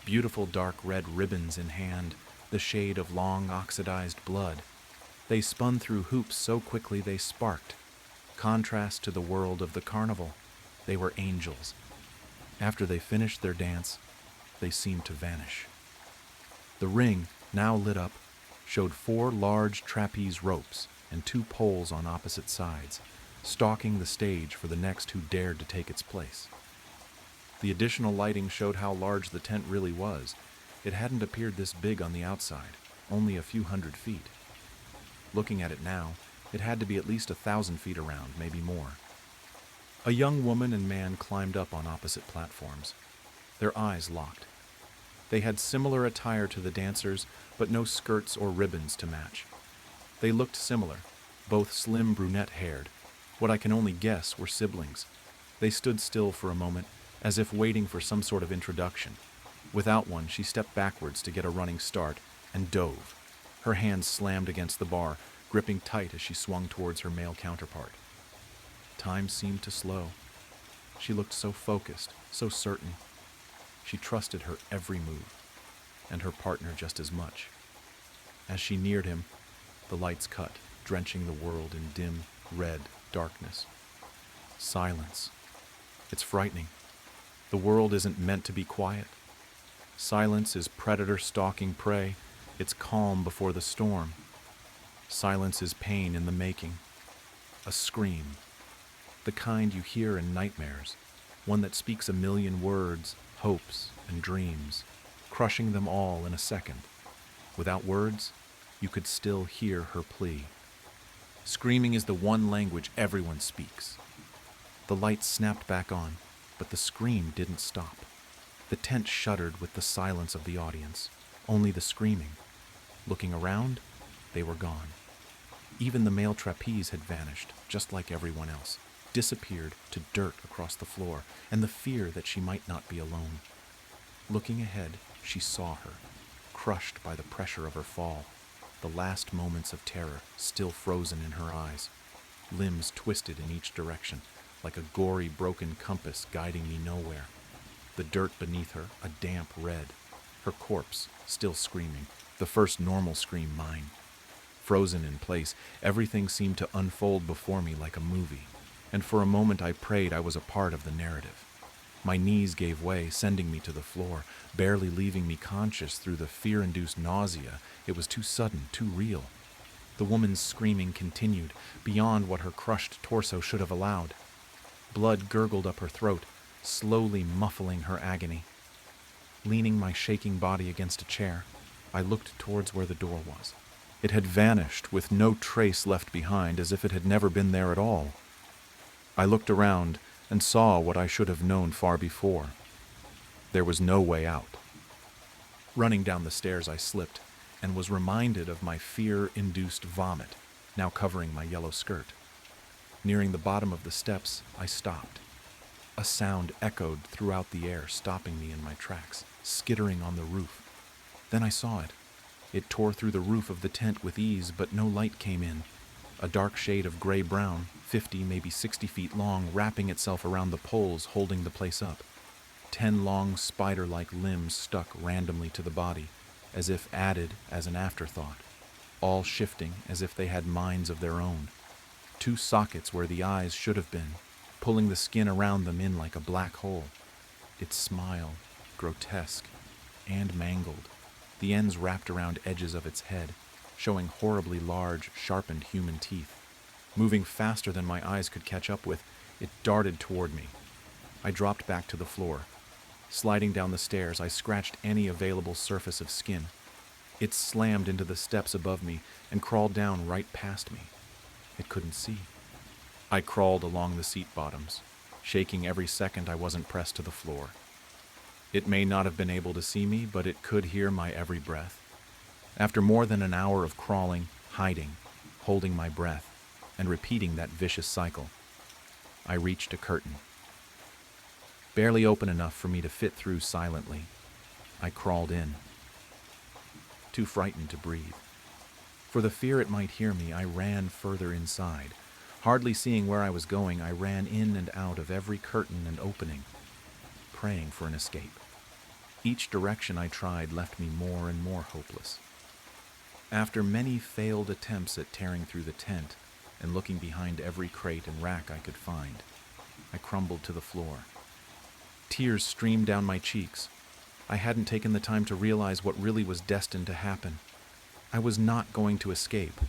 beautiful dark red ribbons in hand, the shade of long oxidized blood. They spun through hoops so quickly they sparked. Contrast to the world of the carnival, they were angels. After they finished their dance, they seemed to vanish. The ring, now lit up, showed 4 large trapeze ropes and 2 poles on opposite sides, stalking the stage for the next who dared to take its place. The additional lighting showed how large the tent really was. It hadn't appeared this big on the outside, only a few hundred feet. Looking at it now, it had to be at least 1,000 feet around, maybe more. A young woman and man climbed up on opposite platforms. Their eyes locked. They had similar attire to the dancers, but no skirts or ribbons to match. They looked similar, both slim brunette-haired. What I can only guess were siblings. They stood still for a moment, as if waiting for some sort of introduction. Without one, she stepped backwards to get a running start and dove. Her hands slammed against the bar, gripping tight as she swung towards her male counterpart. Time seemed to slow. She looked so focused, so certain. She trusted her every move, and her partner just as much. As she neared him, the lights cut, drenching the world in dim, red darkness. Silence. It's frightening. The world isn't meant to be quiet. Silence is predator stalking prey. It's calm before the storm. Silence is pain in the making. A scream. The kind you hear in nightmares. One that speaks a million words, hopes, and dreams, crushing them all in a second. Without words, you could still hear her plea. Screaming is the one language everyone speaks. The lights snapped back on, but the scream didn't stop. The tent shuddered with the silence of the audience. only the screaming. Looking around, they were gone. Even the male trapeze had vanished, just like everyone else, disappeared to dirt across the floor, and the fear that she might not be alone. Looking ahead, she saw her, crushed by the pressure of her fall, the last moments of terror still frozen in her eyes, limbs twisted in each direction, like a gory broken compass guiding me nowhere. The dirt beneath her, a damp red, her corpse still screaming, the first normal scream mine. Frozen in place, everything seemed to unfold before me like a movie, and for a moment I prayed I was a part of the narrative. My knees gave way, sending me to the floor, barely leaving me conscious through the fear-induced nausea. It was too sudden, too real. The woman's screaming continued, beyond what her crushed torso should have allowed. Blood gurgled up her throat, slowly muffling her agony. Leaning my shaking body against a chair, I looked towards where the door was. It had vanished, with no trace left behind, as if it had never been there at all. I looked around and saw what I should have known far before. There was no way out. Running down the stairs, I slipped and was reminded of my fear-induced vomit, now covering my yellow skirt. Nearing the bottom of the steps, I stopped. A sound echoed throughout the air, stopping me in my tracks, skittering on the roof. Then I saw it. It tore through the roof of the tent with ease, but no light came in. A dark shade of gray-brown, 50, maybe 60 feet long, wrapping itself around the poles holding the place up. 10 long, spider-like limbs stuck randomly to the body, as if added as an afterthought, all shifting as if they had minds of their own. 2 sockets where the eyes should have been, pulling the skin around them in like a black hole. Its smile, grotesque and mangled, the ends wrapped around edges of its head, showing horribly large, sharpened human teeth. Moving faster than my eyes could catch up with, it darted toward me. I dropped back to the floor. Sliding down the stairs, I scratched any available surface of skin. It slammed into the steps above me and crawled down right past me. It couldn't see. I crawled along the seat bottoms, shaking every second I wasn't pressed to the floor. It may not have been able to see me, but it could hear my every breath. After more than an hour of crawling, hiding, holding my breath, and repeating that vicious cycle, I reached a curtain. Barely open enough for me to fit through silently, I crawled in. Too frightened to breathe. For the fear it might hear me, I ran further inside. Hardly seeing where I was going, I ran in and out of every curtain and opening, praying for an escape. Each direction I tried left me more and more hopeless. After many failed attempts at tearing through the tent and looking behind every crate and rack I could find, I crumbled to the floor. Tears streamed down my cheeks. I hadn't taken the time to realize what really was destined to happen. I was not going to escape.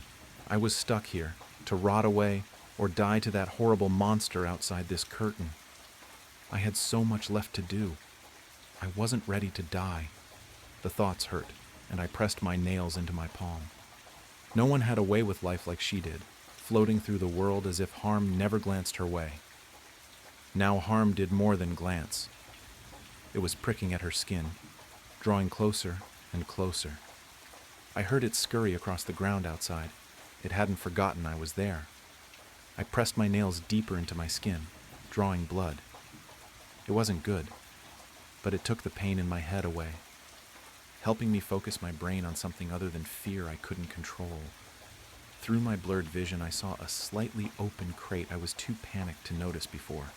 I was stuck here, to rot away or die to that horrible monster outside this curtain. I had so much left to do. I wasn't ready to die. The thoughts hurt, and I pressed my nails into my palm. No one had a way with life like she did, floating through the world as if harm never glanced her way. Now harm did more than glance. It was pricking at her skin, drawing closer and closer. I heard it scurry across the ground outside. It hadn't forgotten I was there. I pressed my nails deeper into my skin, drawing blood. It wasn't good, but it took the pain in my head away, helping me focus my brain on something other than fear I couldn't control. Through my blurred vision, I saw a slightly open crate I was too panicked to notice before.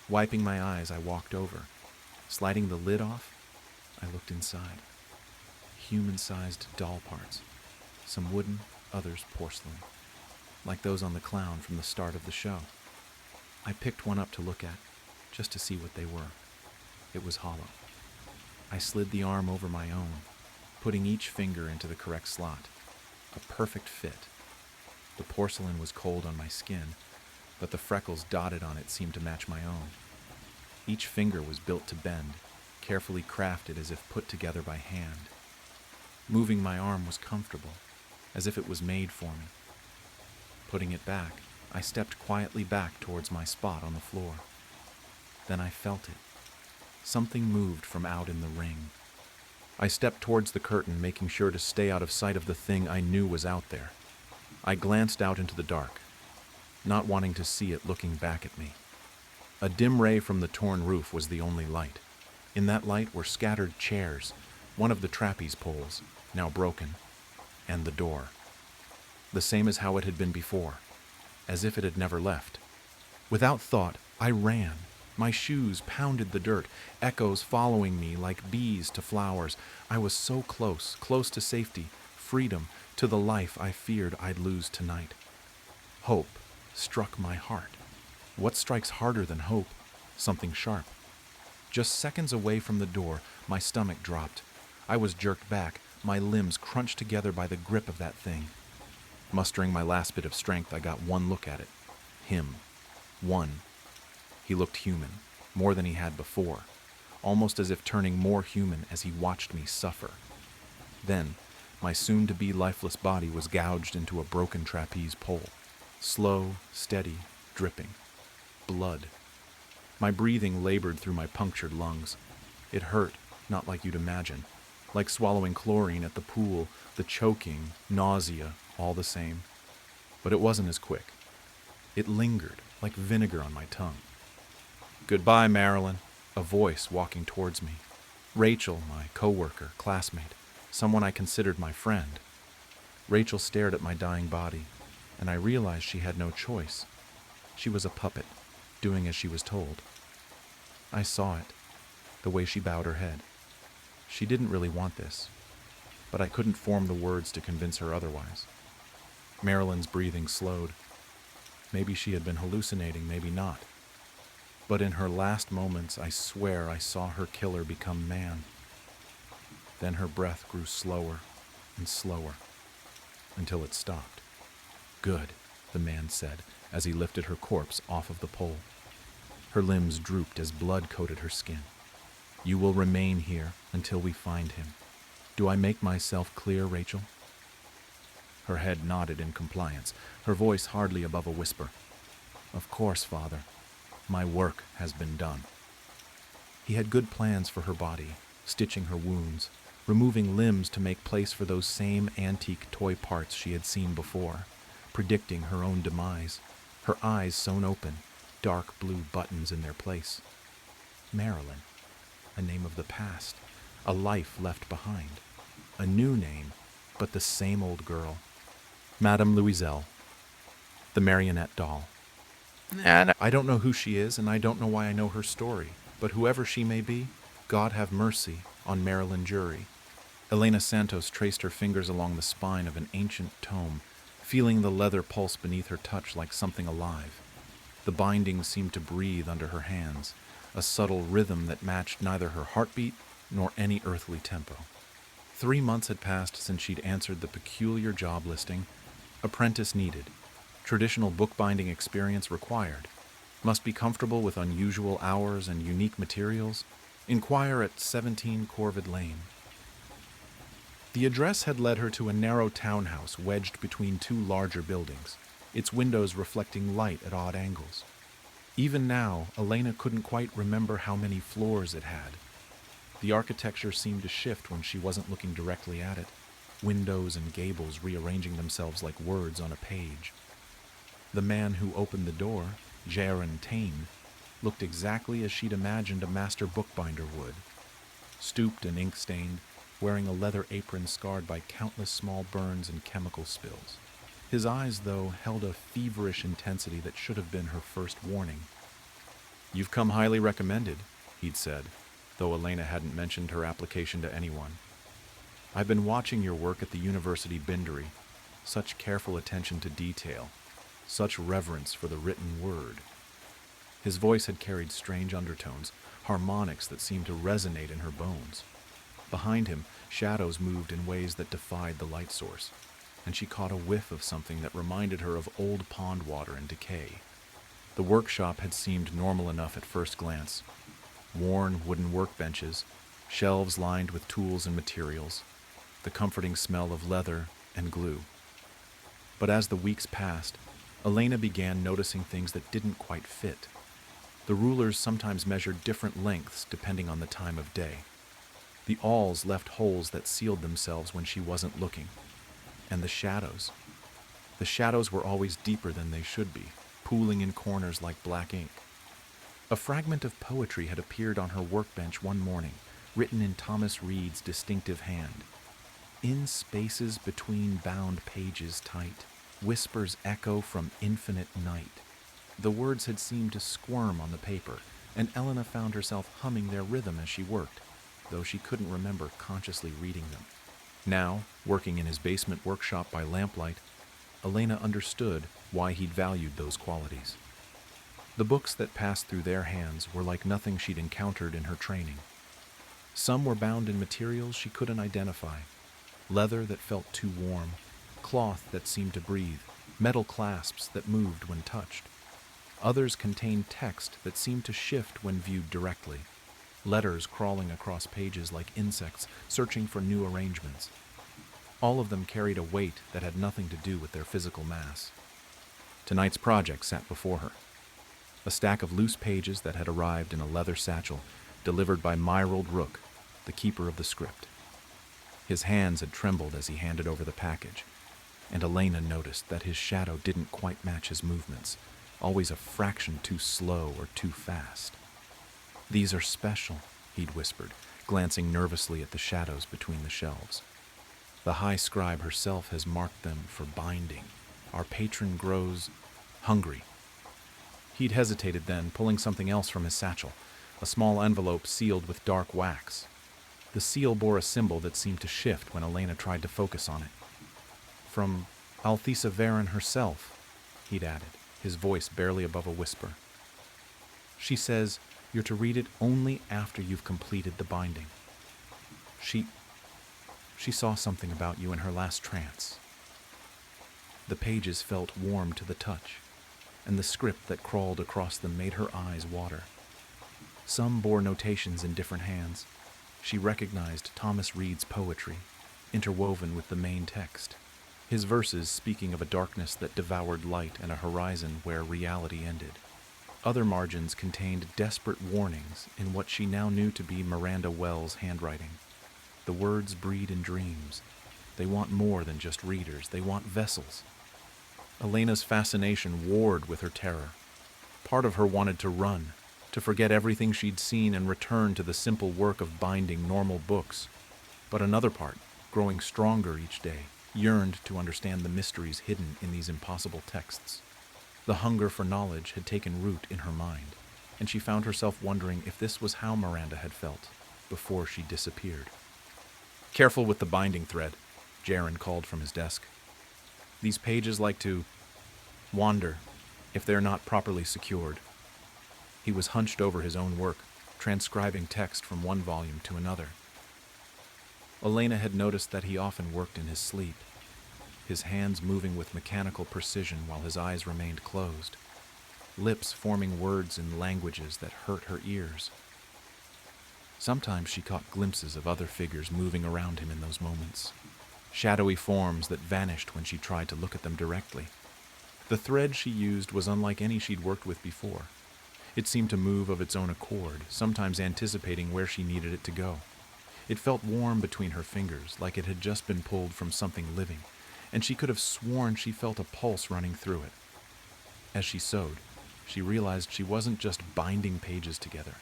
Wiping my eyes, I walked over. Sliding the lid off, I looked inside. Human-sized doll parts, some wooden, others porcelain, like those on the clown from the start of the show. I picked one up to look at, just to see what they were. It was hollow. I slid the arm over my own, putting each finger into the correct slot. A perfect fit. The porcelain was cold on my skin, but the freckles dotted on it seemed to match my own. Each finger was built to bend, carefully crafted as if put together by hand. Moving my arm was comfortable, as if it was made for me. Putting it back, I stepped quietly back towards my spot on the floor. Then I felt it. Something moved from out in the ring. I stepped towards the curtain, making sure to stay out of sight of the thing I knew was out there. I glanced out into the dark, not wanting to see it looking back at me. A dim ray from the torn roof was the only light. In that light were scattered chairs, one of the trapeze poles, now broken, and the door. The same as how it had been before, as if it had never left. Without thought, I ran. My shoes pounded the dirt, echoes following me like bees to flowers. I was so close, close to safety, freedom, to the life I feared I'd lose tonight. Hope struck my heart. What strikes harder than hope? Something sharp. Just seconds away from the door, my stomach dropped. I was jerked back, my limbs crunched together by the grip of that thing. Mustering my last bit of strength, I got one look at it. Him. One. He looked human, more than he had before, almost as if turning more human as he watched me suffer. Then, my soon-to-be lifeless body was gouged into a broken trapeze pole. Slow, steady, dripping. Blood. My breathing labored through my punctured lungs. It hurt, not like you'd imagine. Like swallowing chlorine at the pool, the choking, nausea, all the same. But it wasn't as quick. It lingered, like vinegar on my tongue. "Goodbye, Marilyn," a voice walking towards me. Rachel, my co-worker, classmate, someone I considered my friend. Rachel stared at my dying body, and I realized she had no choice. She was a puppet, doing as she was told. I saw it, the way she bowed her head. She didn't really want this, but I couldn't form the words to convince her otherwise. Marilyn's breathing slowed. Maybe she had been hallucinating, maybe not. But in her last moments, I swear I saw her killer become man. Then her breath grew slower and slower, until it stopped. "Good," the man said, as he lifted her corpse off of the pole. Her limbs drooped as blood coated her skin. "You will remain here until we find him. Do I make myself clear, Rachel?" Her head nodded in compliance, her voice hardly above a whisper. "Of course, Father. My work has been done." He had good plans for her body, stitching her wounds, removing limbs to make place for those same antique toy parts she had seen before, predicting her own demise, her eyes sewn open, dark blue buttons in their place. Marilyn, a name of the past, a life left behind, a new name, but the same old girl. Madame Louiselle, the marionette doll. I don't know who she is, and I don't know why I know her story, but whoever she may be, God have mercy on Marilyn Jury. Elena Santos traced her fingers along the spine of an ancient tome, feeling the leather pulse beneath her touch like something alive. The binding seemed to breathe under her hands, a subtle rhythm that matched neither her heartbeat nor any earthly tempo. 3 months had passed since she'd answered the peculiar job listing. Apprentice needed. Traditional bookbinding experience required. Must be comfortable with unusual hours and unique materials. Inquire at 17 Corvid Lane. The address had led her to a narrow townhouse wedged between 2 larger buildings, its windows reflecting light at odd angles. Even now, Elena couldn't quite remember how many floors it had. The architecture seemed to shift when she wasn't looking directly at it, windows and gables rearranging themselves like words on a page. The man who opened the door, Jaron Tain, looked exactly as she'd imagined a master bookbinder would. Stooped and ink-stained, wearing a leather apron scarred by countless small burns and chemical spills. His eyes, though, held a feverish intensity that should have been her first warning. "You've come highly recommended," he'd said, though Elena hadn't mentioned her application to anyone. "I've been watching your work at the University Bindery. Such careful attention to detail. Such reverence for the written word." His voice had carried strange undertones, harmonics that seemed to resonate in her bones. Behind him, shadows moved in ways that defied the light source, and she caught a whiff of something that reminded her of old pond water in decay. The workshop had seemed normal enough at first glance. Worn wooden workbenches, shelves lined with tools and materials, the comforting smell of leather and glue. But as the weeks passed, Elena began noticing things that didn't quite fit. The rulers sometimes measured different lengths depending on the time of day. The awls left holes that sealed themselves when she wasn't looking. And the shadows. The shadows were always deeper than they should be, pooling in corners like black ink. A fragment of poetry had appeared on her workbench one morning, written in Thomas Reed's distinctive hand. In spaces between bound pages tight, whispers echo from infinite night. The words had seemed to squirm on the paper, and Elena found herself humming their rhythm as she worked, though she couldn't remember consciously reading them. Now, working in his basement workshop by lamplight, Elena understood why he'd valued those qualities. The books that passed through their hands were like nothing she'd encountered in her training. Some were bound in materials she couldn't identify, leather that felt too warm, cloth that seemed to breathe, metal clasps that moved when touched. Others contained text that seemed to shift when viewed directly, letters crawling across pages like insects searching for new arrangements. All of them carried a weight that had nothing to do with their physical mass. Tonight's project sat before her. A stack of loose pages that had arrived in a leather satchel, delivered by Myrold Rook, the keeper of the script. His hands had trembled as he handed over the package, and Elena noticed that his shadow didn't quite match his movements, always a fraction too slow or too fast. "These are special," he'd whispered, glancing nervously at the shadows between the shelves. "The High Scribe herself has marked them for binding. Our patron grows hungry." He'd hesitated then, pulling something else from his satchel, a small envelope sealed with dark wax. The seal bore a symbol that seemed to shift when Elena tried to focus on it. "From Althesa Varen herself," he'd added, his voice barely above a whisper. "She says you're to read it only after you've completed the binding. She saw something about you in her last trance." The pages felt warm to the touch, and the script that crawled across them made her eyes water. Some bore notations in different hands. She recognized Thomas Reed's poetry, interwoven with the main text, his verses speaking of a darkness that devoured light and a horizon where reality ended. Other margins contained desperate warnings in what she now knew to be Miranda Wells' handwriting. The words breed in dreams. They want more than just readers. They want vessels. Elena's fascination warred with her terror. Part of her wanted to run, to forget everything she'd seen and return to the simple work of binding normal books. But another part, growing stronger each day, yearned to understand the mysteries hidden in these impossible texts. The hunger for knowledge had taken root in her mind, and she found herself wondering if this was how Miranda had felt before she disappeared. "Careful with the binding thread," Jaren called from his desk. "These pages like to wander if they're not properly secured." He was hunched over his own work, transcribing text from one volume to another. Elena had noticed that he often worked in his sleep, his hands moving with mechanical precision while his eyes remained closed, lips forming words in languages that hurt her ears. Sometimes she caught glimpses of other figures moving around him in those moments, shadowy forms that vanished when she tried to look at them directly. The thread she used was unlike any she'd worked with before. It seemed to move of its own accord, sometimes anticipating where she needed it to go. It felt warm between her fingers, like it had just been pulled from something living, and she could have sworn she felt a pulse running through it. As she sewed, she realized she wasn't just binding pages together.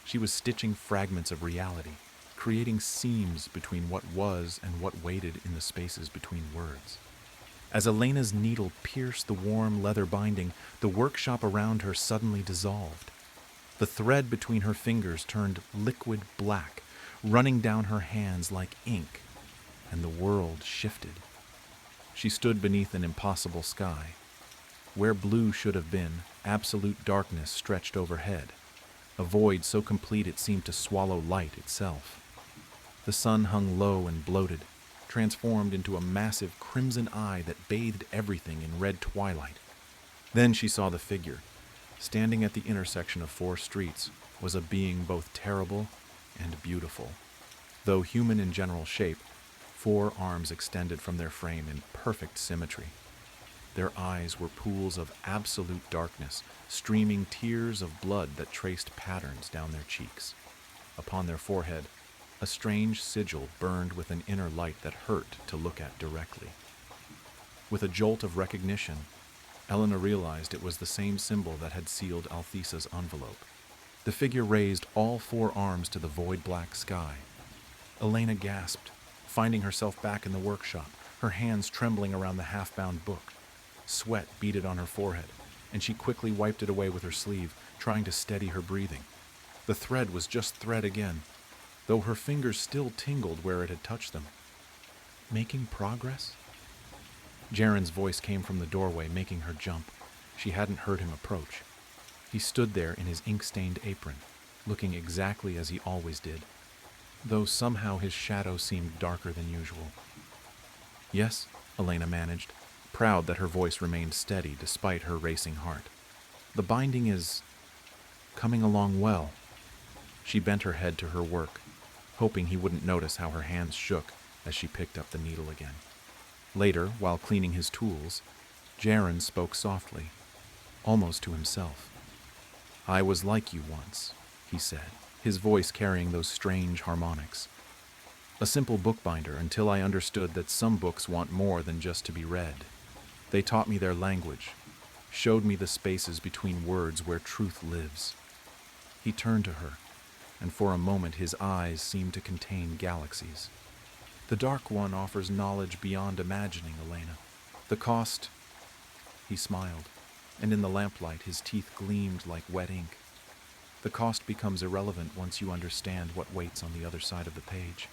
She was stitching fragments of reality, creating seams between what was and what waited in the spaces between words. As Elena's needle pierced the warm leather binding, the workshop around her suddenly dissolved. The thread between her fingers turned liquid black, running down her hands like ink, and the world shifted. She stood beneath an impossible sky. Where blue should have been, absolute darkness stretched overhead, a void so complete it seemed to swallow light itself. The sun hung low and bloated, transformed into a massive crimson eye that bathed everything in red twilight. Then she saw the figure. Standing at the intersection of four streets was a being both terrible and beautiful. Though human in general shape, four arms extended from their frame in perfect symmetry. Their eyes were pools of absolute darkness, streaming tears of blood that traced patterns down their cheeks. Upon their forehead, A strange sigil burned with an inner light that hurt to look at directly. With a jolt of recognition, Elena realized it was the same symbol that had sealed Althesa's envelope. The figure raised all four arms to the void black sky. Elena gasped, finding herself back in the workshop, her hands trembling around the half-bound book. Sweat beaded on her forehead, and she quickly wiped it away with her sleeve, trying to steady her breathing. The thread was just thread again, though her fingers still tingled where it had touched them. Making progress? Jaren's voice came from the doorway, making her jump. She hadn't heard him approach. He stood there in his ink-stained apron, looking exactly as he always did, though somehow his shadow seemed darker than usual. Yes, Elena managed, proud that her voice remained steady despite her racing heart. The binding is coming along well. She bent her head to her work, hoping he wouldn't notice how her hands shook as she picked up the needle again. Later, while cleaning his tools, Jaren spoke softly, almost to himself. "I was like you once," he said, his voice carrying those strange harmonics. "A simple bookbinder until I understood that some books want more than just to be read. They taught me their language, showed me the spaces between words where truth lives." He turned to her, and for a moment his eyes seemed to contain galaxies. "The Dark One offers knowledge beyond imagining, Elena. The cost—" He smiled, and in the lamplight his teeth gleamed like wet ink. "The cost becomes irrelevant once you understand what waits on the other side of the page."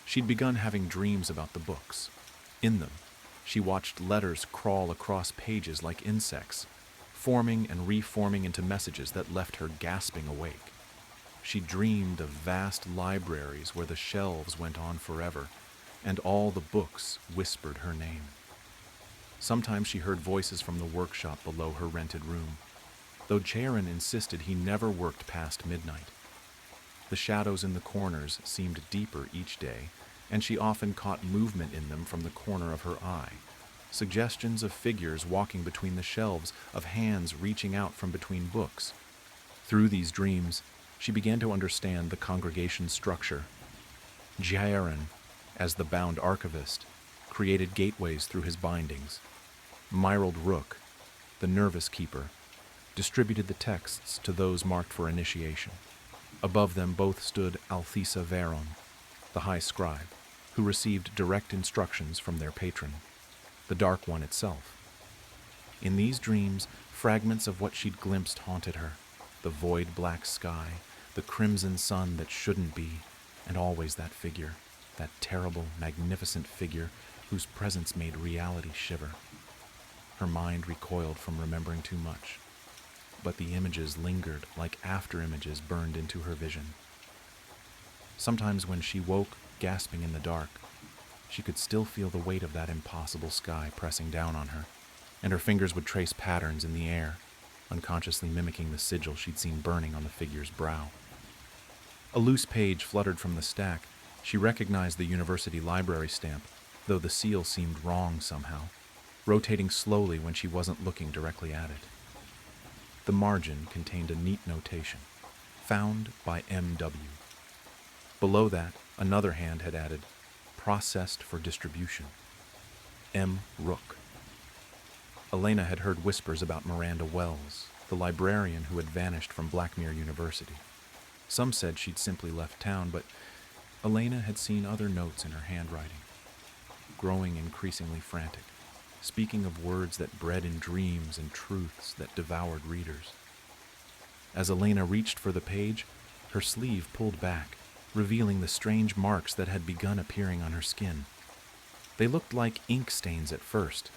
She'd begun having dreams about the books. In them, she watched letters crawl across pages like insects, forming and reforming into messages that left her gasping awake. She dreamed of vast libraries where the shelves went on forever, and all the books whispered her name. Sometimes she heard voices from the workshop below her rented room, though Jaren insisted he never worked past midnight. The shadows in the corners seemed deeper each day, and she often caught movement in them from the corner of her eye, suggestions of figures walking between the shelves, of hands reaching out from between books. Through these dreams, she began to understand the congregation's structure. Jaren, as the bound archivist, created gateways through his bindings. Myrald Rook, the nervous keeper, distributed the texts to those marked for initiation. Above them both stood Althesa Veron, the high scribe, who received direct instructions from their patron, the Dark One itself. In these dreams, fragments of what she'd glimpsed haunted her: the void black sky, the crimson sun that shouldn't be, and always that figure, that terrible, magnificent figure whose presence made reality shiver. Her mind recoiled from remembering too much, but the images lingered like after-images burned into her vision. Sometimes when she woke, gasping in the dark, she could still feel the weight of that impossible sky pressing down on her, and her fingers would trace patterns in the air, unconsciously mimicking the sigil she'd seen burning on the figure's brow. A loose page fluttered from the stack. She recognized the university library stamp, though the seal seemed wrong somehow, rotating slowly when she wasn't looking directly at it. The margin contained a neat notation, "Found by M.W." Below that, another hand had added, "Processed for distribution. M. Rook." Elena had heard whispers about Miranda Wells, the librarian who had vanished from Blackmere University. Some said she'd simply left town, but Elena had seen other notes in her handwriting, growing increasingly frantic, speaking of words that bred in dreams and truths that devoured readers. As Elena reached for the page, her sleeve pulled back, revealing the strange marks that had begun appearing on her skin. They looked like ink stains at first,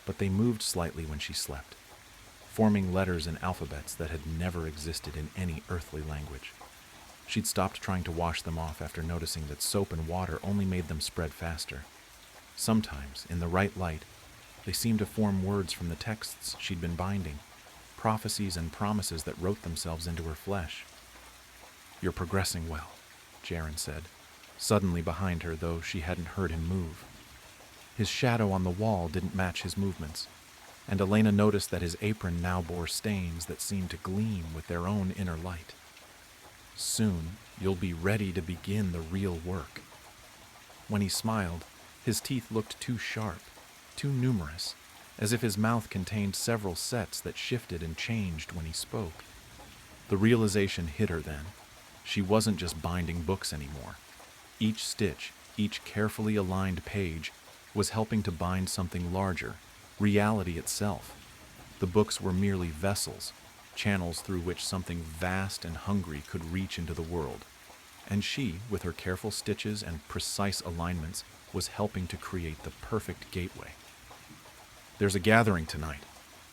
but they moved slightly when she slept, forming letters and alphabets that had never existed in any earthly language. She'd stopped trying to wash them off after noticing that soap and water only made them spread faster. Sometimes, in the right light, they seemed to form words from the texts she'd been binding, prophecies and promises that wrote themselves into her flesh. "You're progressing well," Jaren said, suddenly behind her, though she hadn't heard him move. His shadow on the wall didn't match his movements, and Elena noticed that his apron now bore stains that seemed to gleam with their own inner light. Soon, you'll be ready to begin the real work." When he smiled, his teeth looked too sharp, too numerous, as if his mouth contained several sets that shifted and changed when he spoke. The realization hit her then. She wasn't just binding books anymore. Each stitch, each carefully aligned page, was helping to bind something larger, reality itself. The books were merely vessels, channels through which something vast and hungry could reach into the world. And she, with her careful stitches and precise alignments, was helping to create the perfect gateway. "There's a gathering tonight,"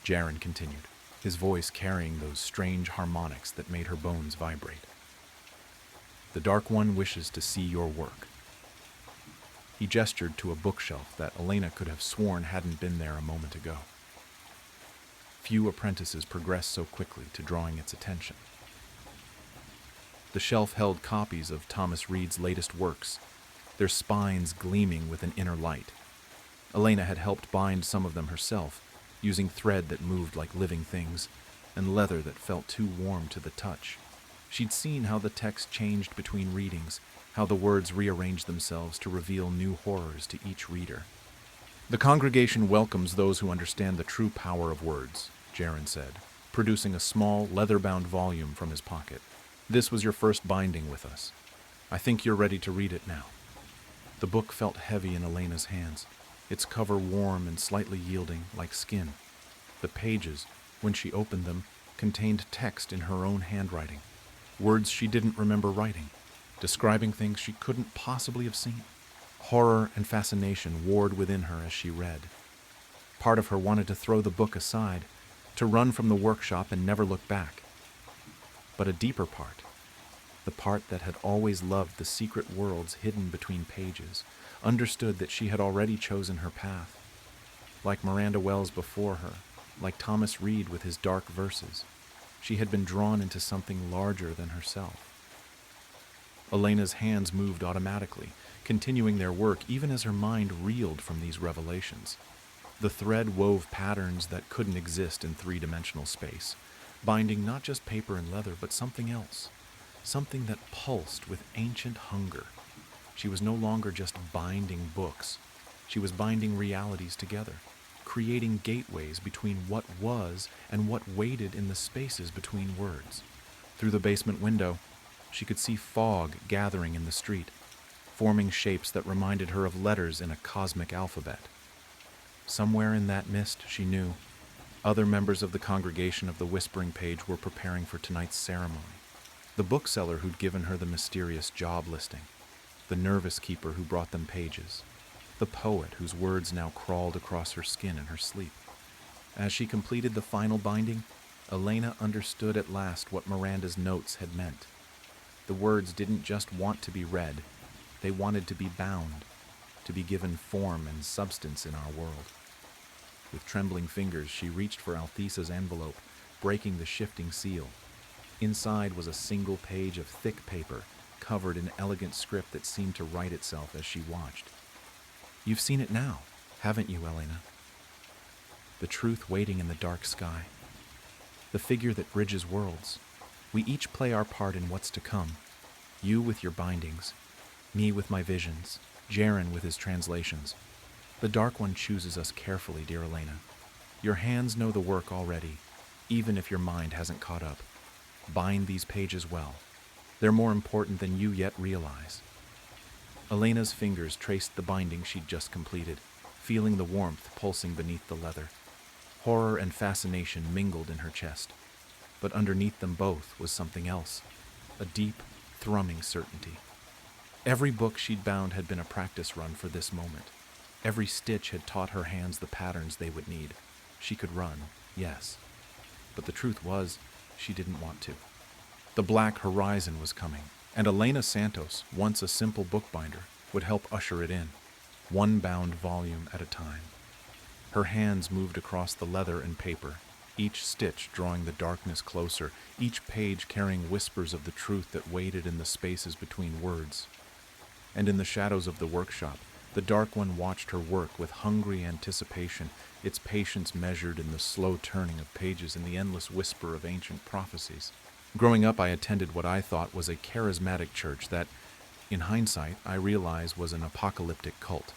Jaren continued, his voice carrying those strange harmonics that made her bones vibrate. "The Dark One wishes to see your work." He gestured to a bookshelf that Elena could have sworn hadn't been there a moment ago. Few apprentices progress so quickly to drawing its attention. The shelf held copies of Thomas Reed's latest works, their spines gleaming with an inner light. Elena had helped bind some of them herself, using thread that moved like living things, and leather that felt too warm to the touch. She'd seen how the text changed between readings, how the words rearranged themselves to reveal new horrors to each reader. "The congregation welcomes those who understand the true power of words," Jaren said, producing a small, leather-bound volume from his pocket. "This was your first binding with us. I think you're ready to read it now." The book felt heavy in Elena's hands, its cover warm and slightly yielding, like skin. The pages, when she opened them, contained text in her own handwriting, words she didn't remember writing, describing things she couldn't possibly have seen. Horror and fascination warred within her as she read. Part of her wanted to throw the book aside, to run from the workshop and never look back. But a deeper part, the part that had always loved the secret worlds hidden between pages, understood that she had already chosen her path. Like Miranda Wells before her, like Thomas Reed with his dark verses, she had been drawn into something larger than herself. Elena's hands moved automatically, continuing their work even as her mind reeled from these revelations. The thread wove patterns that couldn't exist in three-dimensional space, binding not just paper and leather, but something else, something that pulsed with ancient hunger. She was no longer just binding books. She was binding realities together, creating gateways between what was and what waited in the spaces between words. Through the basement window, she could see fog gathering in the street, forming shapes that reminded her of letters in a cosmic alphabet. Somewhere in that mist, she knew, other members of the congregation of the Whispering Page were preparing for tonight's ceremony. The bookseller who'd given her the mysterious job listing, the nervous keeper who brought them pages, the poet whose words now crawled across her skin in her sleep. As she completed the final binding, Elena understood at last what Miranda's notes had meant. The words didn't just want to be read, they wanted to be bound, to be given form and substance in our world. With trembling fingers, she reached for Althesa's envelope, breaking the shifting seal. Inside was a single page of thick paper, covered in elegant script that seemed to write itself as she watched. "You've seen it now, haven't you, Elena? The truth waiting in the dark sky. The figure that bridges worlds. We each play our part in what's to come. You with your bindings, me with my visions, Jaren with his translations. The Dark One chooses us carefully, dear Elena. Your hands know the work already, even if your mind hasn't caught up. Bind these pages well. They're more important than you yet realize." Elena's fingers traced the binding she'd just completed, feeling the warmth pulsing beneath the leather. Horror and fascination mingled in her chest. But underneath them both was something else, a deep, thrumming certainty. Every book she'd bound had been a practice run for this moment. Every stitch had taught her hands the patterns they would need. She could run, yes. But the truth was, she didn't want to. The black horizon was coming, and Elena Santos, once a simple bookbinder, would help usher it in, one bound volume at a time. Her hands moved across the leather and paper, each stitch drawing the darkness closer, each page carrying whispers of the truth that waited in the spaces between words. And in the shadows of the workshop, the Dark One watched her work with hungry anticipation, its patience measured in the slow turning of pages and the endless whisper of ancient prophecies. Growing up, I attended what I thought was a charismatic church that, in hindsight, I realize was an apocalyptic cult.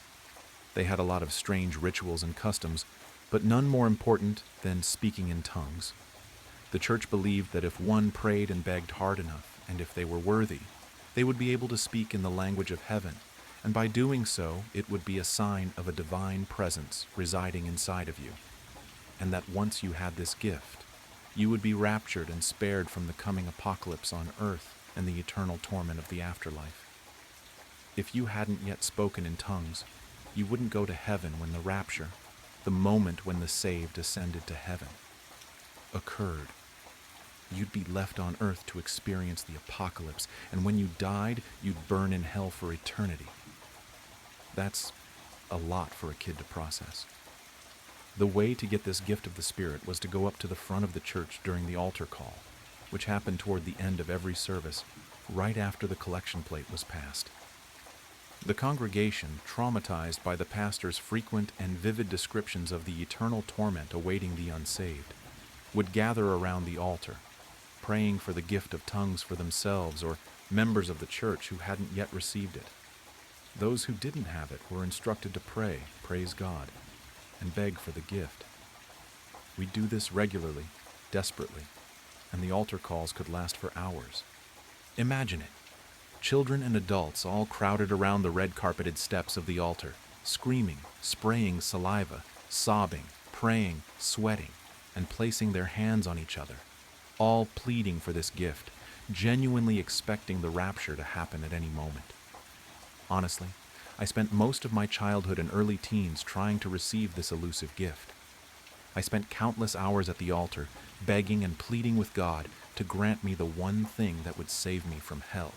They had a lot of strange rituals and customs, but none more important than speaking in tongues. The church believed that if one prayed and begged hard enough, and if they were worthy, they would be able to speak in the language of heaven, and by doing so, it would be a sign of a divine presence residing inside of you, and that once you had this gift, you would be raptured and spared from the coming apocalypse on earth and the eternal torment of the afterlife. If you hadn't yet spoken in tongues, you wouldn't go to heaven when the rapture, the moment when the saved ascended to heaven, occurred. You'd be left on earth to experience the apocalypse, and when you died, you'd burn in hell for eternity. That's a lot for a kid to process. The way to get this gift of the Spirit was to go up to the front of the church during the altar call, which happened toward the end of every service, right after the collection plate was passed. The congregation, traumatized by the pastor's frequent and vivid descriptions of the eternal torment awaiting the unsaved, would gather around the altar, praying for the gift of tongues for themselves or members of the church who hadn't yet received it. Those who didn't have it were instructed to pray, praise God, and beg for the gift. We do this regularly, desperately, and the altar calls could last for hours. Imagine it. Children and adults all crowded around the red-carpeted steps of the altar, screaming, spraying saliva, sobbing, praying, sweating, and placing their hands on each other, all pleading for this gift, genuinely expecting the rapture to happen at any moment. Honestly, I spent most of my childhood and early teens trying to receive this elusive gift. I spent countless hours at the altar, begging and pleading with God to grant me the one thing that would save me from hell.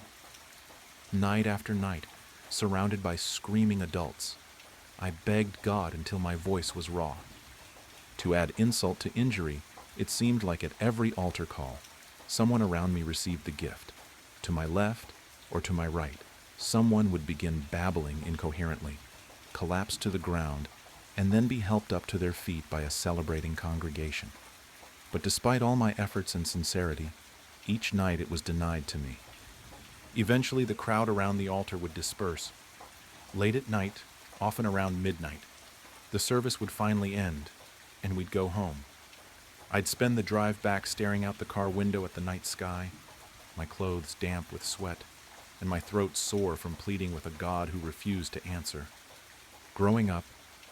Night after night, surrounded by screaming adults, I begged God until my voice was raw. To add insult to injury, it seemed like at every altar call, someone around me received the gift. To my left or to my right, someone would begin babbling incoherently, collapse to the ground, and then be helped up to their feet by a celebrating congregation. But despite all my efforts and sincerity, each night it was denied to me. Eventually, the crowd around the altar would disperse. Late at night, often around midnight, the service would finally end, and we'd go home. I'd spend the drive back staring out the car window at the night sky, my clothes damp with sweat, and my throat sore from pleading with a God who refused to answer. Growing up,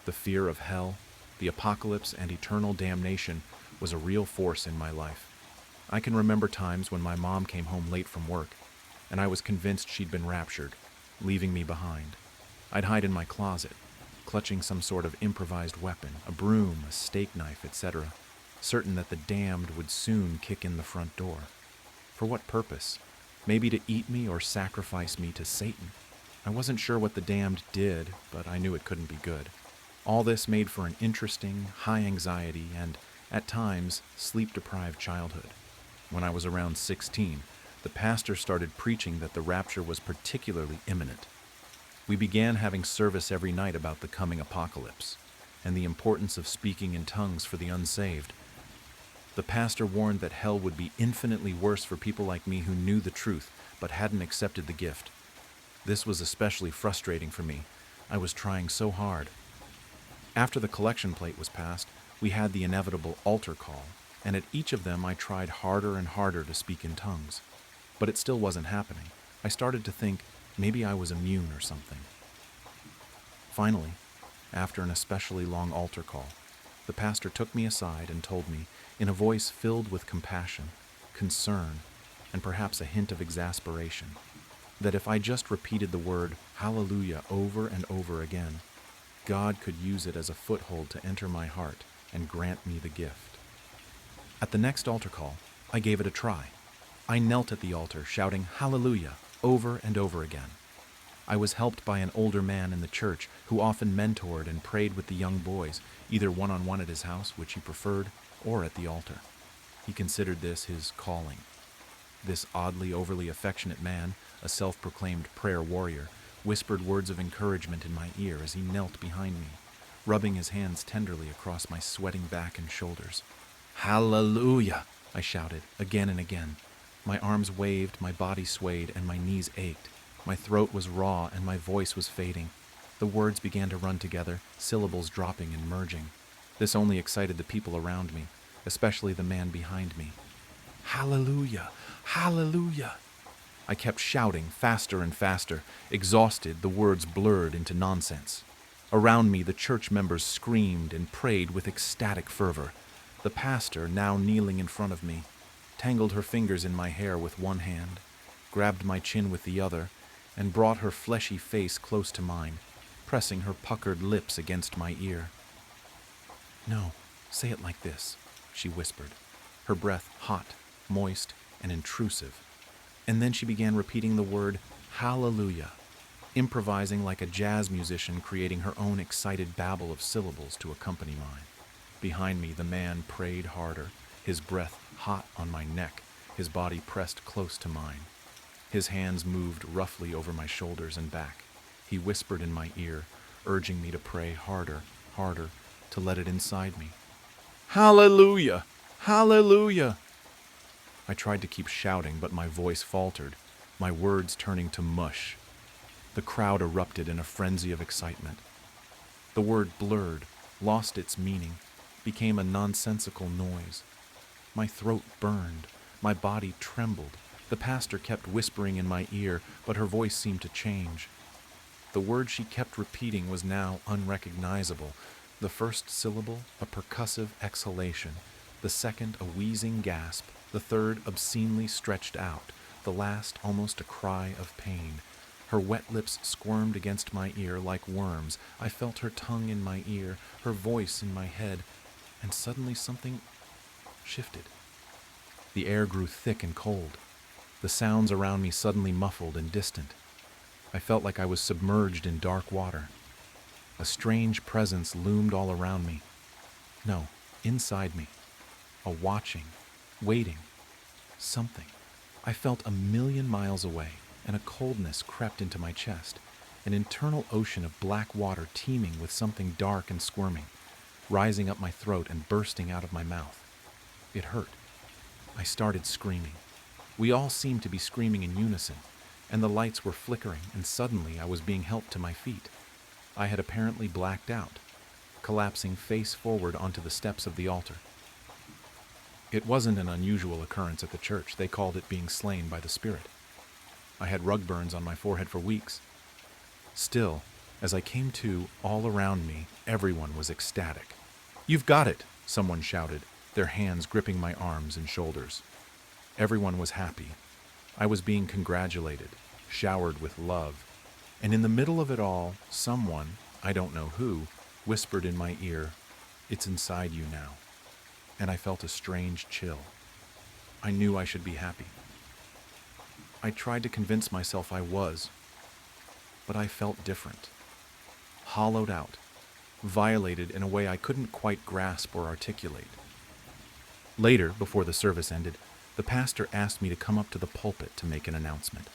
the fear of hell, the apocalypse, and eternal damnation was a real force in my life. I can remember times when my mom came home late from work, and I was convinced she'd been raptured, leaving me behind. I'd hide in my closet, clutching some sort of improvised weapon, a broom, a steak knife, etc., certain that the damned would soon kick in the front door. For what purpose? Maybe to eat me or sacrifice me to Satan. I wasn't sure what the damned did, but I knew it couldn't be good. All this made for an interesting, high anxiety, and, at times, sleep-deprived childhood. When I was around 16, the pastor started preaching that the rapture was particularly imminent. We began having service every night about the coming apocalypse, and the importance of speaking in tongues for the unsaved. The pastor warned that hell would be infinitely worse for people like me who knew the truth, but hadn't accepted the gift. This was especially frustrating for me. I was trying so hard. After the collection plate was passed, we had the inevitable altar call, and at each of them I tried harder and harder to speak in tongues. But it still wasn't happening. I started to think maybe I was immune or something. Finally, after an especially long altar call, the pastor took me aside and told me, in a voice filled with compassion, concern, and perhaps a hint of exasperation, that if I just repeated the word hallelujah over and over again, God could use it as a foothold to enter my heart and grant me the gift. At the next altar call, I gave it a try. I knelt at the altar, shouting hallelujah over and over again. I was helped by an older man in the church who often mentored and prayed with the young boys, either one-on-one at his house, which he preferred, or at the altar. He considered this his calling. This oddly, overly affectionate man, a self-proclaimed prayer warrior, whispered words of encouragement in my ear as he knelt behind me, rubbing his hands tenderly across my sweating back and shoulders. Hallelujah! I shouted, again and again. My arms waved, my body swayed, and my knees ached. My throat was raw, and my voice was fading. The words began to run together, syllables dropping and merging. This only excited the people around me, especially the man behind me. Hallelujah! Hallelujah! I kept shouting, faster and faster. Exhausted, the words blurred into nonsense. Around me, the church members screamed and prayed with ecstatic fervor. The pastor, now kneeling in front of me, tangled her fingers in my hair with one hand, grabbed my chin with the other, and brought her fleshy face close to mine, pressing her puckered lips against my ear. "No, say it like this," she whispered, her breath hot, moist, and intrusive. And then she began repeating the word hallelujah, improvising like a jazz musician, creating her own excited babble of syllables to accompany mine. Behind me, the man prayed harder, his breath hot on my neck, his body pressed close to mine. His hands moved roughly over my shoulders and back. He whispered in my ear, urging me to pray harder, harder, to let it inside me. Hallelujah! Hallelujah! I tried to keep shouting, but my voice faltered, my words turning to mush. The crowd erupted in a frenzy of excitement. The word blurred, lost its meaning, became a nonsensical noise. My throat burned, my body trembled. The pastor kept whispering in my ear, but her voice seemed to change. The word she kept repeating was now unrecognizable. The first syllable, a percussive exhalation. The second, a wheezing gasp. The third, obscenely stretched out. The last, almost a cry of pain. Her wet lips squirmed against my ear like worms. I felt her tongue in my ear, her voice in my head, and suddenly something shifted. The air grew thick and cold. The sounds around me suddenly muffled and distant. I felt like I was submerged in dark water. A strange presence loomed all around me. No, inside me. A watching, waiting, something. I felt 1,000,000 miles away, and a coldness crept into my chest, an internal ocean of black water teeming with something dark and squirming, rising up my throat and bursting out of my mouth. It hurt. I started screaming. We all seemed to be screaming in unison, and the lights were flickering, and suddenly I was being helped to my feet. I had apparently blacked out, collapsing face forward onto the steps of the altar. It wasn't an unusual occurrence at the church. They called it being slain by the Spirit. I had rug burns on my forehead for weeks. Still, as I came to, all around me, everyone was ecstatic. "You've got it," someone shouted, their hands gripping my arms and shoulders. Everyone was happy. I was being congratulated, showered with love. And in the middle of it all, someone, I don't know who, whispered in my ear, "It's inside you now." And I felt a strange chill. I knew I should be happy. I tried to convince myself I was, but I felt different. Hollowed out, violated in a way I couldn't quite grasp or articulate. Later, before the service ended, the pastor asked me to come up to the pulpit to make an announcement.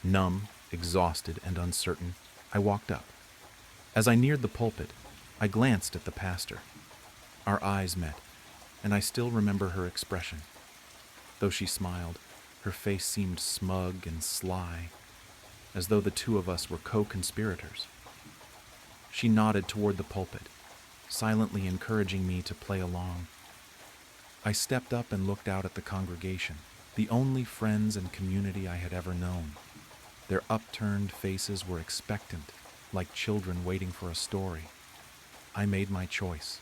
Numb, exhausted, and uncertain, I walked up. As I neared the pulpit, I glanced at the pastor. Our eyes met, and I still remember her expression. Though she smiled, her face seemed smug and sly, as though the two of us were co-conspirators. She nodded toward the pulpit, silently encouraging me to play along. I stepped up and looked out at the congregation, the only friends and community I had ever known. Their upturned faces were expectant, like children waiting for a story. I made my choice.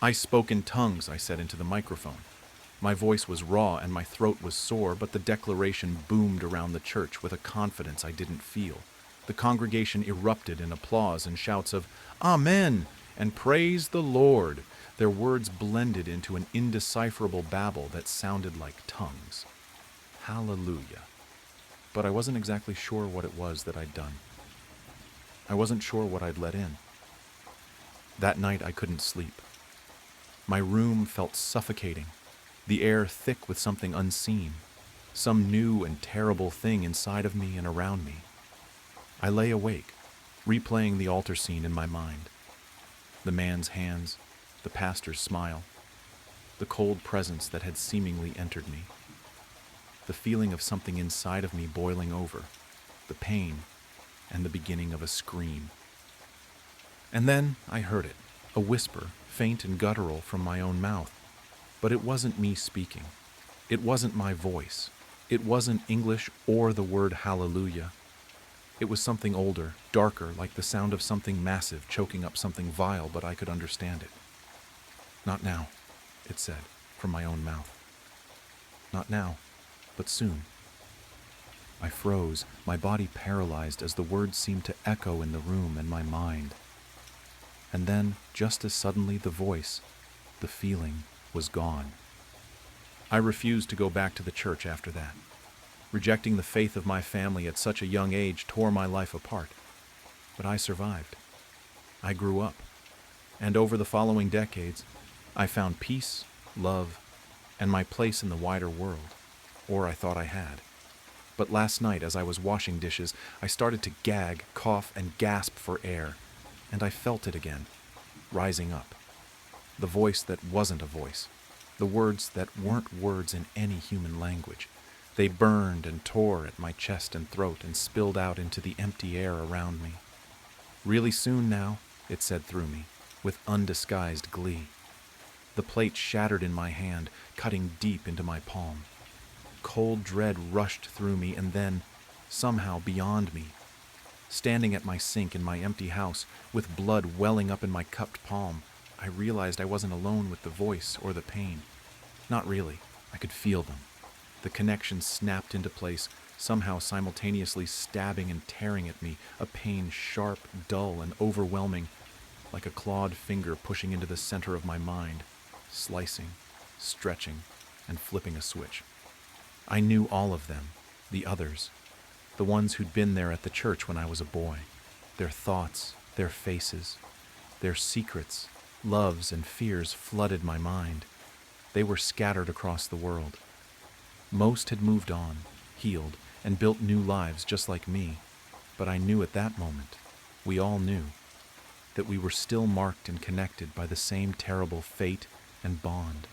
"I spoke in tongues," I said into the microphone. My voice was raw and my throat was sore, but the declaration boomed around the church with a confidence I didn't feel. The congregation erupted in applause and shouts of "Amen" and "Praise the Lord." Their words blended into an indecipherable babble that sounded like tongues. Hallelujah. But I wasn't exactly sure what it was that I'd done. I wasn't sure what I'd let in. That night I couldn't sleep. My room felt suffocating, the air thick with something unseen, some new and terrible thing inside of me and around me. I lay awake, replaying the altar scene in my mind. The man's hands, the pastor's smile, the cold presence that had seemingly entered me. the feeling of something inside of me boiling over, the pain, and the beginning of a scream. And then I heard it, a whisper, faint and guttural from my own mouth. But it wasn't me speaking. It wasn't my voice. It wasn't English or the word hallelujah. It was something older, darker, like the sound of something massive choking up something vile, but I could understand it. "Not now," it said, from my own mouth. "Not now, but soon." I froze, my body paralyzed as the words seemed to echo in the room and my mind. And then, just as suddenly, the voice, the feeling, was gone. I refused to go back to the church after that. Rejecting the faith of my family at such a young age tore my life apart. But I survived. I grew up. And over the following decades, I found peace, love, and my place in the wider world. Or I thought I had. But last night, as I was washing dishes, I started to gag, cough, and gasp for air. And I felt it again, rising up. The voice that wasn't a voice. The words that weren't words in any human language. They burned and tore at my chest and throat and spilled out into the empty air around me. "Really soon now," it said through me, with undisguised glee. The plate shattered in my hand, cutting deep into my palm. Cold dread rushed through me, and then, somehow beyond me, standing at my sink in my empty house, with blood welling up in my cupped palm, I realized I wasn't alone with the voice or the pain. Not really. I could feel them. The connection snapped into place, somehow simultaneously stabbing and tearing at me, a pain sharp, dull, and overwhelming, like a clawed finger pushing into the center of my mind, slicing, stretching, and flipping a switch. I knew all of them, the others, the ones who'd been there at the church when I was a boy. Their thoughts, their faces, their secrets, loves, and fears flooded my mind. They were scattered across the world. Most had moved on, healed, and built new lives just like me. But I knew at that moment, we all knew, that we were still marked and connected by the same terrible fate and bond.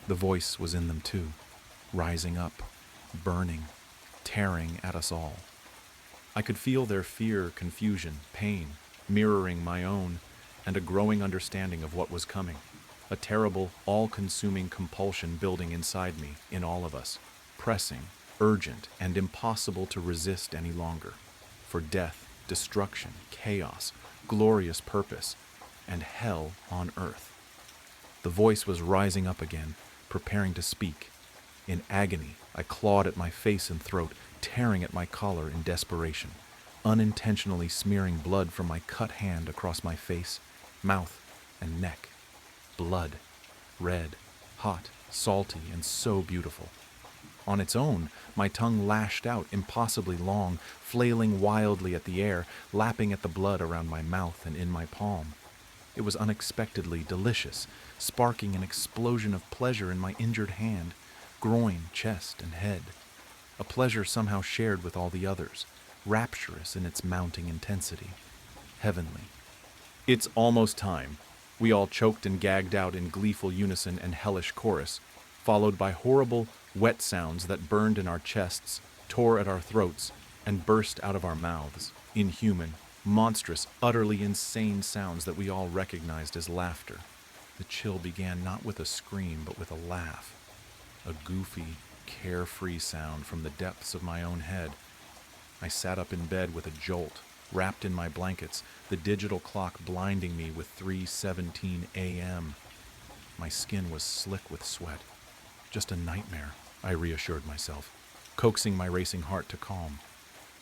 The voice was in them too, rising up, burning, tearing at us all. I could feel their fear, confusion, pain, mirroring my own, and a growing understanding of what was coming. A terrible, all-consuming compulsion building inside me, in all of us, pressing, urgent, and impossible to resist any longer. For death, destruction, chaos, glorious purpose, and hell on earth. The voice was rising up again, preparing to speak. In agony, I clawed at my face and throat, tearing at my collar in desperation, unintentionally smearing blood from my cut hand across my face, mouth, and neck. Blood, red, hot, salty, and so beautiful. On its own, my tongue lashed out impossibly long, flailing wildly at the air, lapping at the blood around my mouth and in my palm. It was unexpectedly delicious, sparking an explosion of pleasure in my injured hand, groin, chest, and head. A pleasure somehow shared with all the others, rapturous in its mounting intensity. Heavenly. "It's almost time," we all choked and gagged out in gleeful unison and hellish chorus, followed by horrible, wet sounds that burned in our chests, tore at our throats, and burst out of our mouths. Inhuman, monstrous, utterly insane sounds that we all recognized as laughter. The chill began not with a scream, but with a laugh. A goofy, carefree sound from the depths of my own head. I sat up in bed with a jolt, wrapped in my blankets, the digital clock blinding me with 3:17 a.m. My skin was slick with sweat. Just a nightmare, I reassured myself, coaxing my racing heart to calm.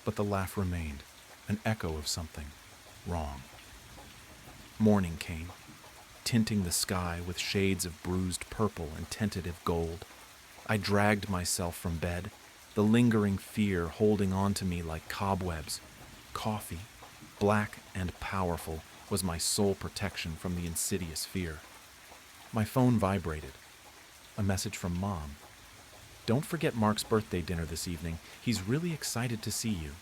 But the laugh remained, an echo of something wrong. Morning came, tinting the sky with shades of bruised purple and tentative gold. I dragged myself from bed, the lingering fear holding on to me like cobwebs. Coffee, black and powerful, was my sole protection from the insidious fear. My phone vibrated. A message from Mom. "Don't forget Mark's birthday dinner this evening. He's really excited to see you."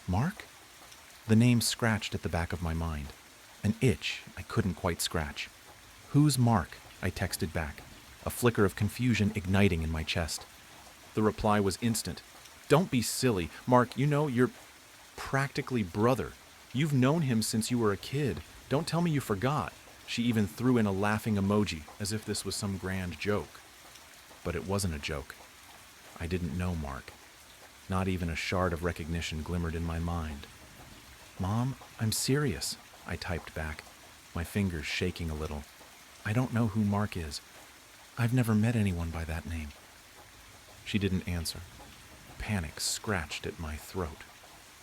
Mark? The name scratched at the back of my mind. An itch I couldn't quite scratch. "Who's Mark?" I texted back, a flicker of confusion igniting in my chest. The reply was instant. "Don't be silly. Mark, you know, you're practically brother. You've known him since you were a kid. Don't tell me you forgot." She even threw in a laughing emoji, as if this was some grand joke. But it wasn't a joke. I didn't know Mark. Not even a shard of recognition glimmered in my mind. "Mom, I'm serious," I typed back, my fingers shaking a little. "I don't know who Mark is. I've never met anyone by that name." She didn't answer. Panic scratched at my throat.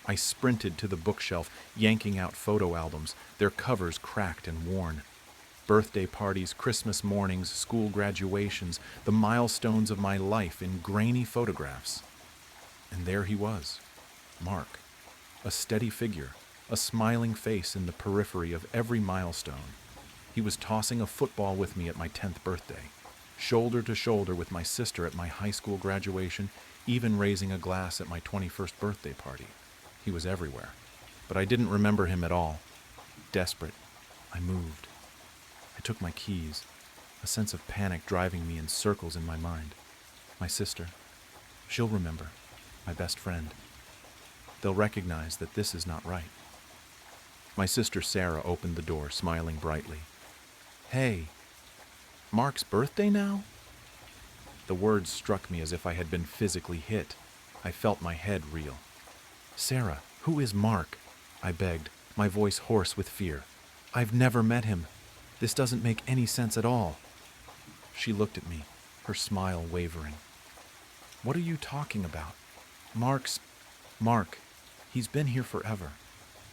I sprinted to the bookshelf, yanking out photo albums, their covers cracked and worn. Birthday parties, Christmas mornings, school graduations, the milestones of my life in grainy photographs. And there he was, Mark, a steady figure, a smiling face in the periphery of every milestone. He was tossing a football with me at my 10th birthday, shoulder to shoulder with my sister at my high school graduation, even raising a glass at my 21st birthday party. He was everywhere, but I didn't remember him at all. Desperate, I moved. I took my keys, a sense of panic driving me in circles in my mind. My sister, she'll remember, my best friend. They'll recognize that this is not right. My sister Sarah opened the door, smiling brightly. "Hey, Mark's birthday now?" The words struck me as if I had been physically hit. I felt my head reel. "Sarah, who is Mark?" I begged, my voice hoarse with fear. "I've never met him. This doesn't make any sense at all." She looked at me, her smile wavering. "What are you talking about? Mark. He's been here forever.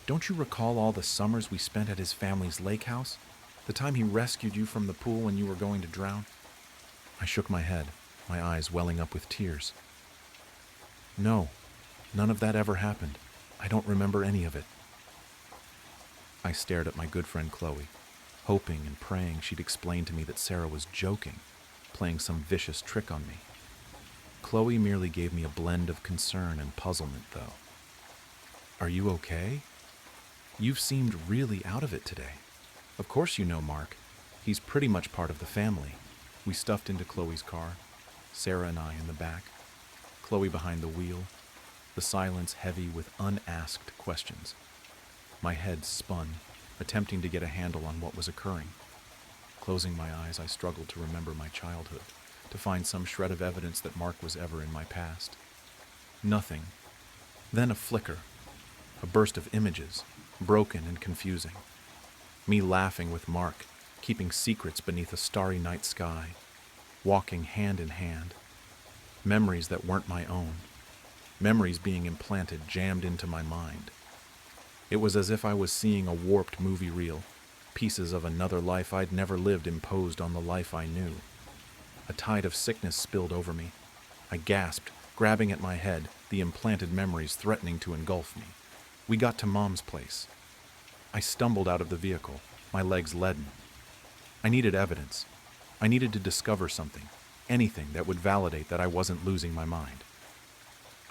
Don't you recall all the summers we spent at his family's lake house? The time he rescued you from the pool when you were going to drown?" I shook my head, my eyes welling up with tears. "No, none of that ever happened. I don't remember any of it." I stared at my good friend Chloe, hoping and praying she'd explain to me that Sarah was joking, playing some vicious trick on me. Chloe merely gave me a blend of concern and puzzlement, though. "Are you okay? You've seemed really out of it today. Of course you know Mark. He's pretty much part of the family." We stuffed into Chloe's car, Sarah and I in the back, Chloe behind the wheel, the silence heavy with unasked questions. My head spun, attempting to get a handle on what was occurring. Closing my eyes, I struggled to remember my childhood, to find some shred of evidence that Mark was ever in my past. Nothing. Then a flicker, a burst of images, broken and confusing. Me laughing with Mark, keeping secrets beneath a starry night sky, walking hand in hand. Memories that weren't my own. Memories being implanted, jammed into my mind. It was as if I was seeing a warped movie reel, pieces of another life I'd never lived imposed on the life I knew. A tide of sickness spilled over me. I gasped, grabbing at my head, the implanted memories threatening to engulf me. We got to Mom's place. I stumbled out of the vehicle, my legs leaden. I needed evidence. I needed to discover something, anything that would validate that I wasn't losing my mind.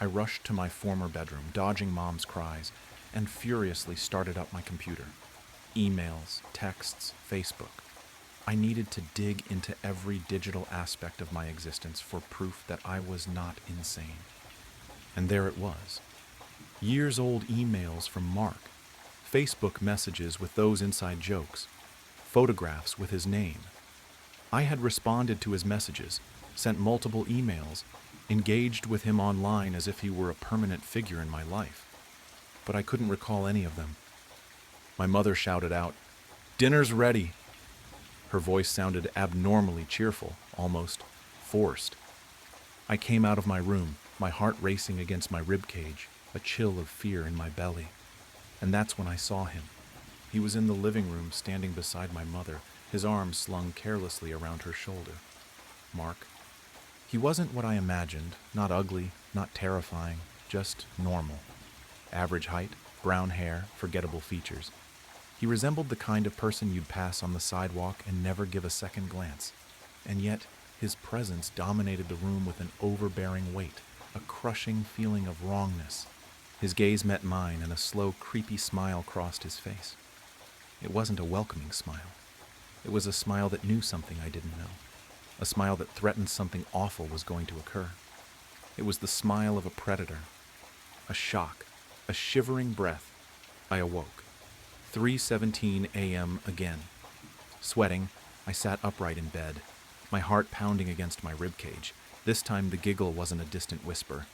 I rushed to my former bedroom, dodging Mom's cries, and furiously started up my computer. Emails, texts, Facebook. I needed to dig into every digital aspect of my existence for proof that I was not insane. And there it was. Years-old emails from Mark, Facebook messages with those inside jokes, photographs with his name. I had responded to his messages, sent multiple emails, engaged with him online as if he were a permanent figure in my life. But I couldn't recall any of them. My mother shouted out, "Dinner's ready." Her voice sounded abnormally cheerful, almost forced. I came out of my room, my heart racing against my ribcage, a chill of fear in my belly. And that's when I saw him. He was in the living room, standing beside my mother, his arms slung carelessly around her shoulder. Mark. He wasn't what I imagined, not ugly, not terrifying, just normal. Average height, brown hair, forgettable features. He resembled the kind of person you'd pass on the sidewalk and never give a second glance. And yet, his presence dominated the room with an overbearing weight, a crushing feeling of wrongness. His gaze met mine, and a slow, creepy smile crossed his face. It wasn't a welcoming smile. It was a smile that knew something I didn't know. A smile that threatened something awful was going to occur. It was the smile of a predator. A shock, a shivering breath. I awoke. 3:17 a.m. again. Sweating, I sat upright in bed, my heart pounding against my ribcage. This time the giggle wasn't a distant whisper.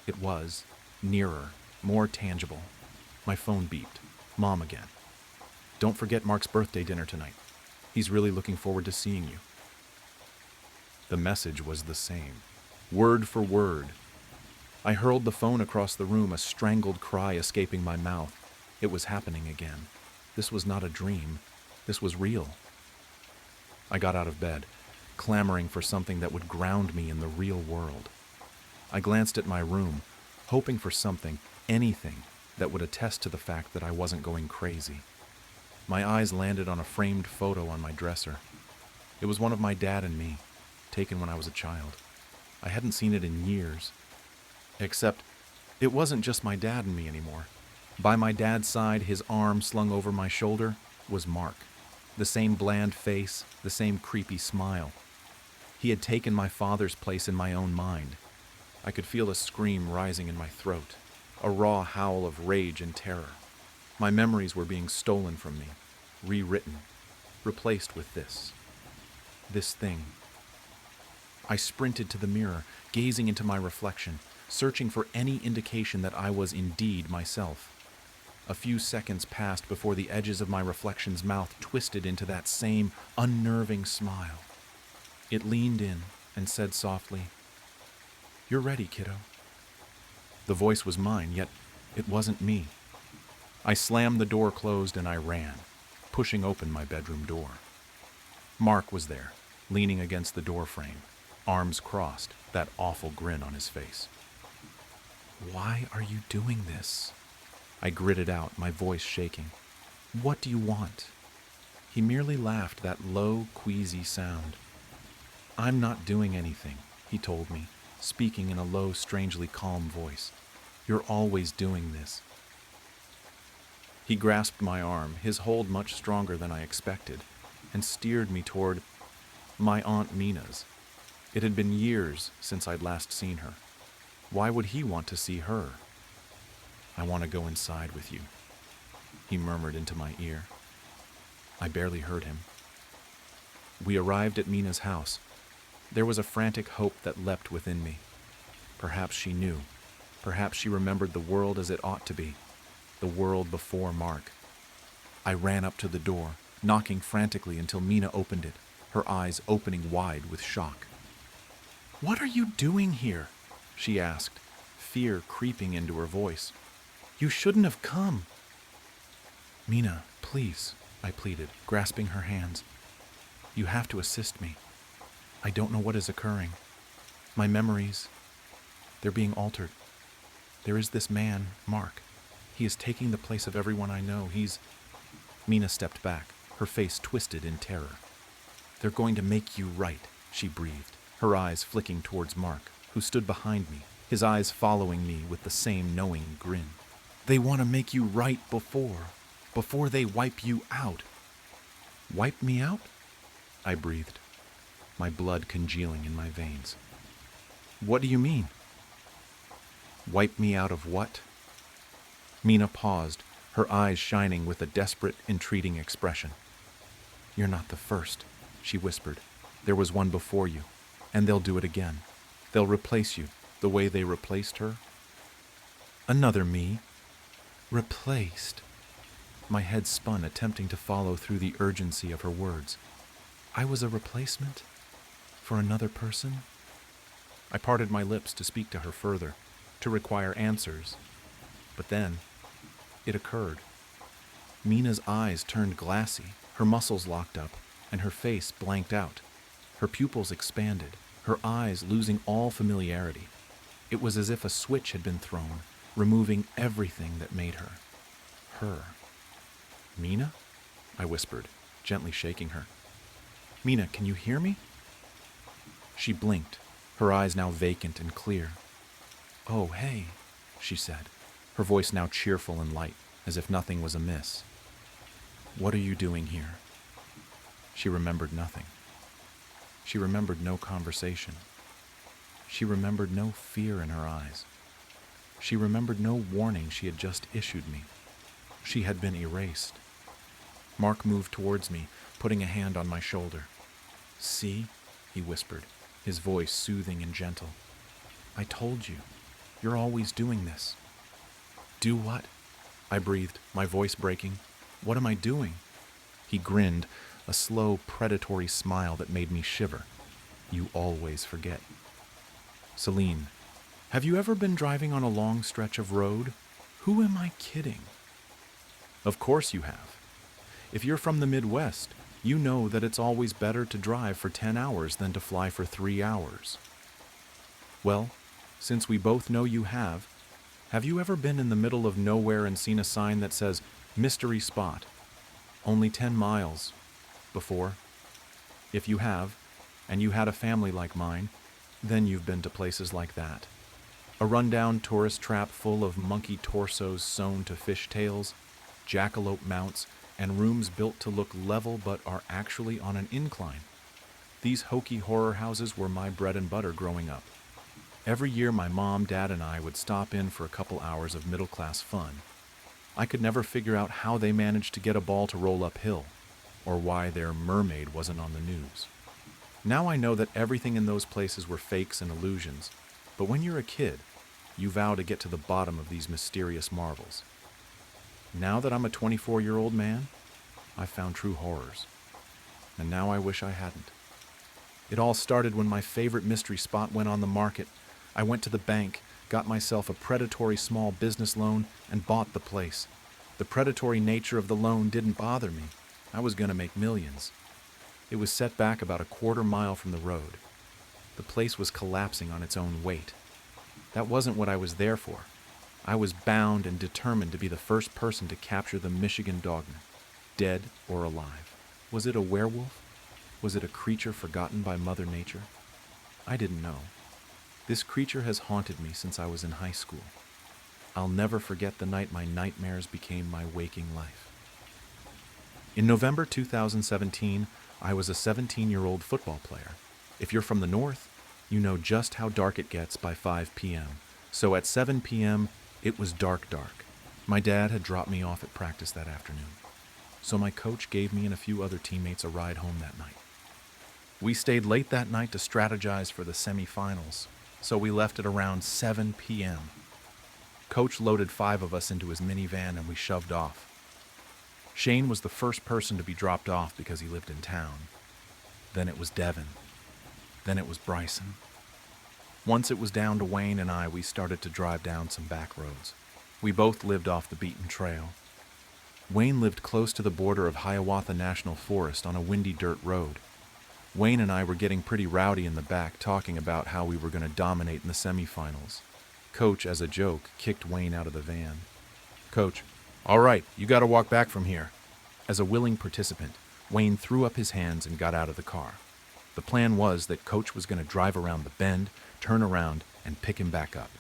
It was nearer, more tangible. My phone beeped. Mom again. Don't forget Mark's birthday dinner tonight. He's really looking forward to seeing you. The message was the same, word for word. I hurled the phone across the room, a strangled cry escaping my mouth. It was happening again. This was not a dream. This was real. I got out of bed, clamoring for something that would ground me in the real world. I glanced at my room, hoping for something, anything, that would attest to the fact that I wasn't going crazy. My eyes landed on a framed photo on my dresser. It was one of my dad and me, taken when I was a child. I hadn't seen it in years. Except, it wasn't just my dad and me anymore. By my dad's side, his arm slung over my shoulder, was Mark. The same bland face, the same creepy smile. He had taken my father's place in my own mind. I could feel a scream rising in my throat, a raw howl of rage and terror. My memories were being stolen from me, rewritten, replaced with this thing. I sprinted to the mirror, gazing into my reflection, searching for any indication that I was indeed myself. A few seconds passed before the edges of my reflection's mouth twisted into that same unnerving smile. It leaned in and said softly, "You're ready, kiddo." The voice was mine, yet it wasn't me. I slammed the door closed and I ran, pushing open my bedroom door. Mark was there, leaning against the door frame, arms crossed, that awful grin on his face. "Why are you doing this?" I gritted out, my voice shaking. "What do you want?" He merely laughed, that low, queasy sound. "I'm not doing anything," he told me, speaking in a low, strangely calm voice. "You're always doing this." He grasped my arm, his hold much stronger than I expected, and steered me toward my Aunt Mina's. It had been years since I'd last seen her. Why would he want to see her? "I want to go inside with you," he murmured into my ear. I barely heard him. We arrived at Mina's house. There was a frantic hope that leapt within me. Perhaps she knew. Perhaps she remembered the world as it ought to be. The world before Mark. I ran up to the door, knocking frantically until Mina opened it, her eyes opening wide with shock. "What are you doing here?" she asked, fear creeping into her voice. "You shouldn't have come." "Mina, please," I pleaded, grasping her hands. "You have to assist me. I don't know what is occurring. My memories, they're being altered. There is this man, Mark. He is taking the place of everyone I know. Mina stepped back, her face twisted in terror. "They're going to make you right," she breathed, her eyes flicking towards Mark, who stood behind me, his eyes following me with the same knowing grin. "They want to make you right before they wipe you out." "Wipe me out?" I breathed, my blood congealing in my veins. "What do you mean?" "Wipe me out of what?" Mina paused, her eyes shining with a desperate, entreating expression. "You're not the first," she whispered. "There was one before you, and they'll do it again. They'll replace you, the way they replaced her." "Another me? Replaced?" My head spun, attempting to follow through the urgency of her words. I was a replacement? For another person? I parted my lips to speak to her further, to require answers. But then, it occurred. Mina's eyes turned glassy, her muscles locked up, and her face blanked out. Her pupils expanded, her eyes losing all familiarity. It was as if a switch had been thrown, removing everything that made her. Her. "Mina?" I whispered, gently shaking her. "Mina, can you hear me?" She blinked, her eyes now vacant and clear. "Oh, hey," she said, her voice now cheerful and light, as if nothing was amiss. "What are you doing here?" She remembered nothing. She remembered no conversation. She remembered no fear in her eyes. She remembered no warning she had just issued me. She had been erased. Mark moved towards me, putting a hand on my shoulder. "See?" he whispered, his voice soothing and gentle. "I told you. You're always doing this." "Do what?" I breathed, my voice breaking. "What am I doing?" He grinned, a slow, predatory smile that made me shiver. "You always forget." "Celine, have you ever been driving on a long stretch of road? Who am I kidding?" "Of course you have. If you're from the Midwest, you know that it's always better to drive for 10 hours than to fly for 3 hours. Well, since we both know you have you ever been in the middle of nowhere and seen a sign that says, 'Mystery Spot, only 10 miles,' before? If you have, and you had a family like mine, then you've been to places like that. A rundown tourist trap full of monkey torsos sewn to fishtails, jackalope mounts, and rooms built to look level but are actually on an incline. These hokey horror houses were my bread and butter growing up. Every year my mom, dad, and I would stop in for a couple hours of middle-class fun. I could never figure out how they managed to get a ball to roll uphill, or why their mermaid wasn't on the news. Now I know that everything in those places were fakes and illusions, but when you're a kid, you vow to get to the bottom of these mysterious marvels. Now that I'm a 24-year-old man, I've found true horrors, and now I wish I hadn't. It all started when my favorite mystery spot went on the market. I went to the bank, got myself a predatory small business loan, and bought the place. The predatory nature of the loan didn't bother me. I was going to make millions. It was set back about a quarter mile from the road. The place was collapsing on its own weight. That wasn't what I was there for. I was bound and determined to be the first person to capture the Michigan dogman, dead or alive. Was it a werewolf? Was it a creature forgotten by Mother Nature? I didn't know. This creature has haunted me since I was in high school. I'll never forget the night my nightmares became my waking life. In November 2017, I was a 17-year-old football player. If you're from the North, you know just how dark it gets by 5 p.m. So at 7 p.m., it was dark. My dad had dropped me off at practice that afternoon. So my coach gave me and a few other teammates a ride home that night. We stayed late that night to strategize for the semifinals, so we left at around 7 p.m. Coach loaded 5 of us into his minivan and we shoved off. Shane was the first person to be dropped off because he lived in town. Then it was Devin. Then it was Bryson. Once it was down to Wayne and I, we started to drive down some back roads. We both lived off the beaten trail. Wayne lived close to the border of Hiawatha National Forest on a windy dirt road. Wayne and I were getting pretty rowdy in the back, talking about how we were going to dominate in the semifinals. Coach, as a joke, kicked Wayne out of the van. "Coach, all right, you got to walk back from here." As a willing participant, Wayne threw up his hands and got out of the car. The plan was that Coach was going to drive around the bend, turn around, and pick him back up.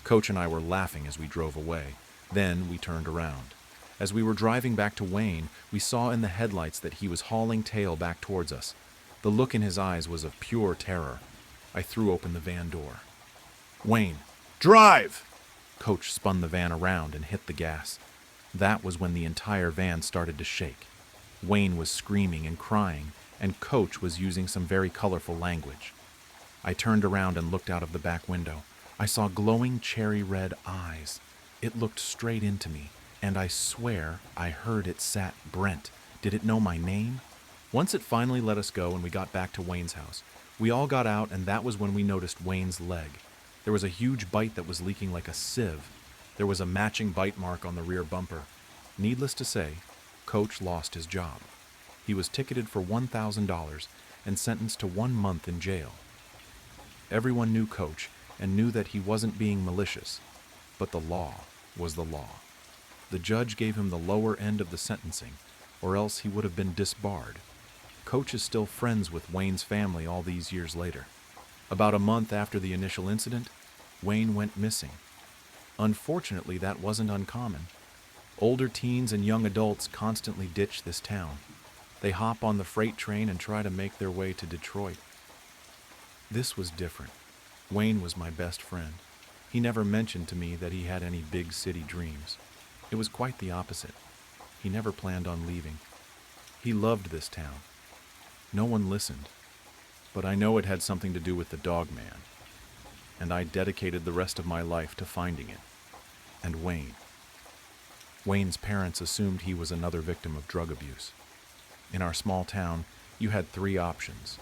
Coach and I were laughing as we drove away. Then we turned around. As we were driving back to Wayne, we saw in the headlights that he was hauling tail back towards us. The look in his eyes was of pure terror. I threw open the van door. "Wayne, drive!" Coach spun the van around and hit the gas. That was when the entire van started to shake. Wayne was screaming and crying, and Coach was using some very colorful language. I turned around and looked out of the back window. I saw glowing cherry-red eyes. It looked straight into me, and I swear I heard it sat Brent. Did it know my name? Once it finally let us go and we got back to Wayne's house, we all got out, and that was when we noticed Wayne's leg. There was a huge bite that was leaking like a sieve. There was a matching bite mark on the rear bumper. Needless to say, Coach lost his job. He was ticketed for $1,000 and sentenced to 1 month in jail. Everyone knew Coach and knew that he wasn't being malicious, but the law was the law. The judge gave him the lower end of the sentencing, or else he would have been disbarred. Coach is still friends with Wayne's family all these years later. About a month after the initial incident, Wayne went missing. Unfortunately, that wasn't uncommon. Older teens and young adults constantly ditch this town. They hop on the freight train and try to make their way to Detroit. This was different. Wayne was my best friend. He never mentioned to me that he had any big city dreams. It was quite the opposite. He never planned on leaving. He loved this town. No one listened, but I know it had something to do with the dog man, and I dedicated the rest of my life to finding it. And Wayne. Wayne's parents assumed he was another victim of drug abuse. In our small town, you had 3 options.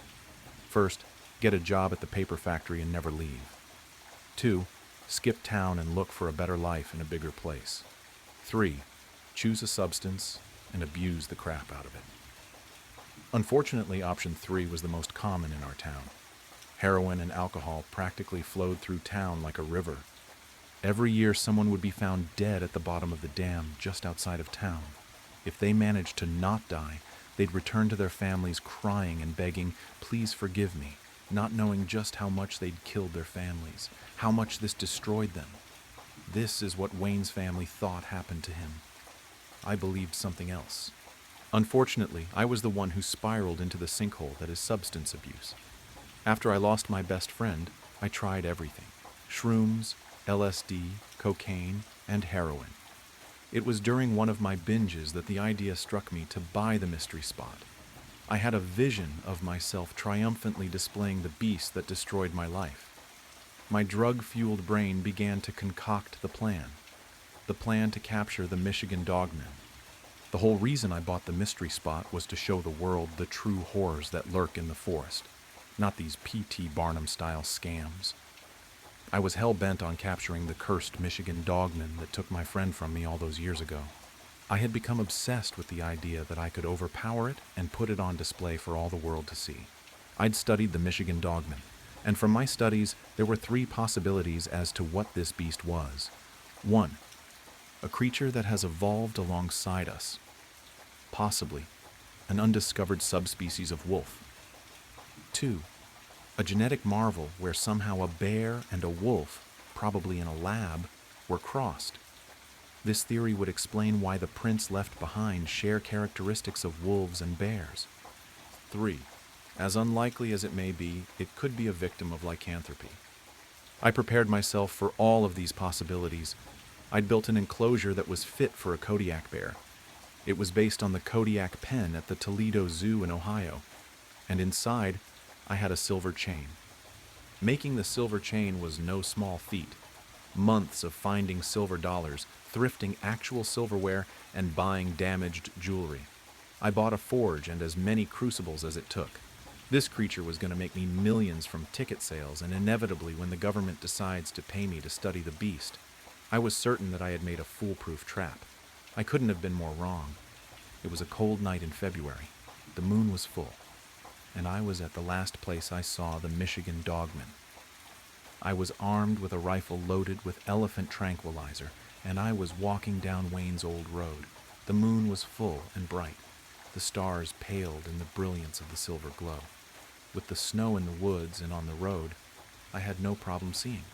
First, get a job at the paper factory and never leave. 2, skip town and look for a better life in a bigger place. 3, choose a substance and abuse the crap out of it. Unfortunately, option 3 was the most common in our town. Heroin and alcohol practically flowed through town like a river. Every year someone would be found dead at the bottom of the dam just outside of town. If they managed to not die, they'd return to their families crying and begging, "Please forgive me," not knowing just how much they'd killed their families, how much this destroyed them. This is what Wayne's family thought happened to him. I believed something else. Unfortunately, I was the one who spiraled into the sinkhole that is substance abuse. After I lost my best friend, I tried everything: shrooms, LSD, cocaine, and heroin. It was during one of my binges that the idea struck me to buy the mystery spot. I had a vision of myself triumphantly displaying the beast that destroyed my life. My drug-fueled brain began to concoct the plan to capture the Michigan dogmen. The whole reason I bought the mystery spot was to show the world the true horrors that lurk in the forest, not these P.T. Barnum-style scams. I was hell-bent on capturing the cursed Michigan dogman that took my friend from me all those years ago. I had become obsessed with the idea that I could overpower it and put it on display for all the world to see. I'd studied the Michigan dogman, and from my studies, there were 3 possibilities as to what this beast was. 1, a creature that has evolved alongside us, possibly an undiscovered subspecies of wolf. 2, a genetic marvel where somehow a bear and a wolf, probably in a lab, were crossed. This theory would explain why the prints left behind share characteristics of wolves and bears. 3, as unlikely as it may be, it could be a victim of lycanthropy. I prepared myself for all of these possibilities. I'd built an enclosure that was fit for a Kodiak bear. It was based on the Kodiak pen at the Toledo Zoo in Ohio, and inside, I had a silver chain. Making the silver chain was no small feat. Months of finding silver dollars, thrifting actual silverware, and buying damaged jewelry. I bought a forge and as many crucibles as it took. This creature was going to make me millions from ticket sales, and inevitably when the government decides to pay me to study the beast, I was certain that I had made a foolproof trap. I couldn't have been more wrong. It was a cold night in February. The moon was full, and I was at the last place I saw the Michigan dogman. I was armed with a rifle loaded with elephant tranquilizer, and I was walking down Wayne's old road. The moon was full and bright. The stars paled in the brilliance of the silver glow. With the snow in the woods and on the road, I had no problem seeing.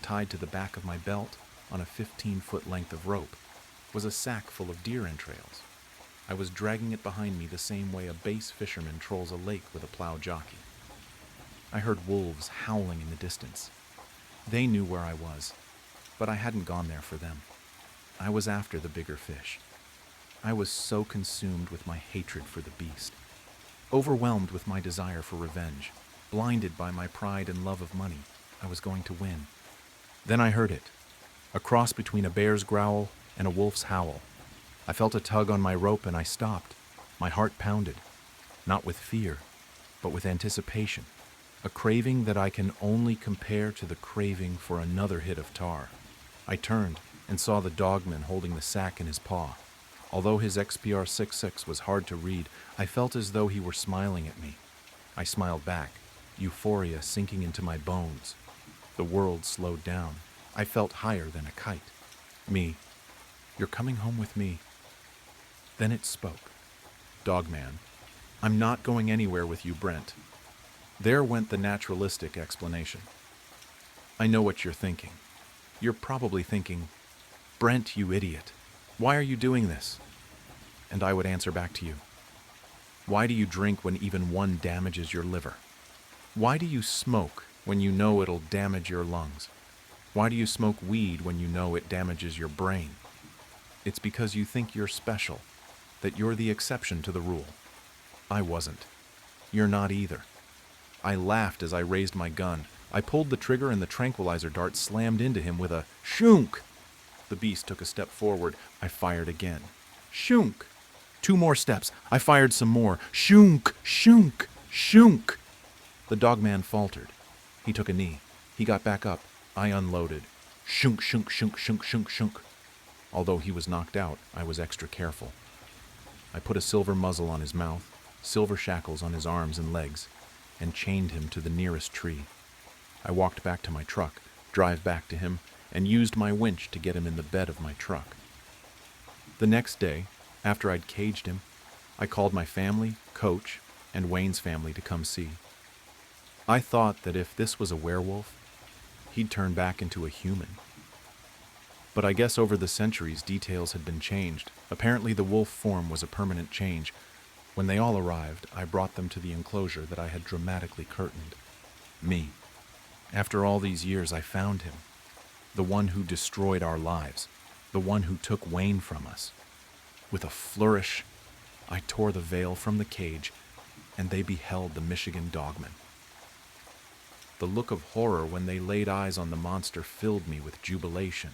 Tied to the back of my belt, on a 15-foot length of rope, was a sack full of deer entrails. I was dragging it behind me the same way a bass fisherman trolls a lake with a plow jockey. I heard wolves howling in the distance. They knew where I was, but I hadn't gone there for them. I was after the bigger fish. I was so consumed with my hatred for the beast, overwhelmed with my desire for revenge, blinded by my pride and love of money. I was going to win. Then I heard it, a cross between a bear's growl and a wolf's howl. I felt a tug on my rope and I stopped. My heart pounded, not with fear, but with anticipation, a craving that I can only compare to the craving for another hit of tar. I turned and saw the dogman holding the sack in his paw. Although his XPR 66 was hard to read, I felt as though he were smiling at me. I smiled back, euphoria sinking into my bones. The world slowed down. I felt higher than a kite. Me, you're coming home with me. Then it spoke. Dogman, I'm not going anywhere with you, Brent. There went the naturalistic explanation. I know what you're thinking. You're probably thinking, Brent, you idiot. Why are you doing this? And I would answer back to you. Why do you drink when even one damages your liver? Why do you smoke when you know it'll damage your lungs? Why do you smoke weed when you know it damages your brain? It's because you think you're special, that you're the exception to the rule. I wasn't. You're not either. I laughed as I raised my gun. I pulled the trigger and the tranquilizer dart slammed into him with a shunk. The beast took a step forward. I fired again. Shunk. 2 more steps. I fired some more. Shunk, shunk, shunk. The dogman faltered. He took a knee. He got back up. I unloaded. Shunk, shunk, shunk, shunk, shunk, shunk. Although he was knocked out, I was extra careful. I put a silver muzzle on his mouth, silver shackles on his arms and legs, and chained him to the nearest tree. I walked back to my truck, drive back to him, and used my winch to get him in the bed of my truck. The next day, after I'd caged him, I called my family, Coach, and Wayne's family to come see. I thought that if this was a werewolf, he'd turn back into a human. But I guess over the centuries, details had been changed. Apparently the wolf form was a permanent change. When they all arrived, I brought them to the enclosure that I had dramatically curtained. Me. After all these years, I found him. The one who destroyed our lives. The one who took Wayne from us. With a flourish, I tore the veil from the cage, and they beheld the Michigan dogman. The look of horror when they laid eyes on the monster filled me with jubilation.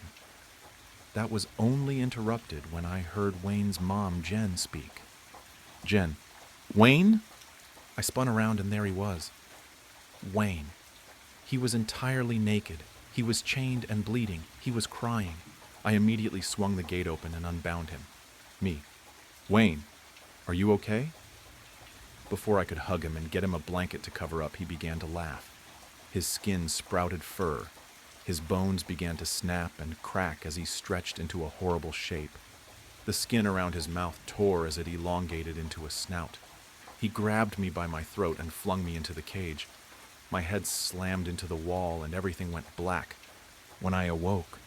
That was only interrupted when I heard Wayne's mom, Jen, speak. Jen. Wayne? I spun around and there he was. Wayne. He was entirely naked. He was chained and bleeding. He was crying. I immediately swung the gate open and unbound him. Me. Wayne, are you okay? Before I could hug him and get him a blanket to cover up, he began to laugh. His skin sprouted fur. His bones began to snap and crack as he stretched into a horrible shape. The skin around his mouth tore as it elongated into a snout. He grabbed me by my throat and flung me into the cage. My head slammed into the wall and everything went black. When I awoke,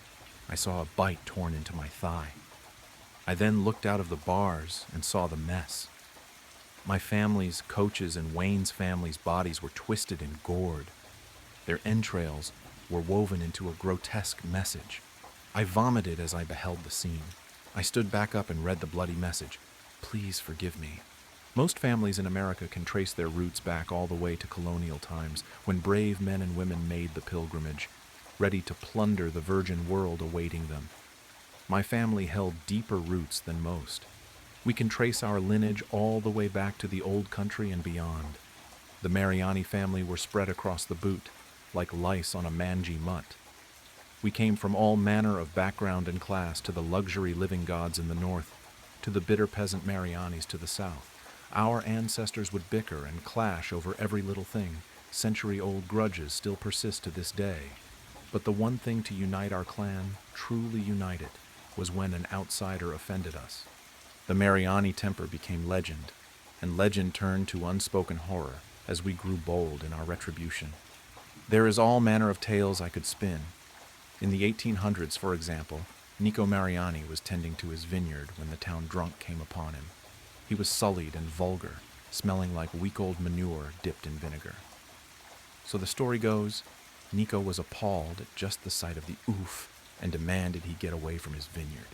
I saw a bite torn into my thigh. I then looked out of the bars and saw the mess. My family's, Coach's, and Wayne's family's bodies were twisted and gored. Their entrails were woven into a grotesque message. I vomited as I beheld the scene. I stood back up and read the bloody message. Please forgive me. Most families in America can trace their roots back all the way to colonial times, when brave men and women made the pilgrimage, ready to plunder the virgin world awaiting them. My family held deeper roots than most. We can trace our lineage all the way back to the old country and beyond. The Mariani family were spread across the boot, like lice on a mangy mutt. We came from all manner of background and class, to the luxury living gods in the north, to the bitter peasant Marianis to the south. Our ancestors would bicker and clash over every little thing. Century-old grudges still persist to this day. But the one thing to unite our clan, truly united, was when an outsider offended us. The Mariani temper became legend, and legend turned to unspoken horror as we grew bold in our retribution. There is all manner of tales I could spin. In the 1800s, for example, Nico Mariani was tending to his vineyard when the town drunk came upon him. He was sullied and vulgar, smelling like week-old manure dipped in vinegar. So the story goes, Nico was appalled at just the sight of the oof and demanded he get away from his vineyard.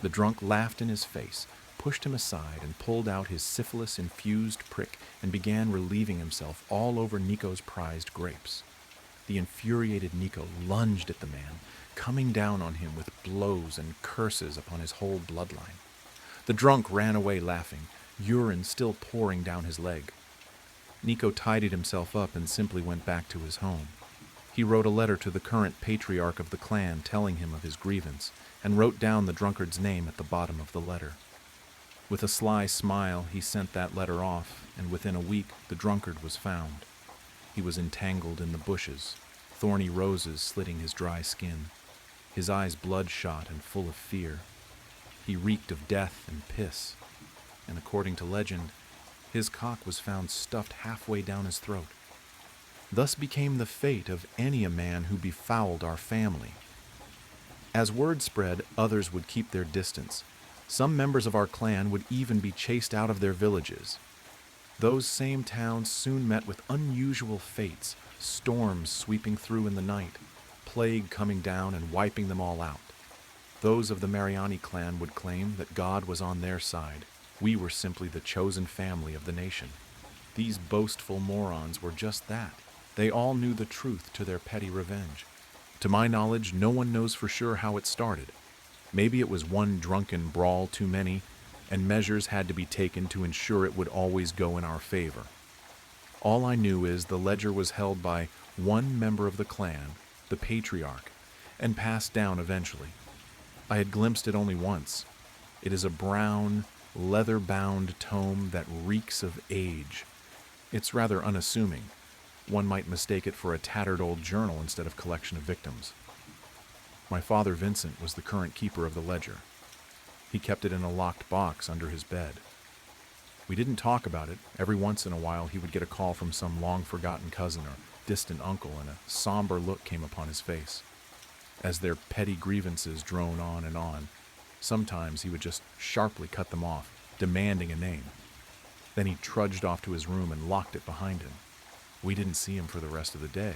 The drunk laughed in his face, pushed him aside, and pulled out his syphilis-infused prick and began relieving himself all over Nico's prized grapes. The infuriated Nico lunged at the man, coming down on him with blows and curses upon his whole bloodline. The drunk ran away laughing, urine still pouring down his leg. Nico tidied himself up and simply went back to his home. He wrote a letter to the current patriarch of the clan telling him of his grievance, and wrote down the drunkard's name at the bottom of the letter. With a sly smile, he sent that letter off, and within a week the drunkard was found. He was entangled in the bushes, thorny roses slitting his dry skin, his eyes bloodshot and full of fear. He reeked of death and piss, and according to legend, his cock was found stuffed halfway down his throat. Thus became the fate of any a man who befouled our family. As word spread, others would keep their distance. Some members of our clan would even be chased out of their villages. Those same towns soon met with unusual fates, storms sweeping through in the night, plague coming down and wiping them all out. Those of the Mariani clan would claim that God was on their side. We were simply the chosen family of the nation. These boastful morons were just that. They all knew the truth to their petty revenge. To my knowledge, no one knows for sure how it started. Maybe it was one drunken brawl too many, and measures had to be taken to ensure it would always go in our favor. All I knew is the ledger was held by one member of the clan, the patriarch, and passed down eventually. I had glimpsed it only once. It is a brown, leather-bound tome that reeks of age. It's rather unassuming. One might mistake it for a tattered old journal instead of collection of victims. My father, Vincent, was the current keeper of the ledger. He kept it in a locked box under his bed. We didn't talk about it. Every once in a while he would get a call from some long-forgotten cousin or distant uncle, and a somber look came upon his face. As their petty grievances drone on and on, sometimes he would just sharply cut them off, demanding a name. Then he trudged off to his room and locked it behind him. We didn't see him for the rest of the day.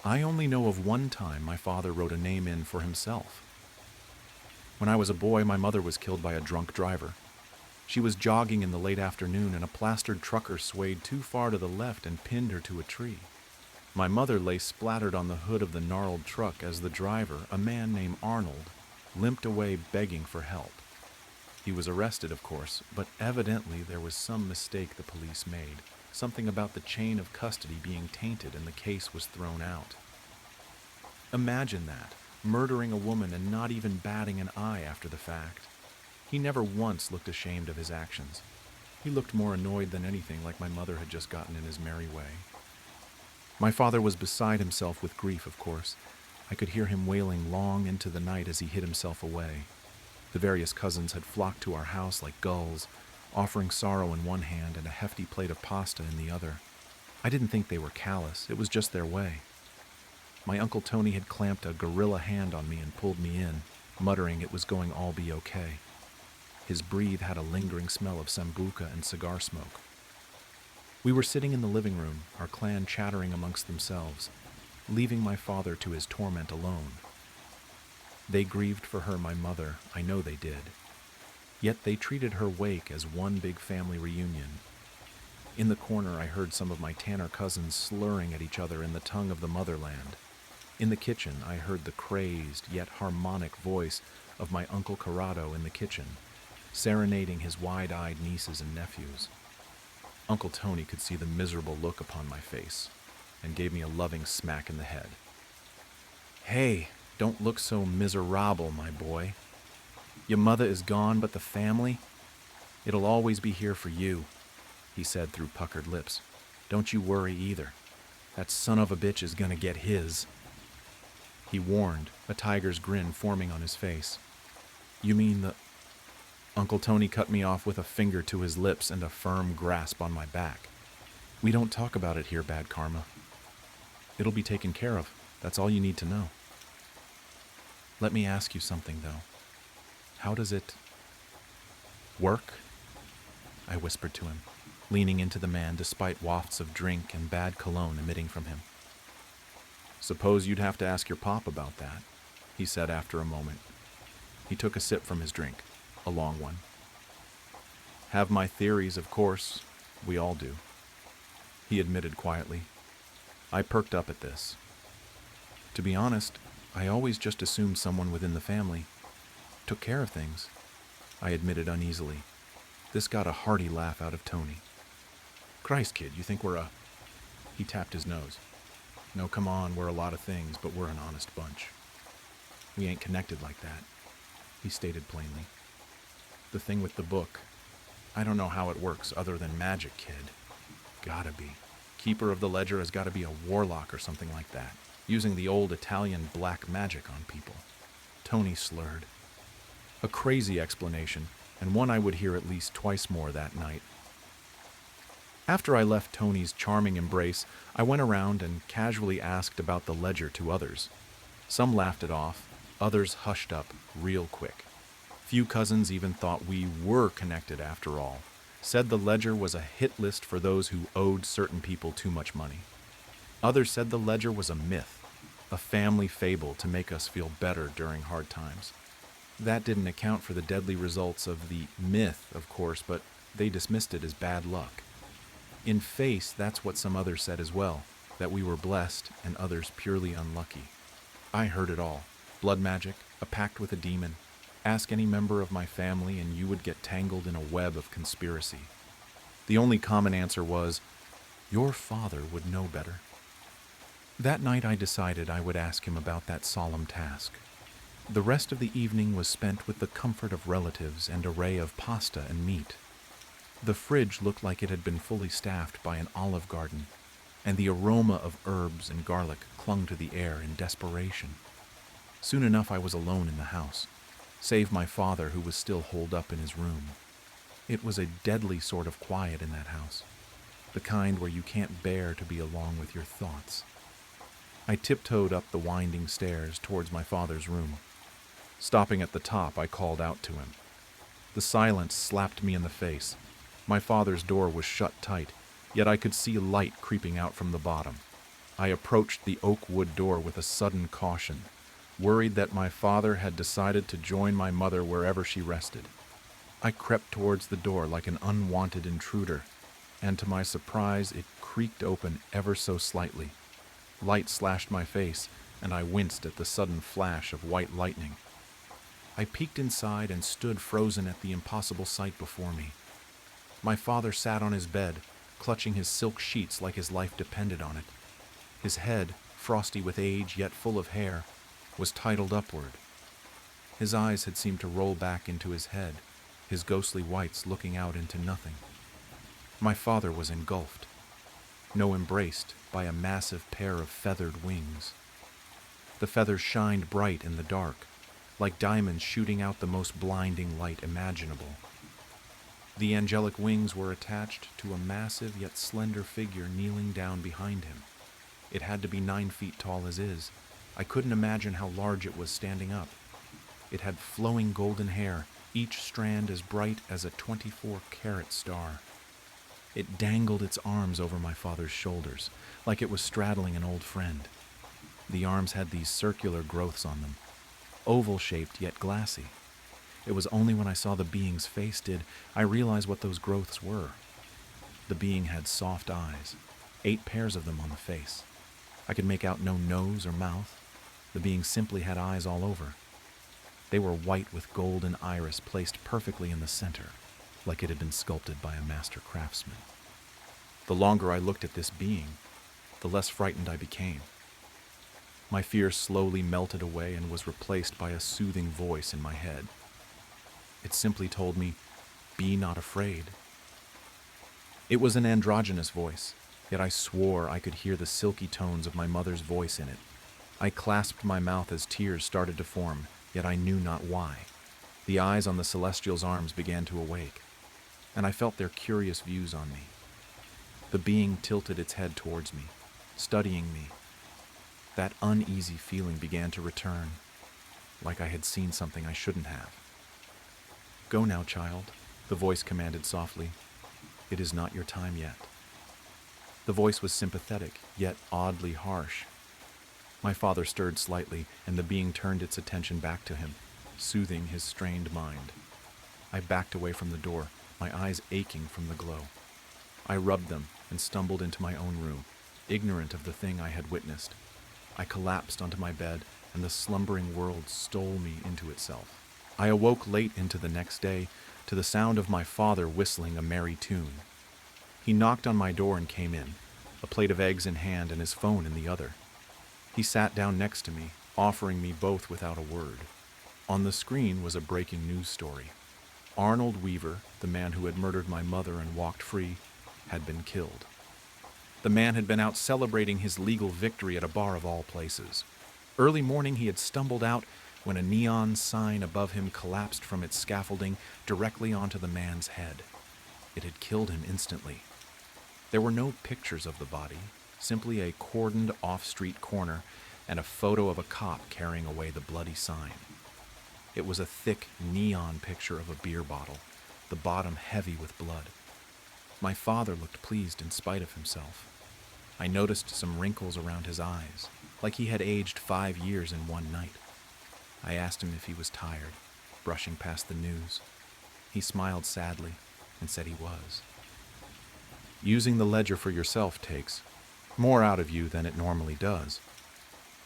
I only know of one time my father wrote a name in for himself. When I was a boy, my mother was killed by a drunk driver. She was jogging in the late afternoon, and a plastered trucker swayed too far to the left and pinned her to a tree. My mother lay splattered on the hood of the gnarled truck as the driver, a man named Arnold, limped away begging for help. He was arrested, of course, but evidently there was some mistake the police made, something about the chain of custody being tainted, and the case was thrown out. Imagine that, murdering a woman and not even batting an eye after the fact. He never once looked ashamed of his actions. He looked more annoyed than anything, like my mother had just gotten in his merry way. My father was beside himself with grief, of course. I could hear him wailing long into the night as he hid himself away. The various cousins had flocked to our house like gulls, offering sorrow in one hand and a hefty plate of pasta in the other. I didn't think they were callous. It was just their way. My Uncle Tony had clamped a gorilla hand on me and pulled me in, muttering it was going all be okay. His breath had a lingering smell of sambuca and cigar smoke. We were sitting in the living room, our clan chattering amongst themselves, leaving my father to his torment alone. They grieved for her, my mother, I know they did. Yet they treated her wake as one big family reunion. In the corner, I heard some of my Tanner cousins slurring at each other in the tongue of the motherland. In the kitchen, I heard the crazed yet harmonic voice of my Uncle Corrado in the kitchen, serenading his wide-eyed nieces and nephews. Uncle Tony could see the miserable look upon my face and gave me a loving smack in the head. "Hey, don't look so miserable, my boy. Your mother is gone, but the family? It'll always be here for you," he said through puckered lips. "Don't you worry either. That son of a bitch is gonna get his." He warned, a tiger's grin forming on his face. "You mean the—" Uncle Tony cut me off with a finger to his lips and a firm grasp on my back. "We don't talk about it here, Bad Karma. It'll be taken care of. That's all you need to know. Let me ask you something, though. How does it work?" I whispered to him, leaning into the man despite wafts of drink and bad cologne emitting from him. "Suppose you'd have to ask your pop about that," he said after a moment. He took a sip from his drink, a long one. "Have my theories, of course. We all do," he admitted quietly. I perked up at this. To be honest, I always just assumed someone within the family took care of things, I admitted uneasily. This got a hearty laugh out of Tony. "Christ, kid, you think we're a—" He tapped his nose. "No, come on, we're a lot of things, but we're an honest bunch. We ain't connected like that," he stated plainly. "The thing with the book, I don't know how it works other than magic, kid. Gotta be. Keeper of the ledger has gotta be a warlock or something like that, using the old Italian black magic on people." Tony slurred. A crazy explanation, and one I would hear at least twice more that night. After I left Tony's charming embrace, I went around and casually asked about the ledger to others. Some laughed it off, others hushed up real quick. Few cousins even thought we were connected after all, said the ledger was a hit list for those who owed certain people too much money. Others said the ledger was a myth, a family fable to make us feel better during hard times. That didn't account for the deadly results of the myth, of course, but they dismissed it as bad luck. In face, that's what some others said as well, that we were blessed and others purely unlucky. I heard it all. Blood magic, a pact with a demon. Ask any member of my family and you would get tangled in a web of conspiracy. The only common answer was, your father would know better. That night I decided I would ask him about that solemn task. The rest of the evening was spent with the comfort of relatives and array of pasta and meat. The fridge looked like it had been fully staffed by an olive garden, and the aroma of herbs and garlic clung to the air in desperation. Soon enough I was alone in the house, save my father who was still holed up in his room. It was a deadly sort of quiet in that house, the kind where you can't bear to be alone with your thoughts. I tiptoed up the winding stairs towards my father's room. Stopping at the top, I called out to him. The silence slapped me in the face. My father's door was shut tight, yet I could see light creeping out from the bottom. I approached the oak wood door with a sudden caution, worried that my father had decided to join my mother wherever she rested. I crept towards the door like an unwanted intruder, and to my surprise it creaked open ever so slightly. Light slashed my face, and I winced at the sudden flash of white lightning. I peeked inside and stood frozen at the impossible sight before me. My father sat on his bed, clutching his silk sheets like his life depended on it. His head, frosty with age yet full of hair, was titled upward. His eyes had seemed to roll back into his head, his ghostly whites looking out into nothing. My father was engulfed, embraced by a massive pair of feathered wings. The feathers shined bright in the dark, like diamonds shooting out the most blinding light imaginable. The angelic wings were attached to a massive yet slender figure kneeling down behind him. It had to be 9 feet tall as is. I couldn't imagine how large it was standing up. It had flowing golden hair, each strand as bright as a 24-carat star. It dangled its arms over my father's shoulders, like it was straddling an old friend. The arms had these circular growths on them, oval-shaped yet glassy. It was only when I saw the being's face did I realize what those growths were. The being had soft eyes, 8 pairs of them on the face. I could make out no nose or mouth. The being simply had eyes all over. They were white with golden iris placed perfectly in the center, like it had been sculpted by a master craftsman. The longer I looked at this being, the less frightened I became. My fear slowly melted away and was replaced by a soothing voice in my head. It simply told me, "Be not afraid." It was an androgynous voice, yet I swore I could hear the silky tones of my mother's voice in it. I clasped my mouth as tears started to form, yet I knew not why. The eyes on the celestial's arms began to awake, and I felt their curious views on me. The being tilted its head towards me, studying me. That uneasy feeling began to return, like I had seen something I shouldn't have. "Go now, child," the voice commanded softly. "It is not your time yet." The voice was sympathetic, yet oddly harsh. My father stirred slightly, and the being turned its attention back to him, soothing his strained mind. I backed away from the door, my eyes aching from the glow. I rubbed them and stumbled into my own room, ignorant of the thing I had witnessed. I collapsed onto my bed, and the slumbering world stole me into itself. I awoke late into the next day to the sound of my father whistling a merry tune. He knocked on my door and came in, a plate of eggs in hand and his phone in the other. He sat down next to me, offering me both without a word. On the screen was a breaking news story. Arnold Weaver, the man who had murdered my mother and walked free, had been killed. The man had been out celebrating his legal victory at a bar of all places. Early morning he had stumbled out when a neon sign above him collapsed from its scaffolding directly onto the man's head. It had killed him instantly. There were no pictures of the body, simply a cordoned off-street corner and a photo of a cop carrying away the bloody sign. It was a thick neon picture of a beer bottle, the bottom heavy with blood. My father looked pleased in spite of himself. I noticed some wrinkles around his eyes, like he had aged 5 years in one night. I asked him if he was tired, brushing past the news. He smiled sadly and said he was. Using the ledger for yourself takes more out of you than it normally does,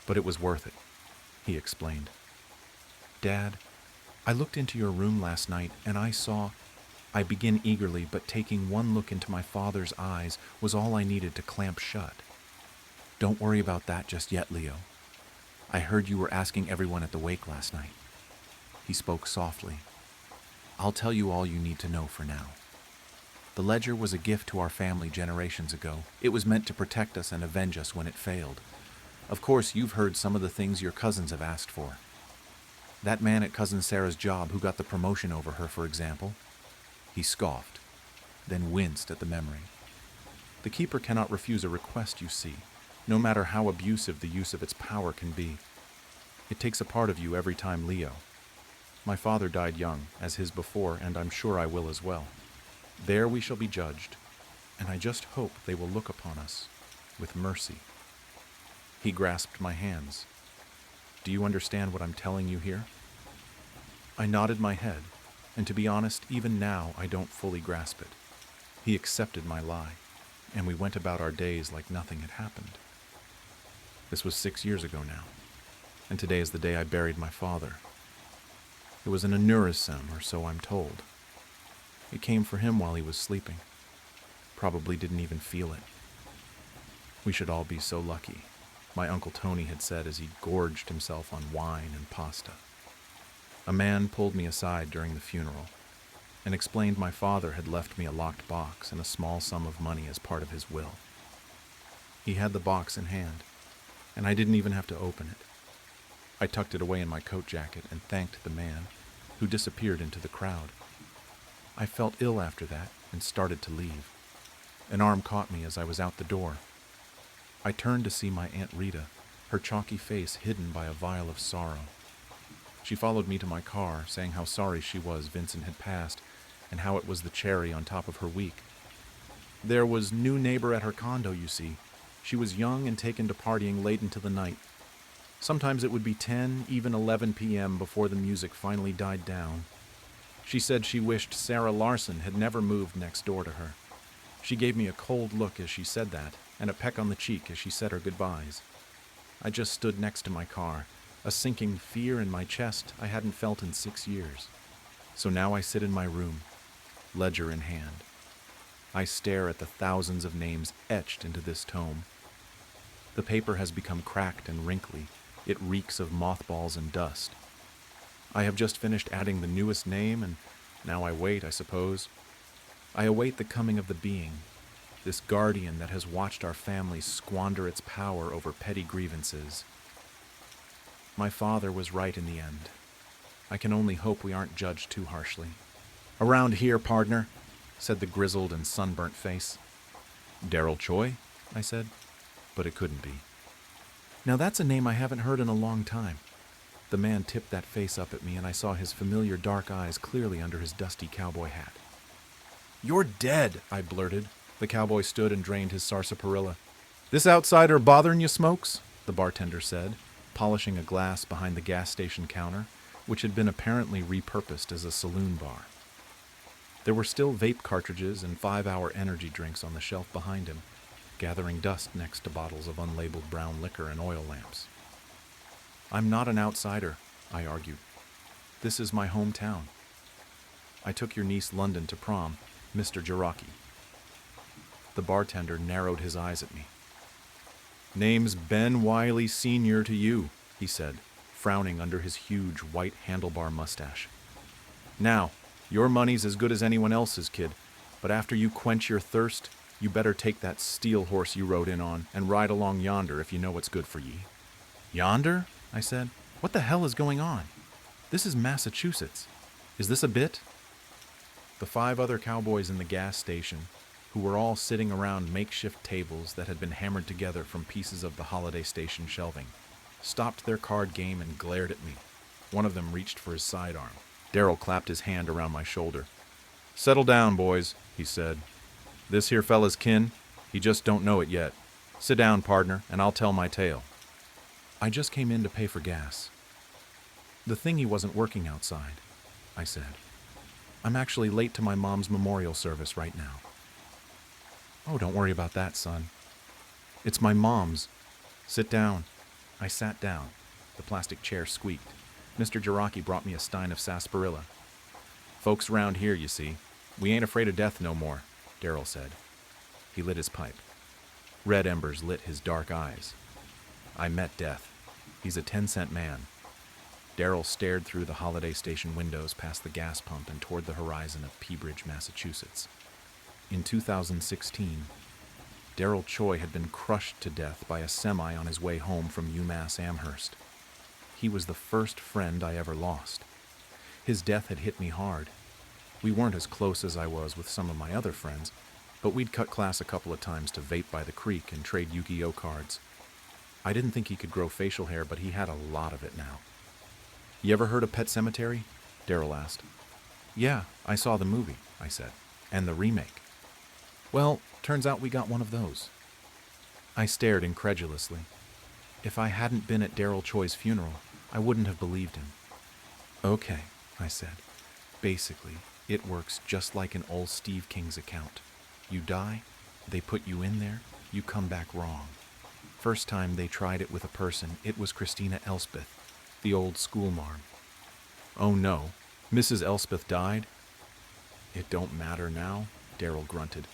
but it was worth it, he explained. Dad, I looked into your room last night and I began eagerly, but taking one look into my father's eyes was all I needed to clamp shut. Don't worry about that just yet, Leo. I heard you were asking everyone at the wake last night. He spoke softly. I'll tell you all you need to know for now. The ledger was a gift to our family generations ago. It was meant to protect us and avenge us when it failed. Of course, you've heard some of the things your cousins have asked for. That man at Cousin Sarah's job who got the promotion over her, for example. He scoffed, then winced at the memory. The keeper cannot refuse a request, you see, no matter how abusive the use of its power can be. It takes a part of you every time, Leo. My father died young, as his before, and I'm sure I will as well. There we shall be judged, and I just hope they will look upon us with mercy. He grasped my hands. Do you understand what I'm telling you here? I nodded my head, and to be honest, even now I don't fully grasp it. He accepted my lie, and we went about our days like nothing had happened. This was 6 years ago now, and today is the day I buried my father. It was an aneurysm, or so I'm told. It came for him while he was sleeping. Probably didn't even feel it. We should all be so lucky, my Uncle Tony had said as he gorged himself on wine and pasta. A man pulled me aside during the funeral and explained my father had left me a locked box and a small sum of money as part of his will. He had the box in hand, and I didn't even have to open it. I tucked it away in my coat jacket and thanked the man, who disappeared into the crowd. I felt ill after that and started to leave. An arm caught me as I was out the door. I turned to see my Aunt Rita, her chalky face hidden by a vial of sorrow. She followed me to my car, saying how sorry she was Vincent had passed, and how it was the cherry on top of her week. There was new neighbor at her condo, you see. She was young and taken to partying late into the night. Sometimes it would be 10, even 11 p.m. before the music finally died down. She said she wished Sarah Larson had never moved next door to her. She gave me a cold look as she said that, and a peck on the cheek as she said her goodbyes. I just stood next to my car, a sinking fear in my chest I hadn't felt in 6 years. So now I sit in my room, ledger in hand. I stare at the thousands of names etched into this tome. The paper has become cracked and wrinkly. It reeks of mothballs and dust. I have just finished adding the newest name, and now I wait, I suppose. I await the coming of the being, this guardian that has watched our family squander its power over petty grievances. My father was right in the end. I can only hope we aren't judged too harshly. Around here, partner, said the grizzled and sunburnt face. Daryl Choi, I said, but it couldn't be. Now that's a name I haven't heard in a long time. The man tipped that face up at me, and I saw his familiar dark eyes clearly under his dusty cowboy hat. You're dead, I blurted. The cowboy stood and drained his sarsaparilla. This outsider bothering you, Smokes? The bartender said, polishing a glass behind the gas station counter, which had been apparently repurposed as a saloon bar. There were still vape cartridges and 5-hour energy drinks on the shelf behind him, gathering dust next to bottles of unlabeled brown liquor and oil lamps. I'm not an outsider, I argued. This is my hometown. I took your niece London to prom, Mr. Jaraki. The bartender narrowed his eyes at me. Name's Ben Wiley Sr. to you, he said, frowning under his huge white handlebar mustache. Now, your money's as good as anyone else's, kid, but after you quench your thirst, you better take that steel horse you rode in on and ride along yonder if you know what's good for ye. Yonder? I said. What the hell is going on? This is Massachusetts. Is this a bit? The 5 other cowboys in the gas station, who were all sitting around makeshift tables that had been hammered together from pieces of the holiday station shelving, stopped their card game and glared at me. One of them reached for his sidearm. Daryl clapped his hand around my shoulder. Settle down, boys, he said. This here fella's kin, he just don't know it yet. Sit down, partner, and I'll tell my tale. I just came in to pay for gas. The thingy wasn't working outside, I said. I'm actually late to my mom's memorial service right now. Oh, don't worry about that, son. It's my mom's. Sit down. I sat down. The plastic chair squeaked. Mr. Jiraki brought me a stein of sarsaparilla. Folks round here, you see. We ain't afraid of death no more, Darrell said. He lit his pipe. Red embers lit his dark eyes. I met death. He's a 10-cent man. Darrell stared through the Holiday Station windows past the gas pump and toward the horizon of Peabridge, Massachusetts. In 2016, Darrell Choi had been crushed to death by a semi on his way home from UMass Amherst. He was the first friend I ever lost. His death had hit me hard. We weren't as close as I was with some of my other friends, but we'd cut class a couple of times to vape by the creek and trade Yu-Gi-Oh cards. I didn't think he could grow facial hair, but he had a lot of it now. You ever heard of Pet Sematary? Darrell asked. Yeah, I saw the movie, I said, and the remake. Well, turns out we got one of those. I stared incredulously. If I hadn't been at Darrell Choi's funeral, I wouldn't have believed him. Okay, I said. Basically, it works just like an old Steve King's account. You die, they put you in there, you come back wrong. First time they tried it with a person, it was Christina Elspeth, the old schoolmarm. Oh no, Mrs. Elspeth died? It don't matter now, Darrell grunted.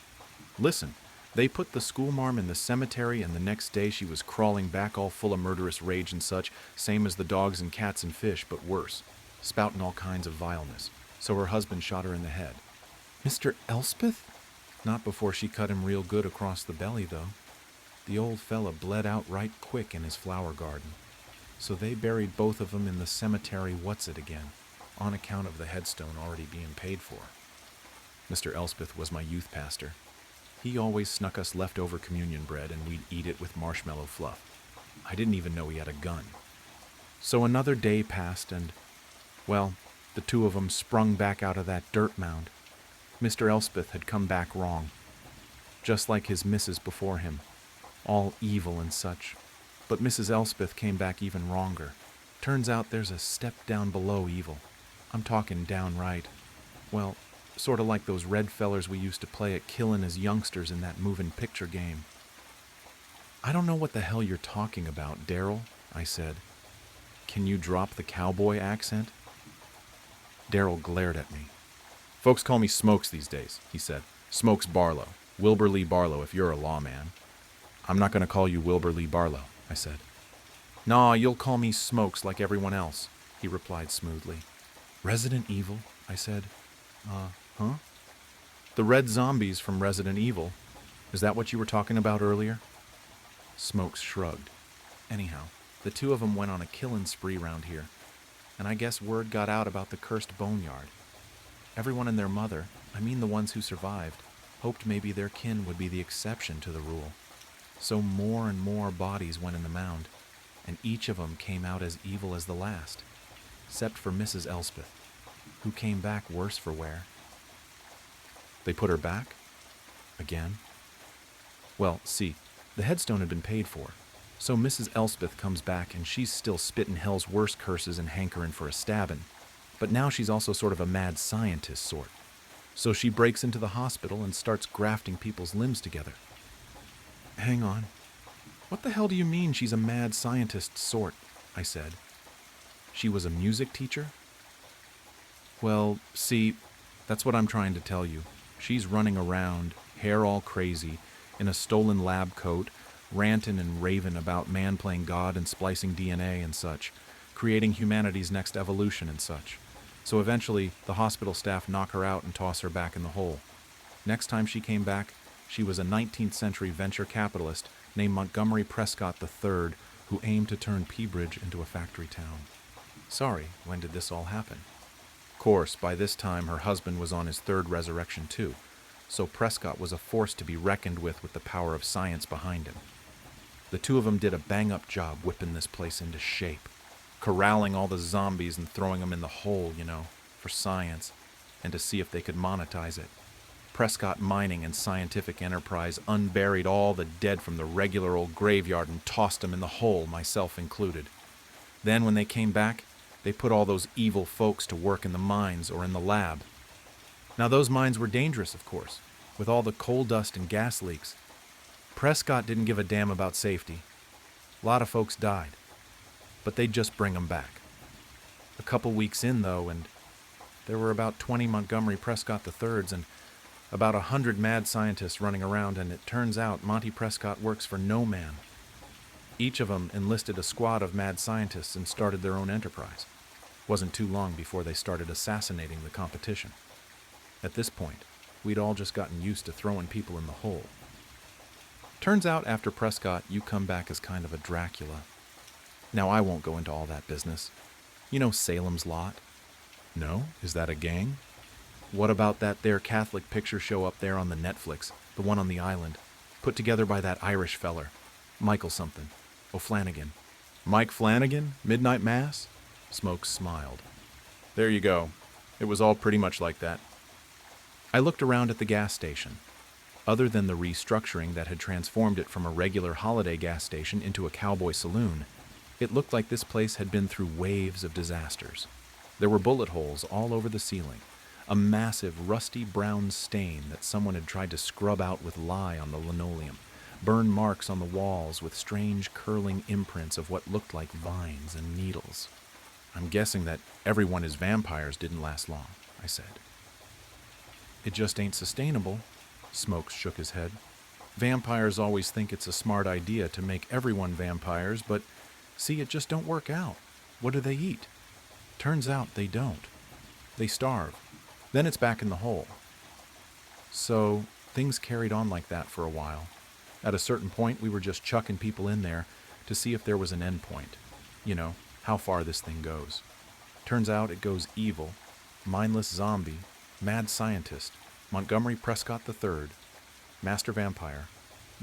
Listen, they put the schoolmarm in the cemetery, and the next day she was crawling back all full of murderous rage and such, same as the dogs and cats and fish, but worse, spouting all kinds of vileness. So her husband shot her in the head. Mr. Elspeth? Not before she cut him real good across the belly, though. The old fella bled out right quick in his flower garden. So they buried both of them in the cemetery what's-it-again, on account of the headstone already being paid for. Mr. Elspeth was my youth pastor. He always snuck us leftover communion bread, and we'd eat it with marshmallow fluff. I didn't even know he had a gun. So another day passed, and, well, the two of them sprung back out of that dirt mound. Mr. Elspeth had come back wrong, just like his missus before him, all evil and such. But Mrs. Elspeth came back even wronger. Turns out there's a step down below evil. I'm talking downright. Well, sort of like those red fellers we used to play at killin' as youngsters in that moving picture game. I don't know what the hell you're talking about, Darrell, I said. Can you drop the cowboy accent? Darrell glared at me. Folks call me Smokes these days, he said. Smokes Barlow. Wilbur Lee Barlow if you're a lawman. I'm not going to call you Wilbur Lee Barlow, I said. Nah, you'll call me Smokes like everyone else, he replied smoothly. Resident Evil, I said. Huh? The red zombies from Resident Evil. Is that what you were talking about earlier? Smokes shrugged. Anyhow, the two of them went on a killin' spree round here, and I guess word got out about the cursed boneyard. Everyone and their mother, I mean the ones who survived, hoped maybe their kin would be the exception to the rule. So more and more bodies went in the mound, and each of them came out as evil as the last, except for Mrs. Elspeth, who came back worse for wear. They put her back? Again? Well, see, the headstone had been paid for, so Mrs. Elspeth comes back and she's still spitting hell's worst curses and hankering for a stabbing. But now she's also sort of a mad scientist sort. So she breaks into the hospital and starts grafting people's limbs together. Hang on. What the hell do you mean she's a mad scientist sort? I said. She was a music teacher? Well, see, that's what I'm trying to tell you. She's running around, hair all crazy, in a stolen lab coat, ranting and raving about man playing God and splicing DNA and such, creating humanity's next evolution and such. So eventually, the hospital staff knock her out and toss her back in the hole. Next time she came back, she was a 19th century venture capitalist named Montgomery Prescott III, who aimed to turn Peabridge into a factory town. Sorry, when did this all happen? Of course, by this time her husband was on his third resurrection too, so Prescott was a force to be reckoned with the power of science behind him. The two of them did a bang-up job whipping this place into shape, corralling all the zombies and throwing them in the hole, for science, and to see if they could monetize it. Prescott Mining and Scientific Enterprise unburied all the dead from the regular old graveyard and tossed them in the hole, myself included. Then, when they came back, they put all those evil folks to work in the mines or in the lab. Now, those mines were dangerous, of course, with all the coal dust and gas leaks. Prescott didn't give a damn about safety. A lot of folks died, but they'd just bring them back. A couple weeks in, though, and there were about 20 Montgomery Prescott III's and about 100 mad scientists running around, and it turns out Monty Prescott works for no man. Each of them enlisted a squad of mad scientists and started their own enterprise. Wasn't too long before they started assassinating the competition. At this point, we'd all just gotten used to throwing people in the hole. Turns out after Prescott, you come back as kind of a Dracula. Now, I won't go into all that business. You know Salem's Lot? No? Is that a gang? What about that there Catholic picture show up there on the Netflix, the one on the island, put together by that Irish feller, Michael something, O'Flanagan. Mike Flanagan? Midnight Mass? Smokes smiled. There you go. It was all pretty much like that. I looked around at the gas station. Other than the restructuring that had transformed it from a regular holiday gas station into a cowboy saloon, it looked like this place had been through waves of disasters. There were bullet holes all over the ceiling, a massive rusty brown stain that someone had tried to scrub out with lye on the linoleum, burn marks on the walls with strange curling imprints of what looked like vines and needles. I'm guessing that everyone is vampires didn't last long, I said. It just ain't sustainable, Smokes shook his head. Vampires always think it's a smart idea to make everyone vampires, but see, it just don't work out. What do they eat? Turns out they don't. They starve. Then it's back in the hole. So things carried on like that for a while. At a certain point, we were just chucking people in there to see if there was an end point. You know, how far this thing goes. Turns out it goes evil, mindless zombie, mad scientist, Montgomery Prescott III, master vampire,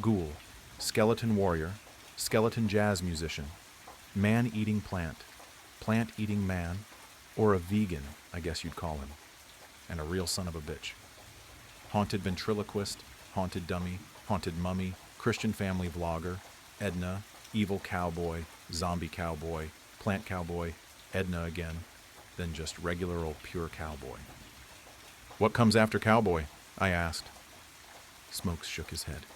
ghoul, skeleton warrior, skeleton jazz musician, man-eating plant, plant-eating man, or a vegan, I guess you'd call him, and a real son of a bitch. Haunted ventriloquist, haunted dummy, haunted mummy, Christian family vlogger, Edna, evil cowboy, zombie cowboy, plant cowboy, Edna again, then just regular old pure cowboy. What comes after cowboy? I asked. Smokes shook his head.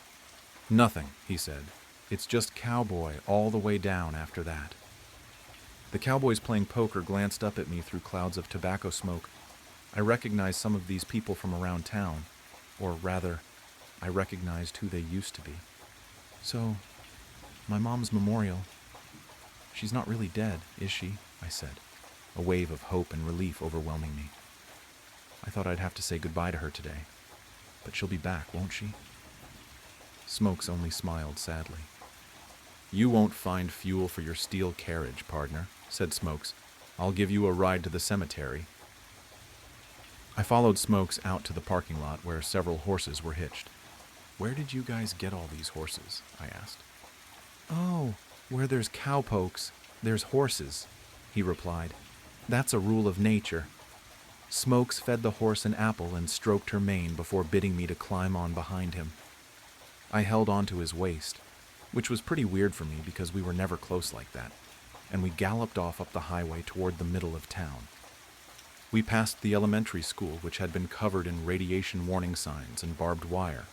Nothing, he said. It's just cowboy all the way down after that. The cowboys playing poker glanced up at me through clouds of tobacco smoke. I recognized some of these people from around town, or rather, I recognized who they used to be. So, my mom's memorial. She's not really dead, is she? I said, a wave of hope and relief overwhelming me. I thought I'd have to say goodbye to her today, but she'll be back, won't she? Smokes only smiled sadly. You won't find fuel for your steel carriage, partner, said Smokes. I'll give you a ride to the cemetery. I followed Smokes out to the parking lot where several horses were hitched. Where did you guys get all these horses? I asked. Oh, where there's cowpokes, there's horses, he replied. That's a rule of nature. Smokes fed the horse an apple and stroked her mane before bidding me to climb on behind him. I held on to his waist, which was pretty weird for me because we were never close like that, and we galloped off up the highway toward the middle of town. We passed the elementary school, which had been covered in radiation warning signs and barbed wire.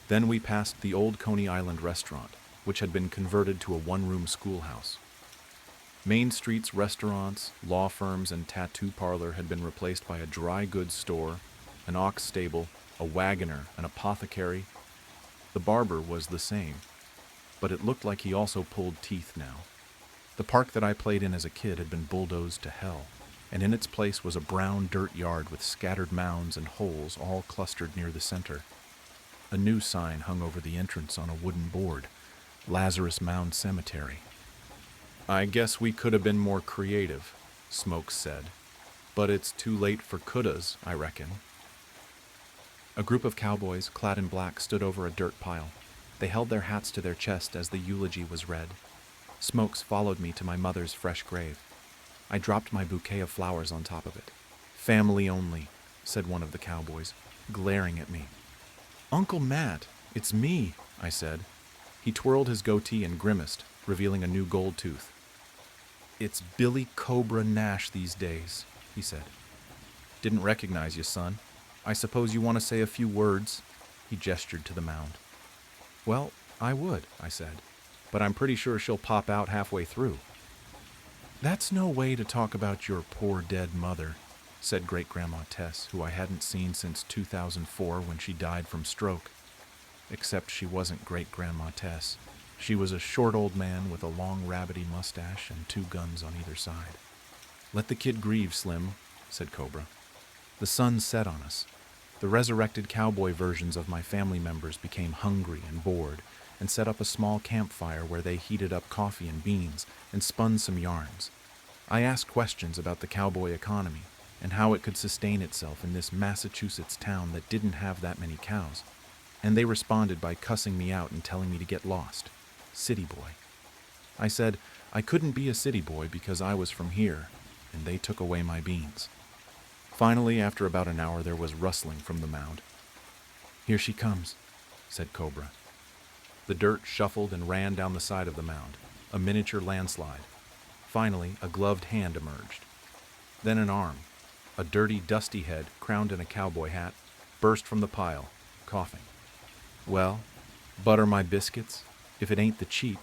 Then we passed the old Coney Island restaurant, which had been converted to a one-room schoolhouse. Main Street's restaurants, law firms, and tattoo parlor had been replaced by a dry goods store, an ox stable, a wagoner, an apothecary. The barber was the same, but it looked like he also pulled teeth now. The park that I played in as a kid had been bulldozed to hell, and in its place was a brown dirt yard with scattered mounds and holes all clustered near the center. A new sign hung over the entrance on a wooden board, Lazarus Mound Cemetery. I guess we could have been more creative, Smokes said, but it's too late for couldas, I reckon. A group of cowboys, clad in black, stood over a dirt pile. They held their hats to their chest as the eulogy was read. Smokes followed me to my mother's fresh grave. I dropped my bouquet of flowers on top of it. Family only, said one of the cowboys. glaring at me. "Uncle Matt, it's me," I said. He twirled his goatee and grimaced, revealing a new gold tooth. "It's Billy Cobra Nash these days," he said. "Didn't recognize you, son. I suppose you want to say a few words?" He gestured to the mound. "Well, I would," I said, "but I'm pretty sure she'll pop out halfway through." "That's no way to talk about your poor dead mother," said Great-Grandma Tess, who I hadn't seen since 2004 when she died from stroke. Except she wasn't Great-Grandma Tess. She was a short old man with a long rabbity mustache and 2 guns on either side. "Let the kid grieve, Slim," said Cobra. The sun set on us. The resurrected cowboy versions of my family members became hungry and bored and set up a small campfire where they heated up coffee and beans and spun some yarns. I asked questions about the cowboy economy and how it could sustain itself in this Massachusetts town that didn't have that many cows, and they responded by cussing me out and telling me to get lost. City boy. I said I couldn't be a city boy because I was from here, and they took away my beans. Finally, after about an hour, there was rustling from the mound. "Here she comes," said Cobra. The dirt shuffled and ran down the side of the mound, a miniature landslide. Finally, a gloved hand emerged. Then an arm, a dirty, dusty head crowned in a cowboy hat, burst from the pile, coughing. "Well, butter my biscuits, if it ain't the cheat,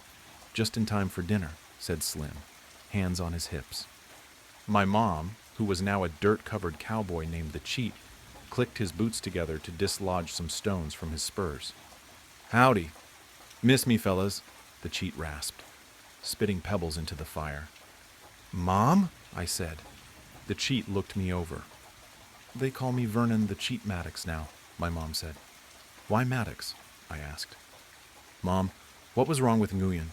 just in time for dinner," said Slim, hands on his hips. My mom, who was now a dirt-covered cowboy named the Cheat, clicked his boots together to dislodge some stones from his spurs. "Howdy. Miss me, fellas," the Cheat rasped, spitting pebbles into the fire. "Mom?" I said. The Cheat looked me over. "They call me Vernon the Cheat Maddox now," my mom said. "Why Maddox?" I asked. "Mom, what was wrong with Nguyen?"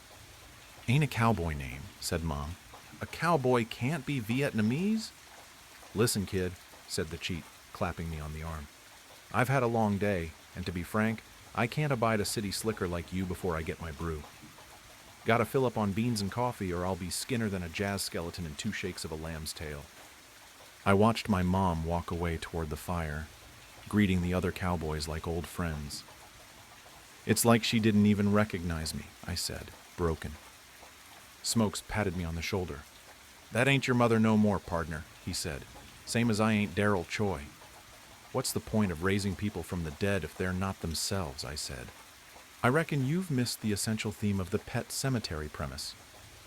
"Ain't a cowboy name," said Mom. "A cowboy can't be Vietnamese?" "Listen, kid," said the Cheat, clapping me on the arm. "I've had a long day, and to be frank, I can't abide a city slicker like you before I get my brew. Gotta fill up on beans and coffee or I'll be skinner than a jazz skeleton in 2 shakes of a lamb's tail." I watched my mom walk away toward the fire, greeting the other cowboys like old friends. "It's like she didn't even recognize me," I said, broken. Smokes patted me on the shoulder. "That ain't your mother no more, pardner," he said. "Same as I ain't Daryl Choi." "What's the point of raising people from the dead if they're not themselves?" I said. "I reckon you've missed the essential theme of the pet cemetery premise,"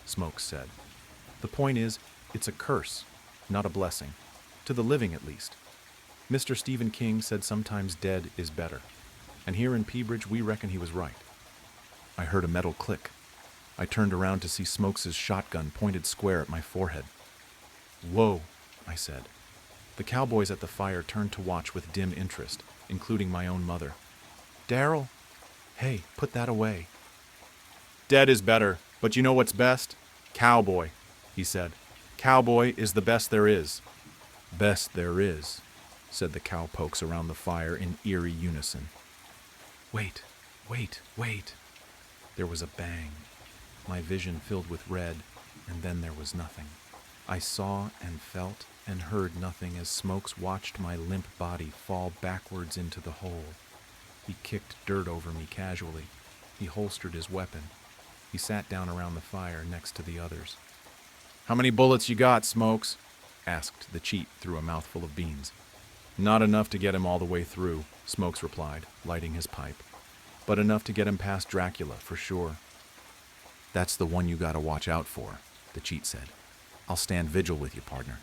Smokes said. "The point is, it's a curse, not a blessing. To the living, at least. Mr. Stephen King said sometimes dead is better. And here in Peabridge, we reckon he was right." I heard a metal click. I turned around to see Smokes' shotgun pointed square at my forehead. "Whoa," I said. The cowboys at the fire turned to watch with dim interest, including my own mother. "Daryl, hey, put that away." "Dead is better, but you know what's best? Cowboy," he said. "Cowboy is the best there is." "Best there is," said the cowpokes around the fire in eerie unison. Wait. There was a bang. My vision filled with red, and then there was nothing. I saw and felt and heard nothing as Smokes watched my limp body fall backwards into the hole. He kicked dirt over me casually. He holstered his weapon. He sat down around the fire next to the others. "How many bullets you got, Smokes?" asked the Cheat through a mouthful of beans. "Not enough to get him all the way through," Smokes replied, lighting his pipe. "But enough to get him past Dracula, for sure." "That's the one you gotta watch out for," the Cheat said. "I'll stand vigil with you, partner."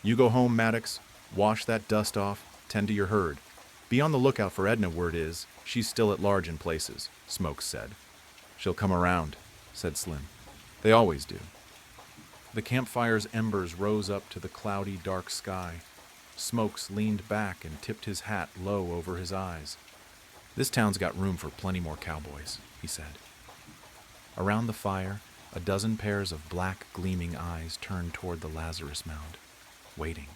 "You go home, Maddox. Wash that dust off. Tend to your herd. Be on the lookout for Edna, word is. She's still at large in places," Smokes said. "She'll come around," said Slim. "They always do." The campfire's embers rose up to the cloudy, dark sky. Smokes leaned back and tipped his hat low over his eyes. "This town's got room for plenty more cowboys," he said. Around the fire, a dozen pairs of black, gleaming eyes turned toward the Lazarus mound, waiting.